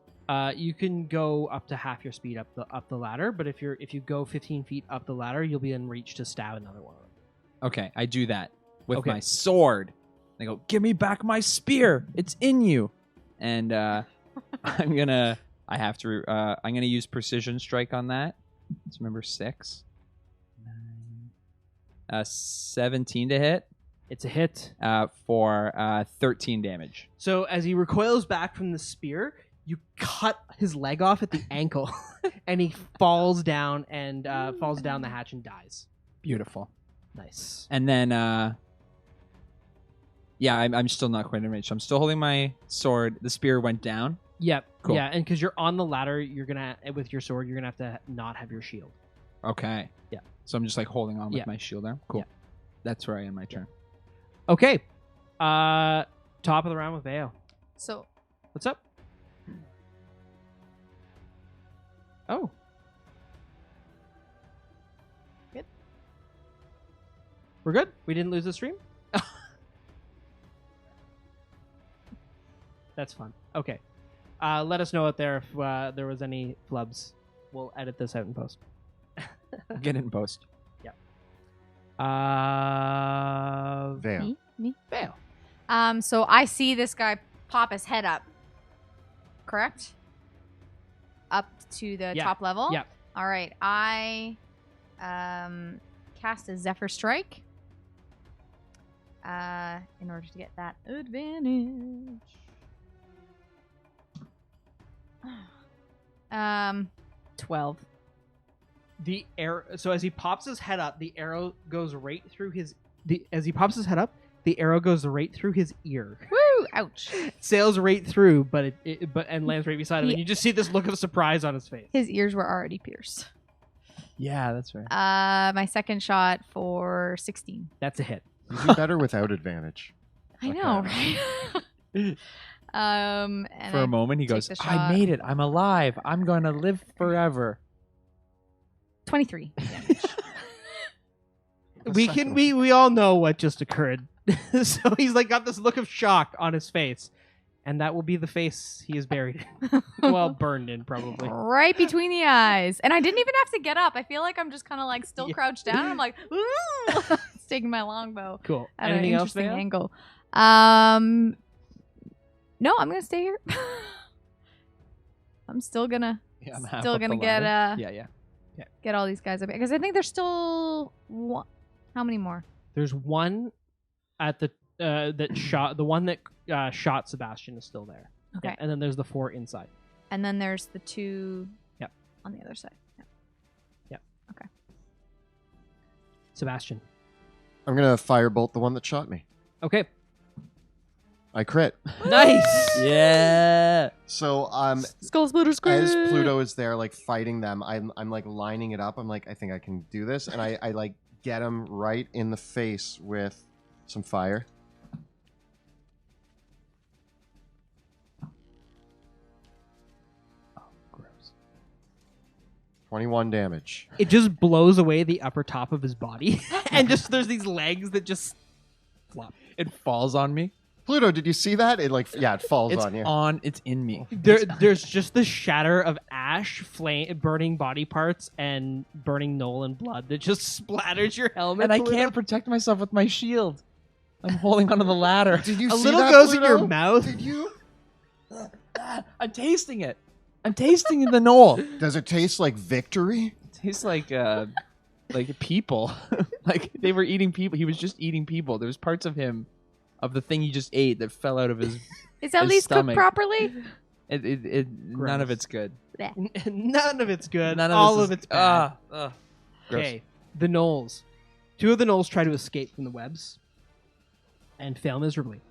You can go up to half your speed up the ladder, but if you go 15 feet up the ladder, you'll be in reach to stab another one of them. Okay, I do that with Okay. my sword. I go, give me back my spear. It's in you. And I'm gonna use precision strike on that. It's number 6. 17 to hit. It's a hit. For 13 damage. So as he recoils back from the spear, you cut his leg off at the ankle, and he falls down the hatch and dies. Beautiful. Nice. And then, I'm still not quite in range. So I'm still holding my sword. The spear went down. Yep. Cool. Yeah, and because you're on the ladder, with your sword, you're gonna have to not have your shield. Okay. Yeah. So I'm just like holding on with Yeah. my shield there. Cool. Yeah. That's where I end my turn. Okay. Top of the round with Veo. So What's up? Oh. Good. We're good? We didn't lose the stream? That's fun. Okay. Let us know out there if there was any flubs. We'll edit this out in post. Get it in post. Veil. me. Veo. So I see this guy pop his head up. Correct? Up to the Yeah. top level? Yeah. All right. I cast a Zephyr Strike in order to get that advantage. 12. The arrow. So as he pops his head up, the arrow goes right through his. As he pops his head up, the arrow goes right through his ear. Woo! Ouch. Sails right through, but and lands right beside him. He- And you just see this look of surprise on his face. His ears were already pierced. Yeah, that's right. My second shot for 16. That's a hit. You do better without advantage. I know, right? And For a I moment, he take goes, the I shot. made it. I'm alive. I'm going to live forever. 23. We all know what just occurred. So he's like got this look of shock on his face, and that will be the face he is buried in. Well, burned in probably. Right between the eyes. And I didn't even have to get up. I feel like I'm just kind of like still Yeah. crouched down. I'm like, ooh, it's taking my longbow Cool. at Anything an else, interesting Veo? angle. No, I'm gonna stay here. I'm still gonna Yeah, I'm half Still up the gonna get, ladder. Yeah. get all these guys up because I think there's still how many more? There's one at the that shot the one that shot Sebastian is still there. Okay. Yeah, and then there's the 4 inside. And then there's the 2 Yep. on the other side. Yep. Sebastian. I'm gonna firebolt the one that shot me. Okay. I crit. Nice. Yeah. So Skull splitter as Pluto is there like fighting them, I'm like lining it up. I'm like, I think I can do this, and I like get him right in the face with some fire. Gross. 21 damage. It just blows away the upper top of his body, and just there's these legs that just flop. It falls on me. Pluto, did you see that? It it falls It's on you. It's in me. There's just the shatter of ash, flame, burning body parts, and burning Gnoll and blood that just splatters your helmet. And I Pluto. can't protect myself with my shield. I'm holding onto the ladder. Did you A see little that, goes in Pluto? your mouth. Did you? I'm tasting it. I'm tasting the Gnoll. Does it taste like victory? It tastes like people. Like they were eating people. He was just eating people. There was parts of him, of the thing he just ate, that fell out of his. Is at his least stomach. cooked properly? None of Gross. it's good. None of it's good. None of All this of is- it's bad. Gross. Okay, the Gnolls. 2 of the Gnolls try to escape from the webs and fail miserably.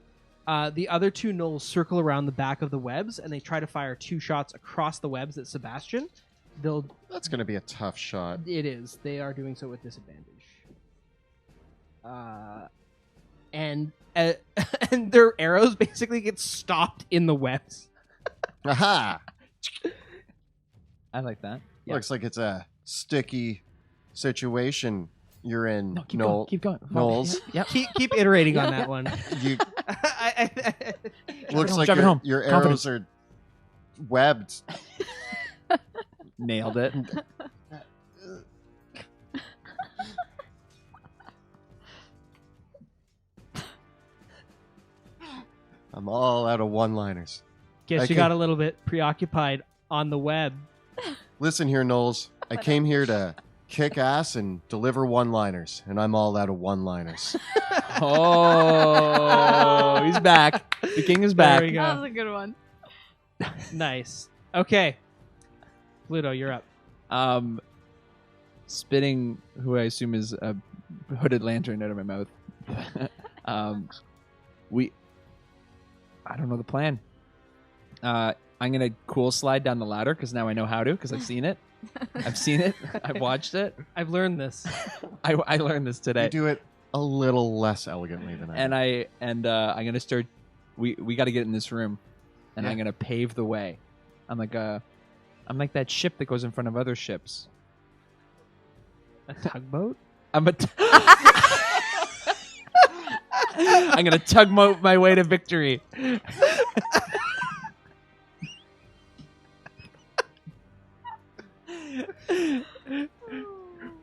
The other 2 Gnolls circle around the back of the webs, and they try to fire 2 shots across the webs at Sebastian. That's going to be a tough shot. It is. They are doing so with disadvantage. And their arrows basically get stopped in the webs. Aha! I like that. Yeah. Looks like it's a sticky situation you're in, No, keep Gnoll. going. Keep going. Knolls. Yep. Keep iterating on that one. You, I- looks like Drive it home. your Confidence. arrows are webbed. Nailed it. I'm all out of one-liners. Guess Okay. you got a little bit preoccupied on the web. Listen here, Knowles. I came here to kick ass and deliver one-liners, and I'm all out of one-liners. Oh, he's back. The king is back. There we go. That was a good one. Nice. Okay. Pluto, you're up. Spitting who I assume is a hooded lantern out of my mouth. I don't know the plan. I'm gonna cool slide down the ladder because now I know how to because I've seen it. I've seen it. I've watched it. I've learned this. I learned this today. You do it a little less elegantly than I do. I'm gonna start. We got to get in this room, and Yeah. I'm gonna pave the way. I'm like that ship that goes in front of other ships. A tugboat? I'm gonna tugboat my way to victory.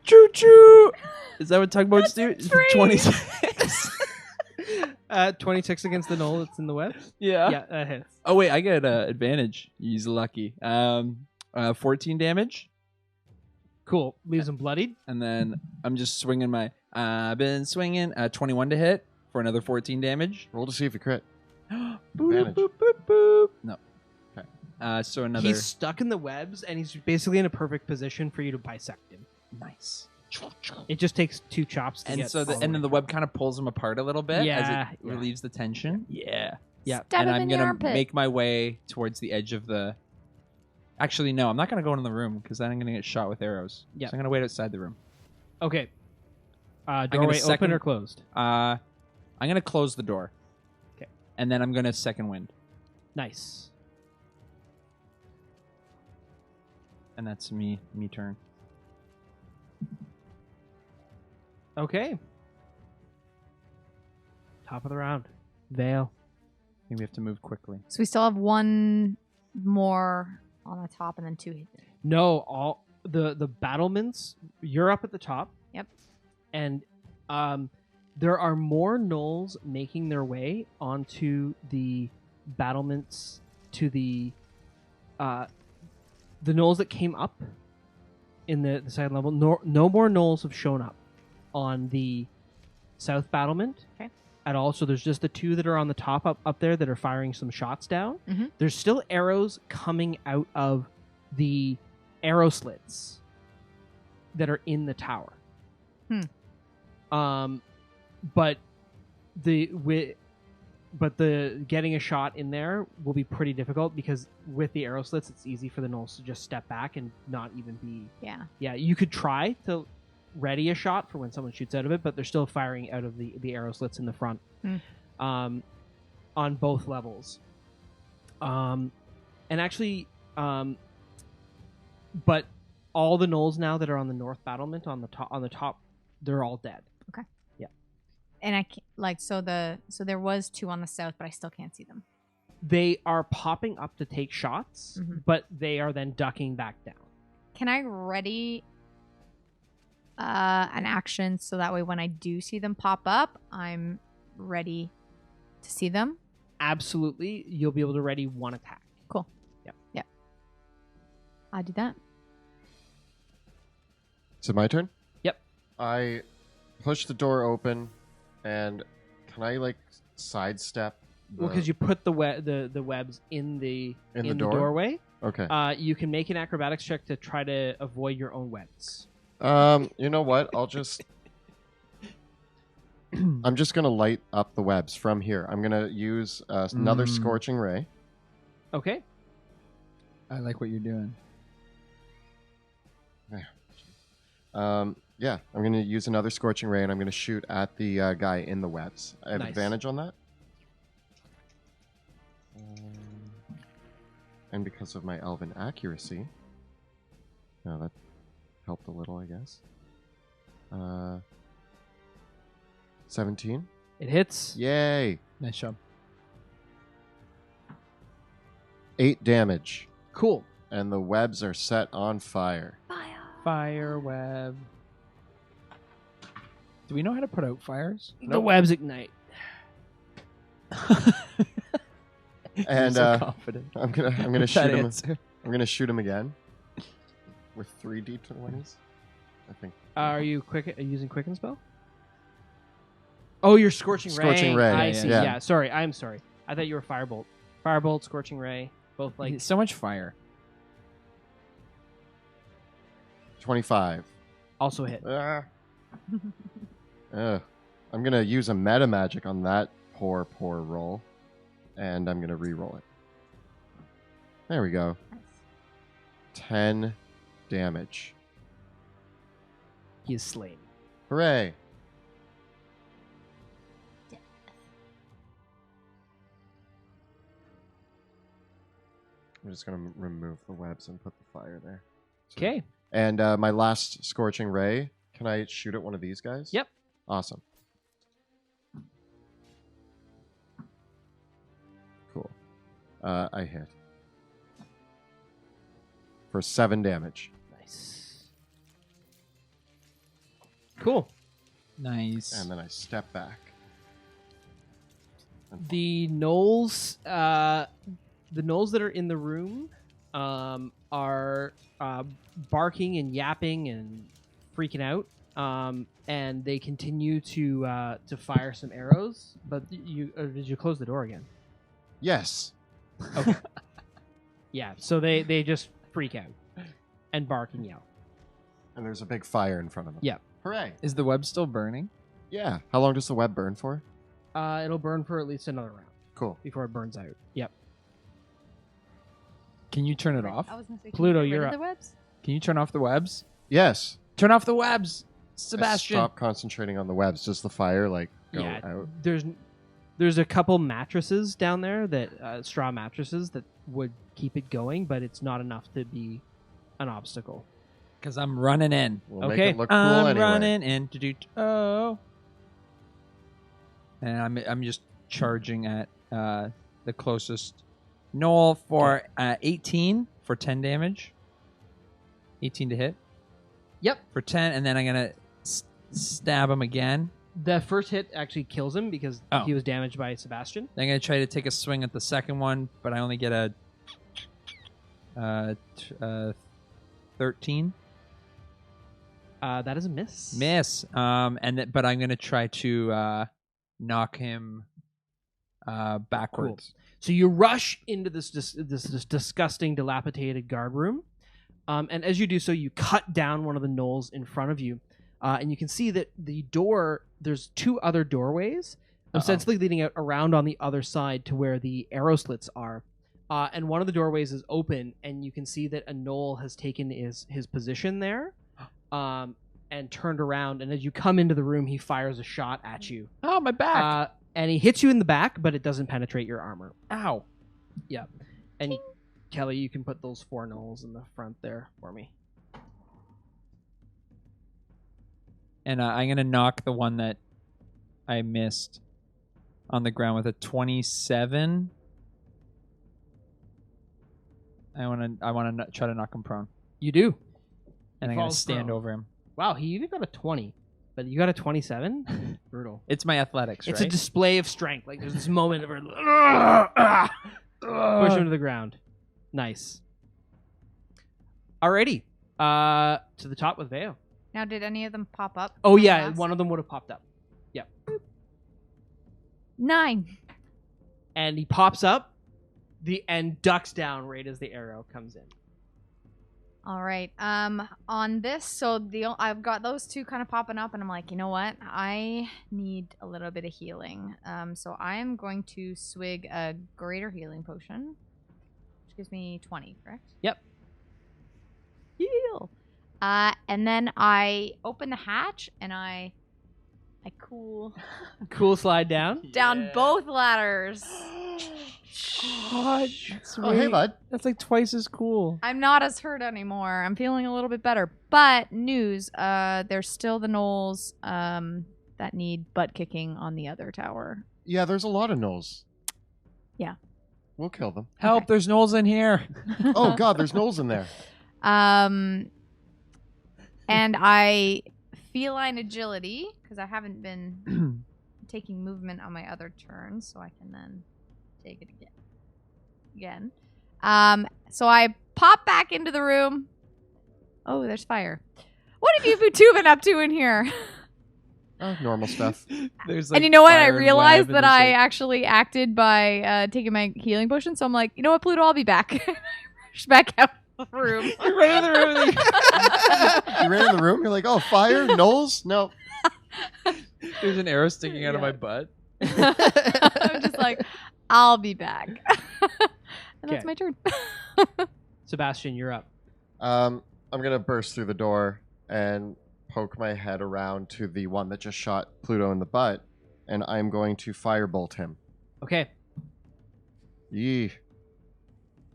Choo choo. Is that what tugboats do? That's a train. 26. 26 against the gnoll that's in the web? Yeah. Yeah, that hits. Oh wait, I get advantage. He's lucky. 14 damage, Cool. Leaves him bloodied. and then I'm just swinging my. I've been swinging. 21 to hit for another 14 damage. Roll to see if you crit. Boop, Advantage. boop, boop, boop. No. Okay. So another. He's stuck in the webs, and he's basically in a perfect position for you to bisect him. nice. It just takes 2 chops to And get so all and way then the web kind of pulls him apart a little bit Yeah, as it yeah. relieves the tension. Yeah. Yeah. Stab And him I'm in the gonna armpit. make my way towards the edge of the. Actually, no, I'm not gonna go into the room because then I'm gonna get shot with arrows. Yeah. So I'm gonna wait outside the room. Okay. gonna Doorway open second- or closed? I'm gonna close the door. 'Kay. And then I'm gonna second wind, Nice. and that's me turn. Okay. Top of the round. Vale. I think we have to move quickly. So we still have one more on the top and then 2 hidden. No, all the battlements. You're up at the top. Yep. And there are more gnolls making their way onto the battlements to the gnolls that came up in the side level. No more gnolls have shown up on the south battlement Okay. at all. So there's just the 2 that are on the top up there that are firing some shots down. Mhm. There's still arrows coming out of the arrow slits that are in the tower. But the getting a shot in there will be pretty difficult because with the arrow slits, it's easy for the gnolls to just step back and not even be. Yeah. Yeah, you could try to ready a shot for when someone shoots out of it, but they're still firing out of the arrow slits in the front on both levels. And actually, but all the gnolls now that are on the north battlement on the top, they're all dead. And I can't, so there was 2 on the south, but I still can't see them. They are popping up to take shots, Mhm. but they are then ducking back down. Can I ready an action so that way when I do see them pop up, I'm ready to see them? Absolutely, you'll be able to ready 1 attack. Cool. Yep. Yeah. I'll do that. Is it my turn? Yep. I push the door open, and can I sidestep? Well, because you put the webs in the door? doorway. Okay. You can make an acrobatics check to try to avoid your own webs. You know what? I'll just. I'm just gonna light up the webs from here. I'm gonna use another scorching ray. Okay. I like what you're doing. Yeah, I'm gonna use another scorching ray, and I'm gonna shoot at the guy in the webs. I have Nice. advantage on that. And because of my elven accuracy, that helped a little, I guess. 17. It hits. Yay! Nice job. 8 damage. Cool. And the webs are set on fire. Fire web. Do we know how to put out fires? The webs ignite. And so confident. I'm gonna With shoot that him. answer. I'm gonna shoot him again with 3 d20s. I think. Are you using quicken spell? Oh, you're scorching ray. Scorching ray. I Yeah, see. yeah. Yeah. Sorry. I'm sorry. I thought you were firebolt. Firebolt, scorching ray, both like. So much fire. 25. Also hit. I'm gonna use a meta magic on that poor roll, and I'm gonna re-roll it. There we go. 10 damage. He is slain. Hooray! I'm just gonna remove the webs and put the fire there. Okay. And my last scorching ray. Can I shoot at one of these guys? Yep. Awesome. Cool. I hit. For 7 damage. Nice. Cool. Nice. And then I step back. The gnolls, that are in the room, are barking and yapping and freaking out, and they continue to fire some arrows. But did you close the door again? Yes. Okay. Yeah. So they just freak out and bark and yell. And there's a big fire in front of them. Yeah. Hooray. Is the web still burning? Yeah. How long does the web burn for? It'll burn for at least another round Cool. before it burns out. Yep. Can you turn it off? I was gonna say, Pluto, can you get you're rid up. of the webs? Can you turn off the webs? Yes. Turn off the webs, I Sebastian. stop concentrating on the webs. Does the fire go Yeah. out? There's a couple mattresses down there that straw mattresses that would keep it going, but it's not enough to be an obstacle. Because I'm running in. We'll Okay. make it look cool I'm anyway. running in. Oh. And I'm just charging at the closest gnoll for 18 for 10 damage. 18 to hit. Yep. For 10, and then I'm gonna stab him again. The first hit actually kills him because Oh. he was damaged by Sebastian. Then I'm gonna try to take a swing at the second one, but I only get a 13 That is a miss. miss. But I'm gonna try to knock him backwards. So you rush into this disgusting, dilapidated guard room, and as you do so, you cut down one of the gnolls in front of you, and you can see that the door. There's 2 other doorways, ostensibly leading out around on the other side to where the arrow slits are, and one of the doorways is open, and you can see that a gnoll has taken his position there, and turned around. And as you come into the room, he fires a shot at you. Oh, my back! And he hits you in the back, but it doesn't penetrate your armor. Ow! Yeah. And Kelly, you can put those 4 gnolls in the front there for me. And I'm gonna knock the one that I missed on the ground with a 27. I wanna try to knock him prone, You do. and He I'm gonna falls stand prone. over him. Wow, he even got a 20, but you got a 27? Brutal. It's my athletics, It's right? a display of strength. Like there's this moment of push him to the ground. Nice. Alrighty. To the top with Veo. Now, did any of them pop up? Oh yeah, Last? one of them would have popped up. 9. And he pops up and ducks down right as the arrow comes in. All right. On this, so I've got those 2 kind of popping up, and I'm like, you know what? I need a little bit of healing. So I am going to swig a greater healing potion, which gives me 20, correct? Yep. Heal. And then I open the hatch and I cool Cool slide down. down both ladders. God, Oh, hey, bud. That's like twice as cool. I'm not as hurt anymore. I'm feeling a little bit better. But news, there's still the gnolls that need butt kicking on the other tower. Yeah, there's a lot of gnolls. We'll kill them. Help! Okay. There's gnolls in here. Oh God, there's gnolls in there. And I feline agility because I haven't been taking movement on my other turns, so I can then take it again. So I pop back into the room. Oh, there's fire. What have you two been up to in here? Normal stuff. There's And you know what? I fire and realized web, that and I there's, actually acted by taking my healing potion. So I'm like, you know what, Pluto, I'll be back. Rush back out of the room. You ran in the room. You ran in the room. You're like, oh, fire, gnolls. No. There's an arrow sticking out of my butt. I'm just like, I'll be back. And that's Okay. my turn. Sebastian, you're up. I'm gonna burst through the door and poke my head around to the one that just shot Pluto in the butt, and I'm going to firebolt him. Okay. Yee.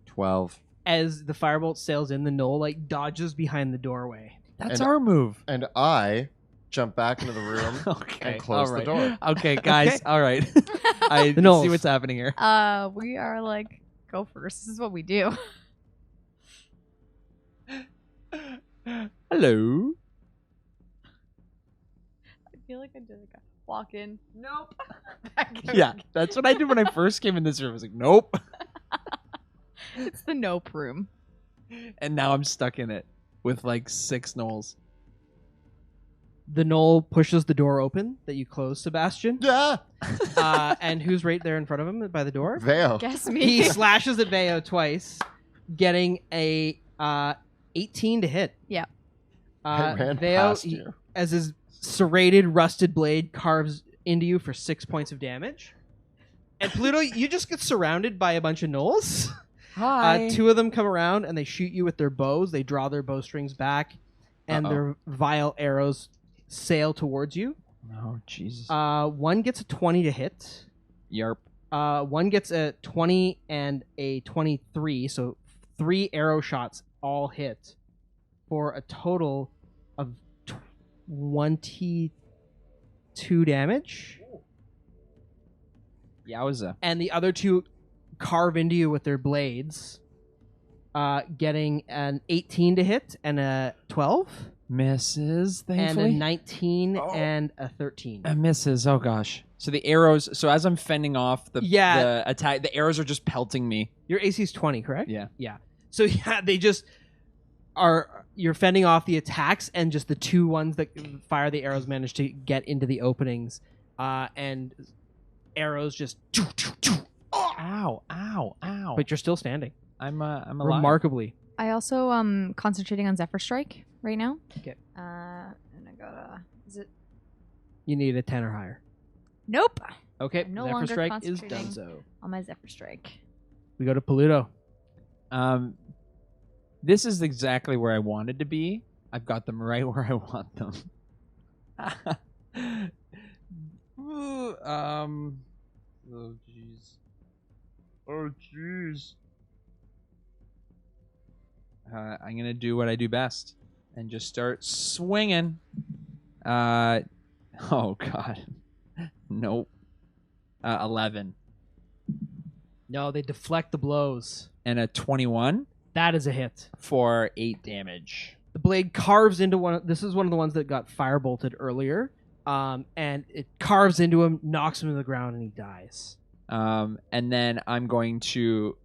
12. As the firebolt sails in, the gnoll like dodges behind the doorway. That's And- our move. And I jump back into the room Okay. and close all right. the door. Okay, guys. Okay. All right. I The gnolls. see what's happening here. We are like gophers. This is what we do. Hello. I feel like I did like a walk in. Nope. Back out. Yeah, that's what I did when I first came in this room. I was like, nope. It's the nope room. And now I'm stuck in it with like 6 gnolls. The gnoll pushes the door open that you closed, Sebastian. Yeah. And who's right there in front of him by the door? Veo. Guess He me. slashes at Veo twice, getting a 18 to hit. Yeah. I ran Veo, past you. as his serrated, rusted blade carves into you for 6 points of damage. And Pluto, you just get surrounded by a bunch of gnolls. Hi. 2 of them come around and they shoot you with their bows. They draw their bowstrings back, and their vile arrows sail towards you. Oh, Jesus. 1 gets a 20 to hit. Yarp. 1 gets a 20 and a 23, so 3 arrow shots all hit for a total of 22 damage. Yowza. And the other 2 carve into you with their blades, getting an 18 to hit and a 12, Misses, and a thankfully. 19 Oh. and a 13. Misses. Oh, gosh. So the arrows, so as I'm fending off the attack, the arrows are just pelting me. Your AC is 20, correct? Yeah. Yeah. So yeah, they just are. You're fending off the attacks, and just the 2 ones that fire the arrows manage to get into the openings, and arrows just. Ow, ow, ow. But you're still standing. I'm alive. Remarkably. I also concentrating on Zephyr Strike right now. Okay. And I got is it? You need a 10 or higher. Nope. Okay. I'm no Zephyr longer Strike is concentrating. donezo. On my Zephyr Strike. We go to Pluto. This is exactly where I wanted to be. I've got them right where I want them. Ooh, oh jeez. Oh jeez. I'm gonna do what I do best and just start swinging. Oh god. Nope. 11 No, they deflect the blows. and a 21 That is a hit. for 8 damage. The blade carves into one. This is one of the ones that got firebolted earlier. And it carves into him, knocks him to the ground, and he dies. And then I'm going to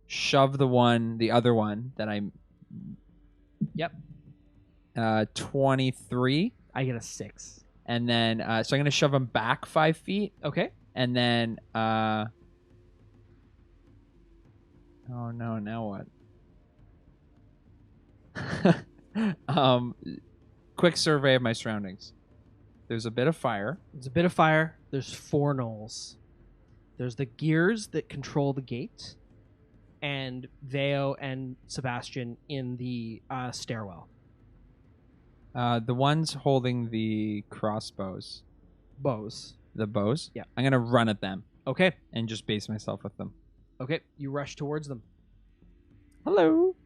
shove the other one that I'm. Yep. 23, I get a 6. and then so I'm gonna shove him back 5 feet, Okay. and then oh no, now what? Quick survey of my surroundings. There's a bit of fire. There's a bit of fire. There's 4 gnolls. There's the gears that control the gate, and Veo and Sebastian in the stairwell. The ones holding the crossbows, Bows. the bows. Yeah. I'm gonna run at them Okay. and just base myself with them. Okay. You rush towards them. Hello.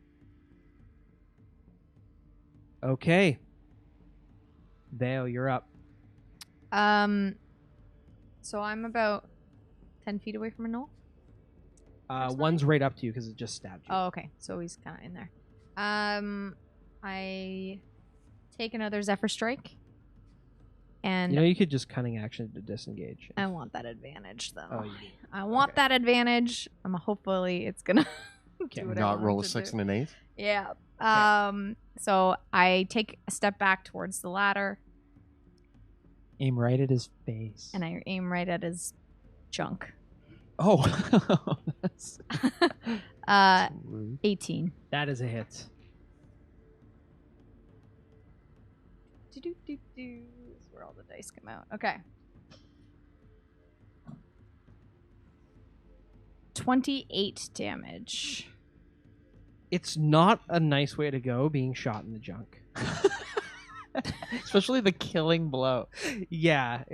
Okay. Veo, you're up. So I'm about 10 feet away from a gnoll. One's right up to you because it just stabbed you. Oh, okay. So he's kind of in there. I take another Zephyr Strike. And You could just cunning action to disengage. I want that advantage, though. Oh, you do. I want that advantage. Hopefully it's gonna Okay. do what I Not want roll a to 6 do. and an 8. Yeah. So I take a step back towards the ladder Aim right at his face. and I aim right at his junk. Oh. That's rude. 18. That is a hit. This is where all the dice come out. Okay. 28 damage. It's not a nice way to go being shot in the junk. Especially the killing blow. Yeah.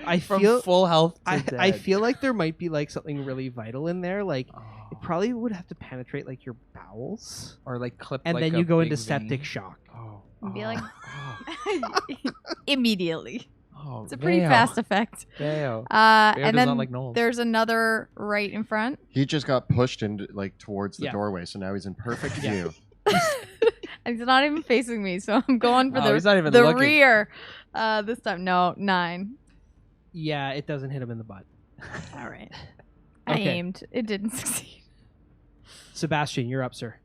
I From feel full health to I dead. feel like there might be like something really vital in there. Like Oh. it probably would have to penetrate like your bowels, Or like clip and like then a you go big into septic vein. shock. Oh. And be like- Oh. Immediately. Oh, It's a pretty Vale. fast effect. Vale. And does then not like gnolls. there's another right in front. He just got pushed into towards the Yeah. doorway, so now he's in perfect Yeah. view. And he's not even facing me, so I'm going for Oh, he's not even the looking. rear. This time, no, 9. Yeah, it doesn't hit him in the butt. All right. I Okay. aimed. It didn't succeed. Sebastian, you're up, sir.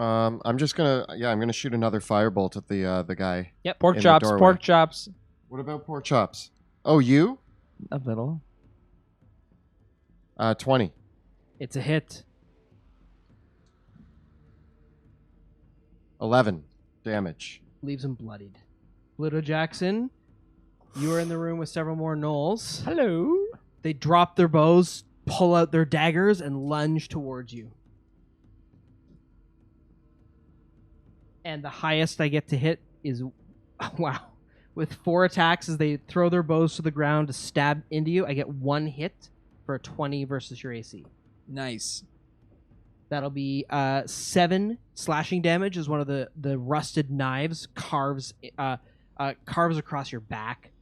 I'm just gonna I'm gonna shoot another firebolt at the guy. Pork In the chops, doorway. pork chops. What about pork chops? Oh, you? A little. 20. It's a hit. 11 damage. Leaves him bloodied. Pluto Jackson, you are in the room with several more gnolls. Hello. They drop their bows, pull out their daggers, and lunge towards you. And the highest I get to hit is, wow, with 4 attacks as they throw their bows to the ground to stab into you. I get 1 hit for a 20 versus your AC. Nice. That'll be 7 slashing damage as one of the rusted knives carves across your back.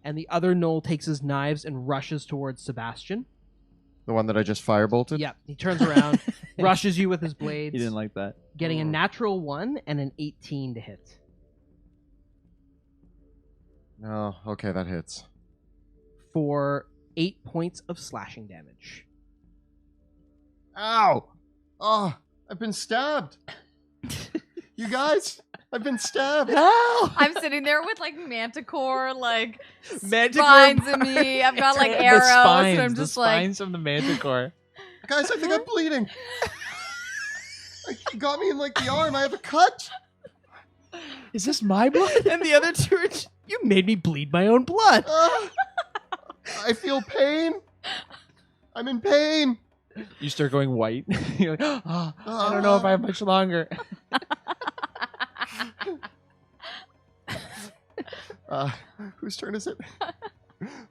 And the other gnoll takes his knives and rushes towards Sebastian. The one that I just firebolted? Yep, he turns around, rushes you with his blades, He didn't like that. getting a natural 1 and an 18 to hit. No, okay, that hits. For 8 points of slashing damage. Ow! Oh, I've been stabbed. You guys, I've been stabbed. I'm sitting there with like Manticore, like Manticore spines in me. I've got like The arrows, spines, and I'm the just like, spines from the Manticore. Guys, I think I'm bleeding. He got me in like the arm. I have a cut. Is this my blood? and the other 2 are you made me bleed my own blood. I feel pain. I'm in pain. You start going white. You're like, oh, I don't know if I have much longer. Whose turn is it?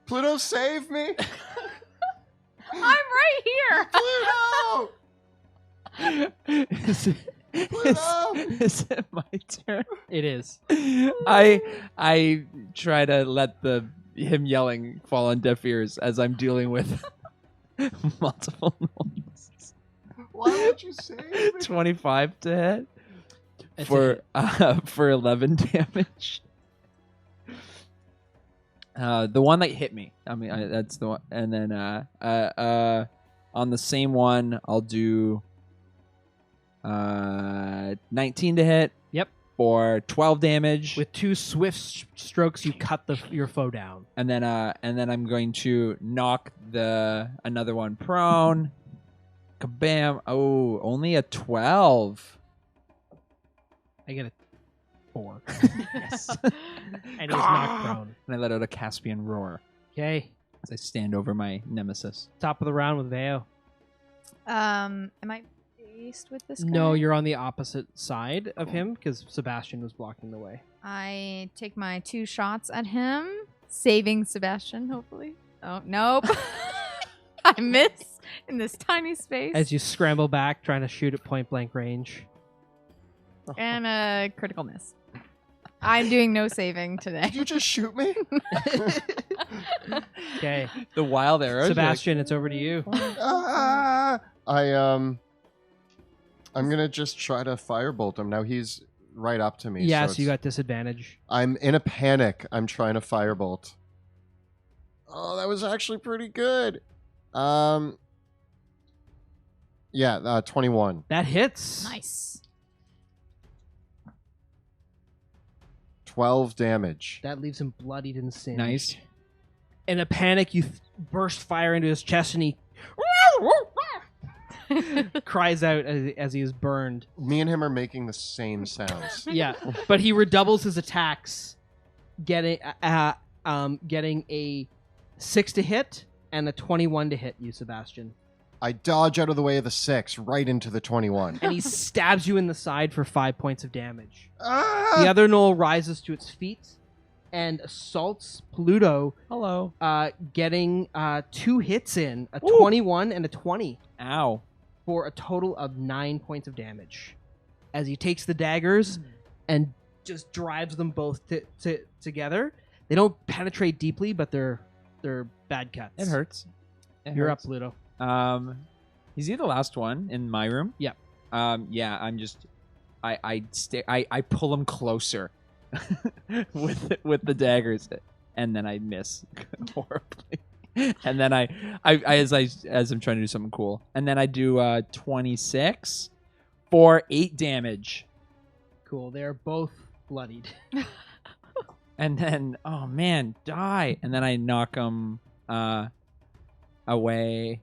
Pluto, save me! I'm right here. Pluto! is, it, Pluto! is it my turn? It is. I try to let him yelling fall on deaf ears as I'm dealing with multiple noises. Why won't you save me? 25 to hit It's for 11 damage. The one that hit me. I mean, that's the one. And then on the same one, I'll do 19 to hit. Yep. For 12 damage. With 2 swift strokes, you cut your foe down. And then I'm going to knock another one prone. Kabam! Oh, only a 12. I get a 4. Yes. And he's knocked prone. And I let out a Caspian roar Okay, as I stand over my nemesis. top of the round with Veo. Am I faced with this guy? No, you're on the opposite side of him because Sebastian was blocking the way. I take my 2 shots at him, saving Sebastian, hopefully. Oh, nope. I miss in this tiny space. As you scramble back, trying to shoot at point blank range. And a critical miss. I'm doing no saving today. Did you just shoot me? Okay, The wild arrows. Sebastian, it's over to you. I'm gonna just try to firebolt him. Now he's right up to me. Yeah, so so you got disadvantage. I'm in a panic. I'm trying to firebolt. Oh, that was actually pretty good. Yeah, 21. That hits. Nice. 12 damage. That leaves him bloodied and singed. Nice. In a panic, you burst fire into his chest, and he cries out as he is burned. Me and him are making the same sounds. Yeah, but he redoubles his attacks, getting a 6 to hit and a 21 to hit you, Sebastian. I dodge out of the way of the 6, right into the 21. And he stabs you in the side for 5 points of damage. Ah! The other gnoll rises to its feet and assaults Pluto, Hello. getting 2 hits in, a Ooh. 21 and a 20, Ow. for a total of 9 points of damage. As he takes the daggers and just drives them both together. They don't penetrate deeply, but they're bad cuts. It hurts. You're up, Pluto. Is he the last one in my room? Yeah. Yeah. I'm just. I pull him closer with the daggers, and then I miss horribly. And then as I'm trying to do something cool, and then I do 26 for 8 damage, Cool. They're both bloodied. and then oh man, die, and then I knock him away.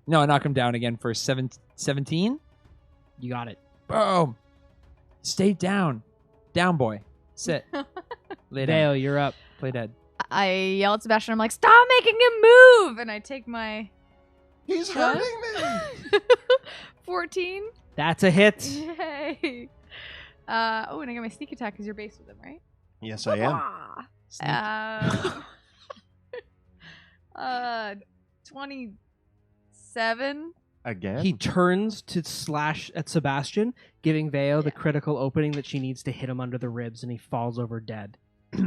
No, I knock him down again for 17. You got it. Boom. Stay down, boy. Sit. Lay down. Vale, you're up. Play dead. I yell at Sebastian. I'm like, stop making him move! And I take my He's hurting me! 14. That's a hit. Yay. Oh, and I got my sneak attack because you're based with him, right? Yes, I am. Ah. 27. Again? He turns to slash at Sebastian, giving Veo the critical opening that she needs to hit him under the ribs, and he falls over dead.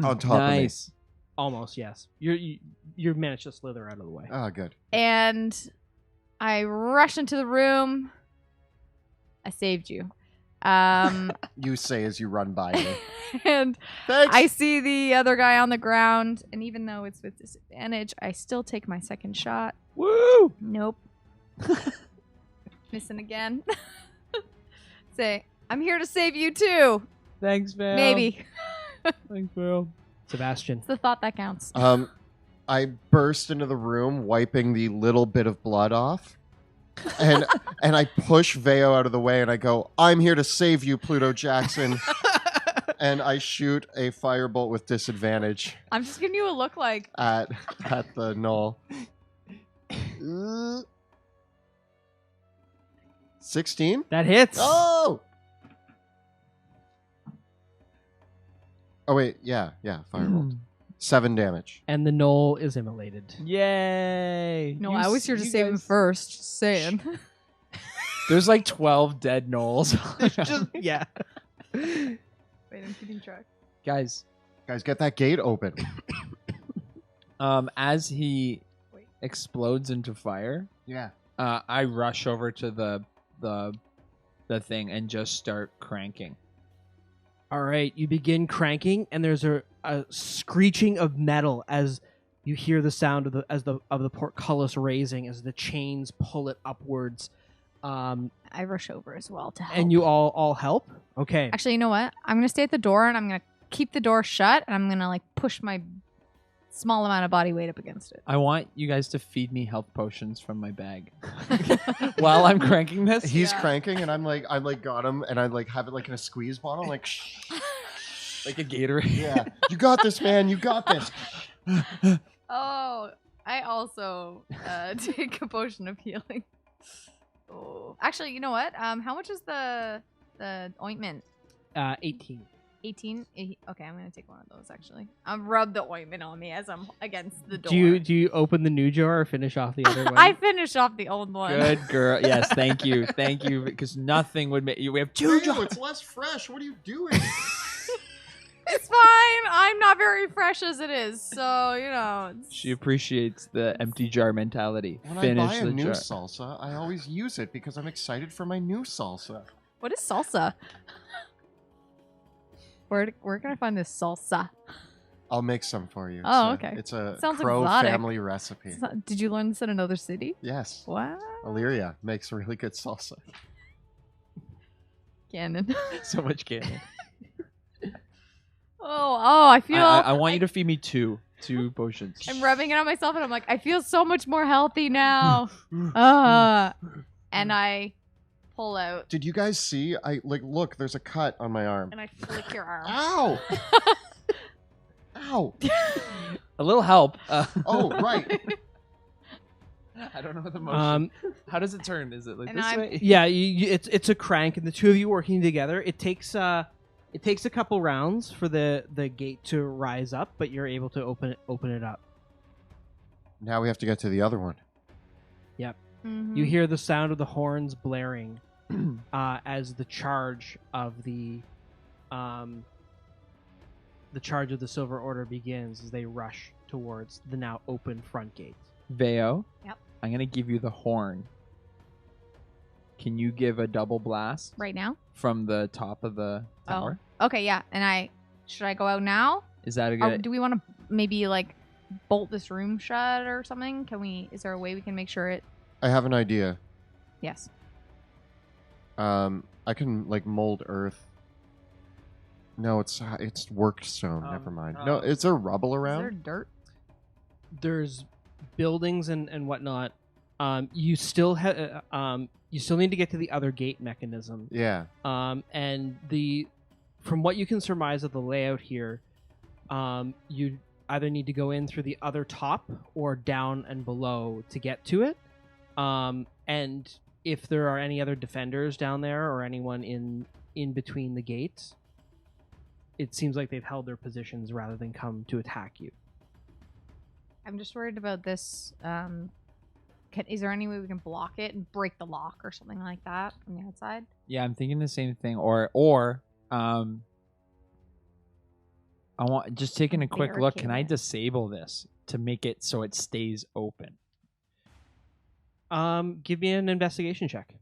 On top Nice. Almost, yes. You managed to slither out of the way. of me. Oh, good. And I rush into the room. I saved you. You say as you run by me. And Thanks! I see the other guy on the ground, and even though it's with disadvantage, I still take my second shot. Woo! Nope. Missing again. Say, I'm here to save you too. Thanks, Val. Maybe. Thanks, Val. Sebastian. It's the thought that counts. I burst into the room, wiping the little bit of blood off. And I push Veo out of the way, and I go, I'm here to save you, Pluto Jackson. And I shoot a firebolt with disadvantage I'm just giving you a look like, at the gnoll. 16? That hits. Oh! Oh, wait. Yeah. Firebolt. 7 damage. And the gnoll is immolated. Yay! no, I was here to save him first. Just saying. There's like 12 dead gnolls. Yeah. Wait, I'm keeping track. Guys, Guys, get that gate open. as he explodes into fire, Yeah. I rush over to the thing and just start cranking. All right, you begin cranking, and there's a screeching of metal as you hear the sound of the portcullis raising as the chains pull it upwards. I rush over as well to help. And you all help. Okay. Actually, you know what? I'm gonna stay at the door, and I'm gonna keep the door shut, and I'm gonna like push my small amount of body weight up against it. I want you guys to feed me health potions from my bag while I'm cranking this. He's cranking, and I'm like got him, and I like have it like in a squeeze bottle, like like a Gatorade. yeah, you got this, man, you got this. Oh, I also take a potion of healing. Oh, actually, you know what? How much is the ointment? 18. 18. Okay, I'm gonna take one of those. Actually, rub the ointment on me as I'm against the door. Do you open the new jar or finish off the other one? I finish off the old one. Good girl. Yes, thank you, because nothing would make you. We have 2 Ew, jars. it's less fresh. What are you doing? It's fine. I'm not very fresh as it is, so She appreciates the empty jar mentality. When Finish I buy a the new jar. salsa, I always use it because I'm excited for my new salsa. What is salsa? Where can I find this salsa? I'll make some for you. Oh, okay. It's a Sounds Crow exotic. family recipe. Did you learn this in another city? Yes. Wow. Illyria makes really good salsa. Cannon. So much cannon. I feel. I want you to feed me two potions. I'm rubbing it on myself, and I'm like, I feel so much more healthy now. And I pull out, Did you guys see? Look, there's a cut on my arm. and I flick your arm. Ow! Ow! A little help. Oh, right. I don't know the motion. How does it turn? Is it like And this I'm- way? Yeah, it's a crank, and the two of you working together. It takes a couple rounds for the gate to rise up, but you're able to open it up. Now we have to get to the other one. Mhm. You hear the sound of the horns blaring as the charge of the Silver Order begins as they rush towards the now open front gate. Veo. Yep. I'm going to give you the horn. Can you give a double blast right now. from the top of the tower? Okay, yeah. And should I go out now? Is that a Or good... do we want to maybe bolt this room shut or something? Is there a way we can make sure it? I have an idea. Yes. I can mold earth. No, it's worked stone. Never mind. No, is there rubble Is there around? dirt? There's buildings and whatnot. You still need to get to the other gate mechanism. Yeah. And from what you can surmise of the layout here, you either need to go in through the other top or down and below to get to it. And if there are any other defenders down there or anyone in between the gates, it seems like they've held their positions rather than come to attack you. I'm just worried about this. Is there any way we can block it and break the lock or something like that from the outside? Yeah, I'm thinking the same thing. Or I want just taking a quick look. Can I Barricade it. disable this to make it so it stays open? Give me an investigation check.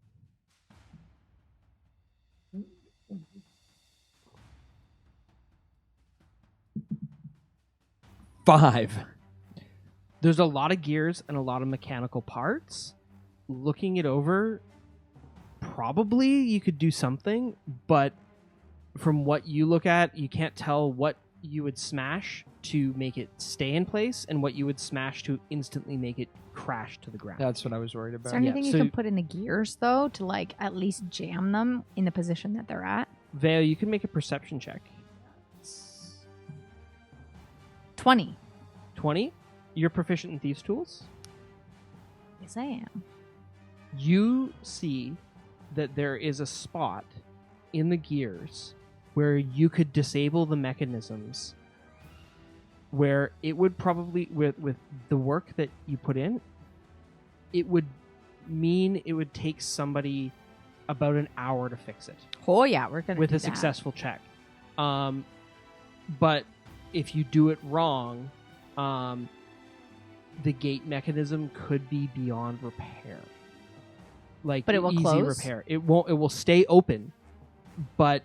Five. There's a lot of gears and a lot of mechanical parts. Looking it over, probably you could do something, but from what you look at, you can't tell what you would smash to make it stay in place and what you would smash to instantly make it crash to the ground. That's what I was worried Is about. there anything you so- can put in the gears though to at least jam them in the position that they're at? Vale, you can make a perception check. 20. 20. You're proficient in thieves' tools. Yes, I am. You see that there is a spot in the gears where you could disable the mechanisms, where it would probably, with the work that you put in, it would mean it would take somebody about an hour to fix it Oh yeah, we're gonna with do a that. successful check. But if you do it wrong, the gate mechanism could be beyond repair. But it will easy close? repair. It won't. It will stay open, but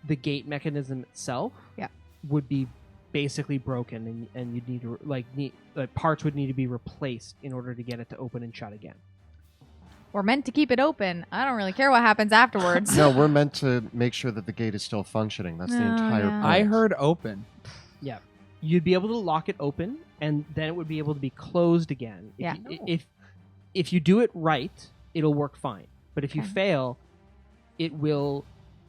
the gate mechanism itself, would be basically broken, and you'd need to parts would need to be replaced in order to get it to open and shut again. We're meant to keep it open. I don't really care what happens afterwards. No, we're meant to make sure that the gate is still functioning. That's the Oh, entire yeah. point. I heard open. You'd be able to lock it open, and then it would be able to be closed again. Yeah. If you do it right, it'll work fine. But if you Okay. fail, it will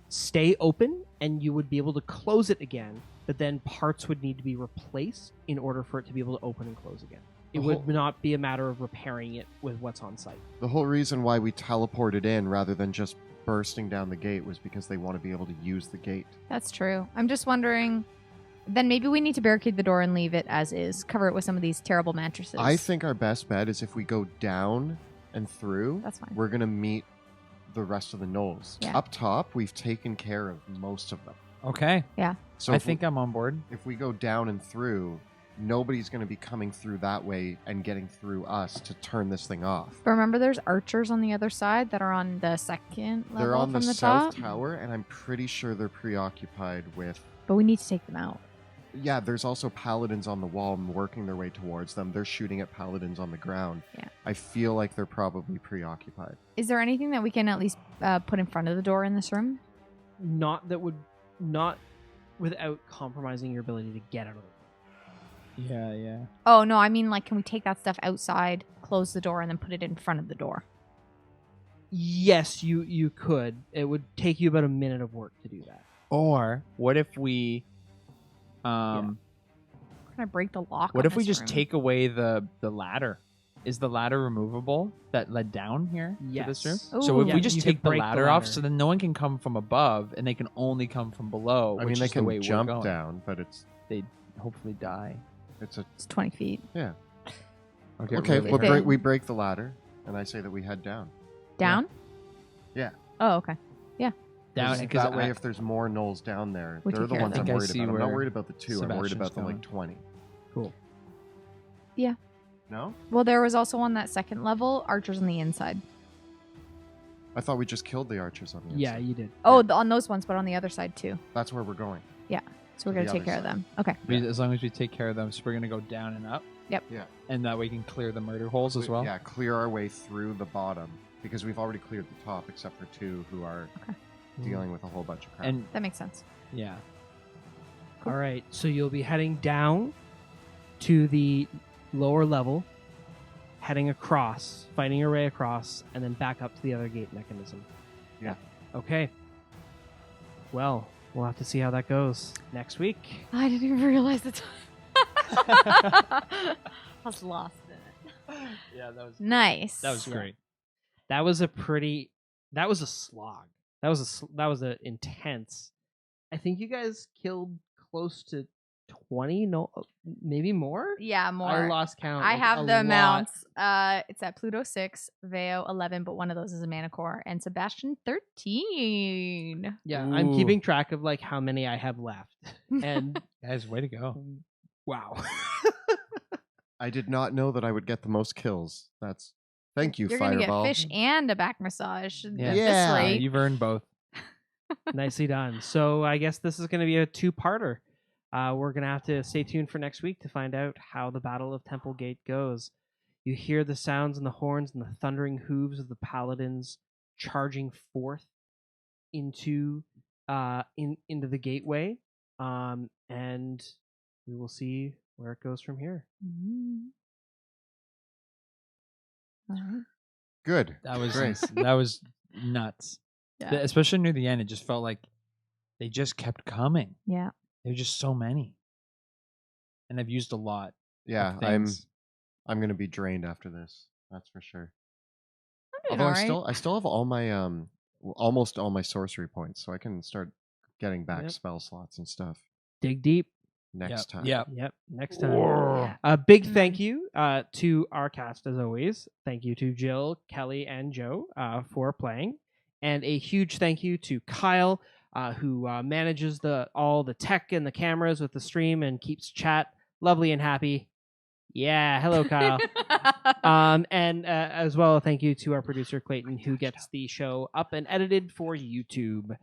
stay open, and you would be able to close it again. But then parts would need to be replaced in order for it to be able to open and close again. It The would whole- not be a matter of repairing it with what's on site. The whole reason why we teleported in rather than just bursting down the gate was because they want to be able to use the gate. That's true. I'm just wondering. Then maybe we need to barricade the door and leave it as is. Cover it with some of these terrible mattresses. I think our best bet is if we go down and through, That's fine. we're going to meet the rest of the gnolls. Yeah. Up top, we've taken care of most of them. Okay. So I if we- think I'm on board. if we go down and through, nobody's going to be coming through that way and getting through us to turn this thing off. But remember, there's archers on the other side that are on the second level They're on from the the south top. tower, and I'm pretty sure they're preoccupied with. But we need to take them out. Yeah, there's also paladins on the wall working their way towards them. They're shooting at paladins on the ground. Yeah. I feel like they're probably preoccupied. Is there anything that we can at least put in front of the door in this room? Not without compromising your ability to get out of it. Yeah. Oh, no, I mean, like, can we take that stuff outside, close the door, and then put it in front of the door? Yes, you could. It would take you about a minute of work to do that. Or what if we, Can I break the lock? what on if we this just room? take away the ladder? Is the ladder removable that led down here to this room? Yes. So if Ooh. we Yeah, just you could take the break the ladder off, ladder. so then no one can come from above, and they can only come from below. I which mean, they is the way can we're jump going. down, but it's They hopefully die. it's a It's 20 feet. yeah. I'll get Okay, really well, hurt. we break the ladder, and I say that we head down. Down? Yeah. Oh, okay. down Because that way, if there's more gnolls down there, We they're take the care of ones them. I'm I think I worried see about. I'm not where worried about the 2. I'm worried about Sebastian's the like going. 20. Cool. Yeah. No? Well, there was also on that second level, archers on the inside. I thought we just killed the archers on the Yeah, inside. you did. Oh, on those ones, but on the other side, too. That's where we're going. So we're To going the to take other care of side. them. Okay. As long as we take care of them, so we're gonna go down and up. Yep. Yeah. And that way we can clear the murder holes as well. Yeah, clear our way through the bottom because we've already cleared the top except for 2 who are Okay. dealing with a whole bunch of crap. And That makes sense. yeah, All right, so you'll be heading down to the lower level, heading across, fighting your way across, and then back up to the other gate mechanism. Yeah. Okay. Well, we'll have to see how that goes next week. I didn't even realize the time. I was lost in it. yeah, that was Nice. that was great. That was a slog. That was a intense. I think you guys killed close to 20, no, maybe more. Yeah, more. I lost count. I like, have a the lot. amounts. It's at Pluto 6, Veo 11, but one of those is a Manticore, and Sebastian 13. Yeah, I'm Ooh. keeping track of like how many I have left, and Guys, way to go. wow. I did not know that I would get the most kills. That's thank you, You're gonna Fireball. get fish and a back massage. Yeah. At this Yeah. rate. You've earned both. Nicely done. So I guess this is going to be a 2-parter. We're going to have to stay tuned for next week to find out how the Battle of Temple Gate goes. You hear the sounds and the horns and the thundering hooves of the paladins charging forth into into the gateway, and we will see where it goes from here. Mhm. All right. Good. That was Great. that was nuts. Yeah. Especially near the end, it just felt like they just kept coming. Yeah. There were just so many, and I've used a lot. Yeah, of I'm things. going to be drained after this. That's for sure. I'm doing Although all right. I still have all my almost all my sorcery points, so I can start getting back Yep. spell slots and stuff Dig deep. next time. Yeah. Yep. Next time. A big thank you to our cast, as always. Thank you to Jill, Kelly, and Joe for playing. And a huge thank you to Kyle, who manages all the tech and the cameras with the stream and keeps chat lovely and happy. Yeah, hello, Kyle. And as well, a thank you to our producer, Clayton, who gets the show up and edited for YouTube.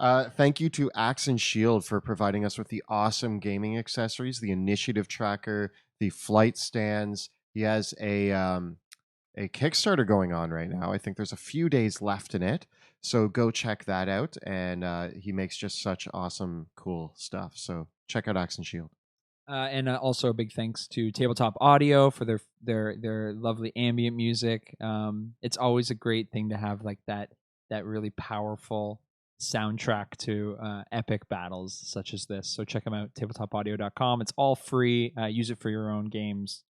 Thank you to Axe and Shield for providing us with the awesome gaming accessories, the initiative tracker, the flight stands. He has a Kickstarter going on right now. I think there's a few days left in it, so go check that out. And he makes just such awesome, cool stuff. So check out Axe and Shield. And also a big thanks to Tabletop Audio for their lovely ambient music. It's always a great thing to have like that really powerful soundtrack to epic battles such as this. So check them out, tabletopaudio.com. It's all free. Use it for your own games.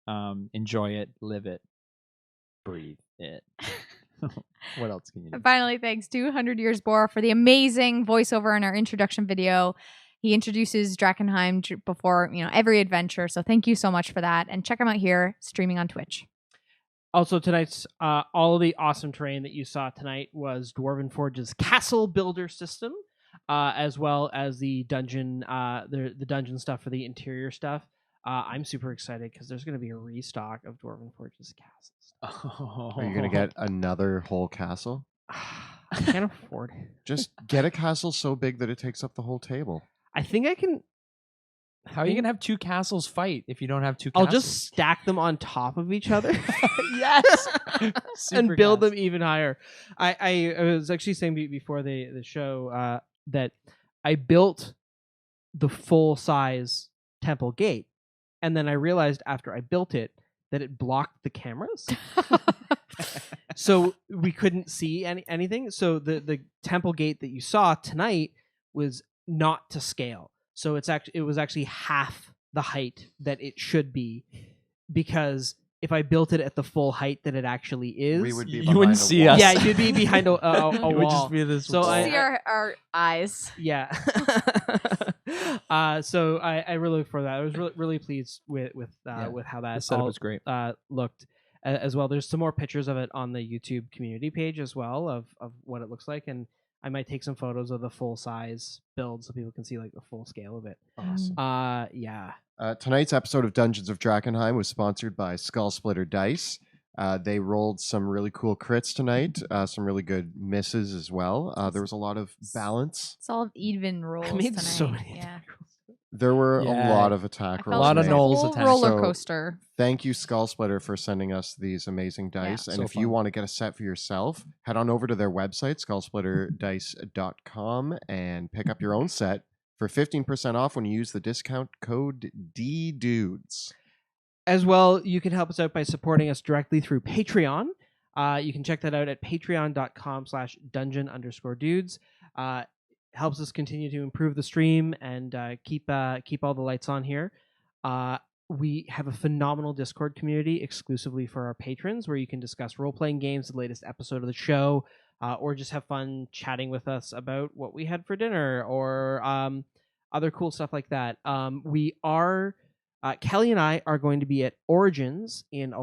Enjoy it, live it, breathe it. What else can you do? And finally, thanks to 100 Years Bora for the amazing voiceover in our introduction video. He introduces Drakkenheim before every adventure. So thank you so much for that. And check him out here, streaming on Twitch. Also, tonight's all of the awesome terrain that you saw tonight was Dwarven Forge's Castle Builder system. as well as the dungeon, the dungeon stuff for the interior stuff. I'm super excited because there's going to be a restock of Dwarven Forge's castles. Are you gonna get another whole castle? I can't afford it. Just get a castle so big that it takes up the whole table. I think I can. How are you gonna have two castles fight if you don't have two I'll castles? just stack them on top of each other. Yes! and Super build cast. them even higher. I was actually saying before the show that I built the full size temple gate, and then I realized after I built it that it blocked the cameras. So we couldn't see anything. So the temple gate that you saw tonight was not to scale. So it was actually half the height that it should be, because if I built it at the full height that it actually is, We would be You wouldn't behind a see wall. us. yeah, you'd be behind a It would wall. just be this. So wall. See our eyes. Yeah. So I really look for that. I was really pleased with how that the setup all was great. looked as well. There's some more pictures of it on the YouTube community page as well of what it looks like, and I might take some photos of the full size build so people can see like the full scale of it. Awesome. Yeah. Tonight's episode of Dungeons of Drakkenheim was sponsored by Skull Splitter Dice. They rolled some really cool crits tonight, some really good misses as well. There was a lot of balance. It's all even rolls I made tonight. so many Yeah. attack rolls. There were Yeah. a lot of I attack felt rolls. A lot of it was gnolls whole attack. roller So- coaster. Thank you, Skull Splitter, for sending us these amazing dice. Yeah. And So if you fun. want to get a set for yourself, head on over to their website, skullsplitterdice.com, and pick up your own set for 15% off when you use the discount code DDUDES. As well, you can help us out by supporting us directly through Patreon. You can check that out at patreon.com/dungeon_dudes. Helps us continue to improve the stream and keep all the lights on here. We have a phenomenal Discord community exclusively for our patrons, where you can discuss role-playing games, the latest episode of the show, or just have fun chatting with us about what we had for dinner, or other cool stuff like that. Kelly and I are going to be at Origins in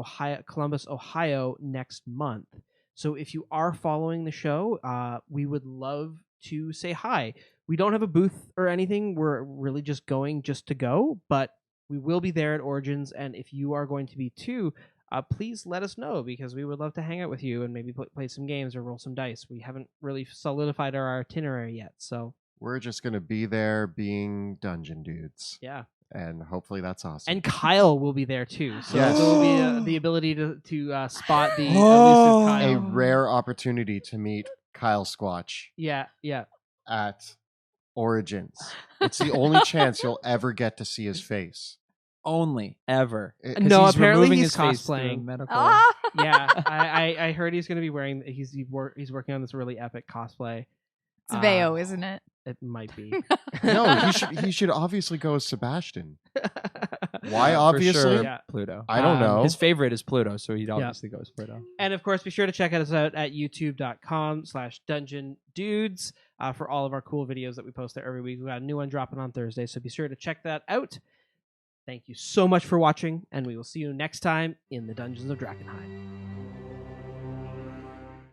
Columbus, Ohio next month. So if you are following the show, we would love to say hi. We don't have a booth or anything. We're really just going just to go, but we will be there at Origins. And if you are going to be too, please let us know, because we would love to hang out with you and maybe play some games or roll some dice. We haven't really solidified our itinerary yet. So We're just going to be there being dungeon dudes. yeah. And hopefully that's awesome. And Kyle will be there too, so Yes. there will be the ability to spot the Oh. elusive a Kyle. rare opportunity to meet Kyle Squatch Yeah, yeah. at Origins. It's the only chance you'll ever get to see his face. Only ever. It- 'Cause No, he's apparently removing he's his face through a cosplaying. medical. Ah! Yeah, I heard he's going to be wearing. He's working on this really epic cosplay. It's Veo, isn't it? It might be. No, he should obviously go as Sebastian. Why For obviously? sure, Yeah. Pluto. I don't know. His favorite is Pluto, so he'd obviously go as Pluto. And of course, be sure to check us out at youtube.com/dungeondudes for all of our cool videos that we post there every week. We got a new one dropping on Thursday, so be sure to check that out. Thank you so much for watching, and we will see you next time in the Dungeons of Drakkenheim.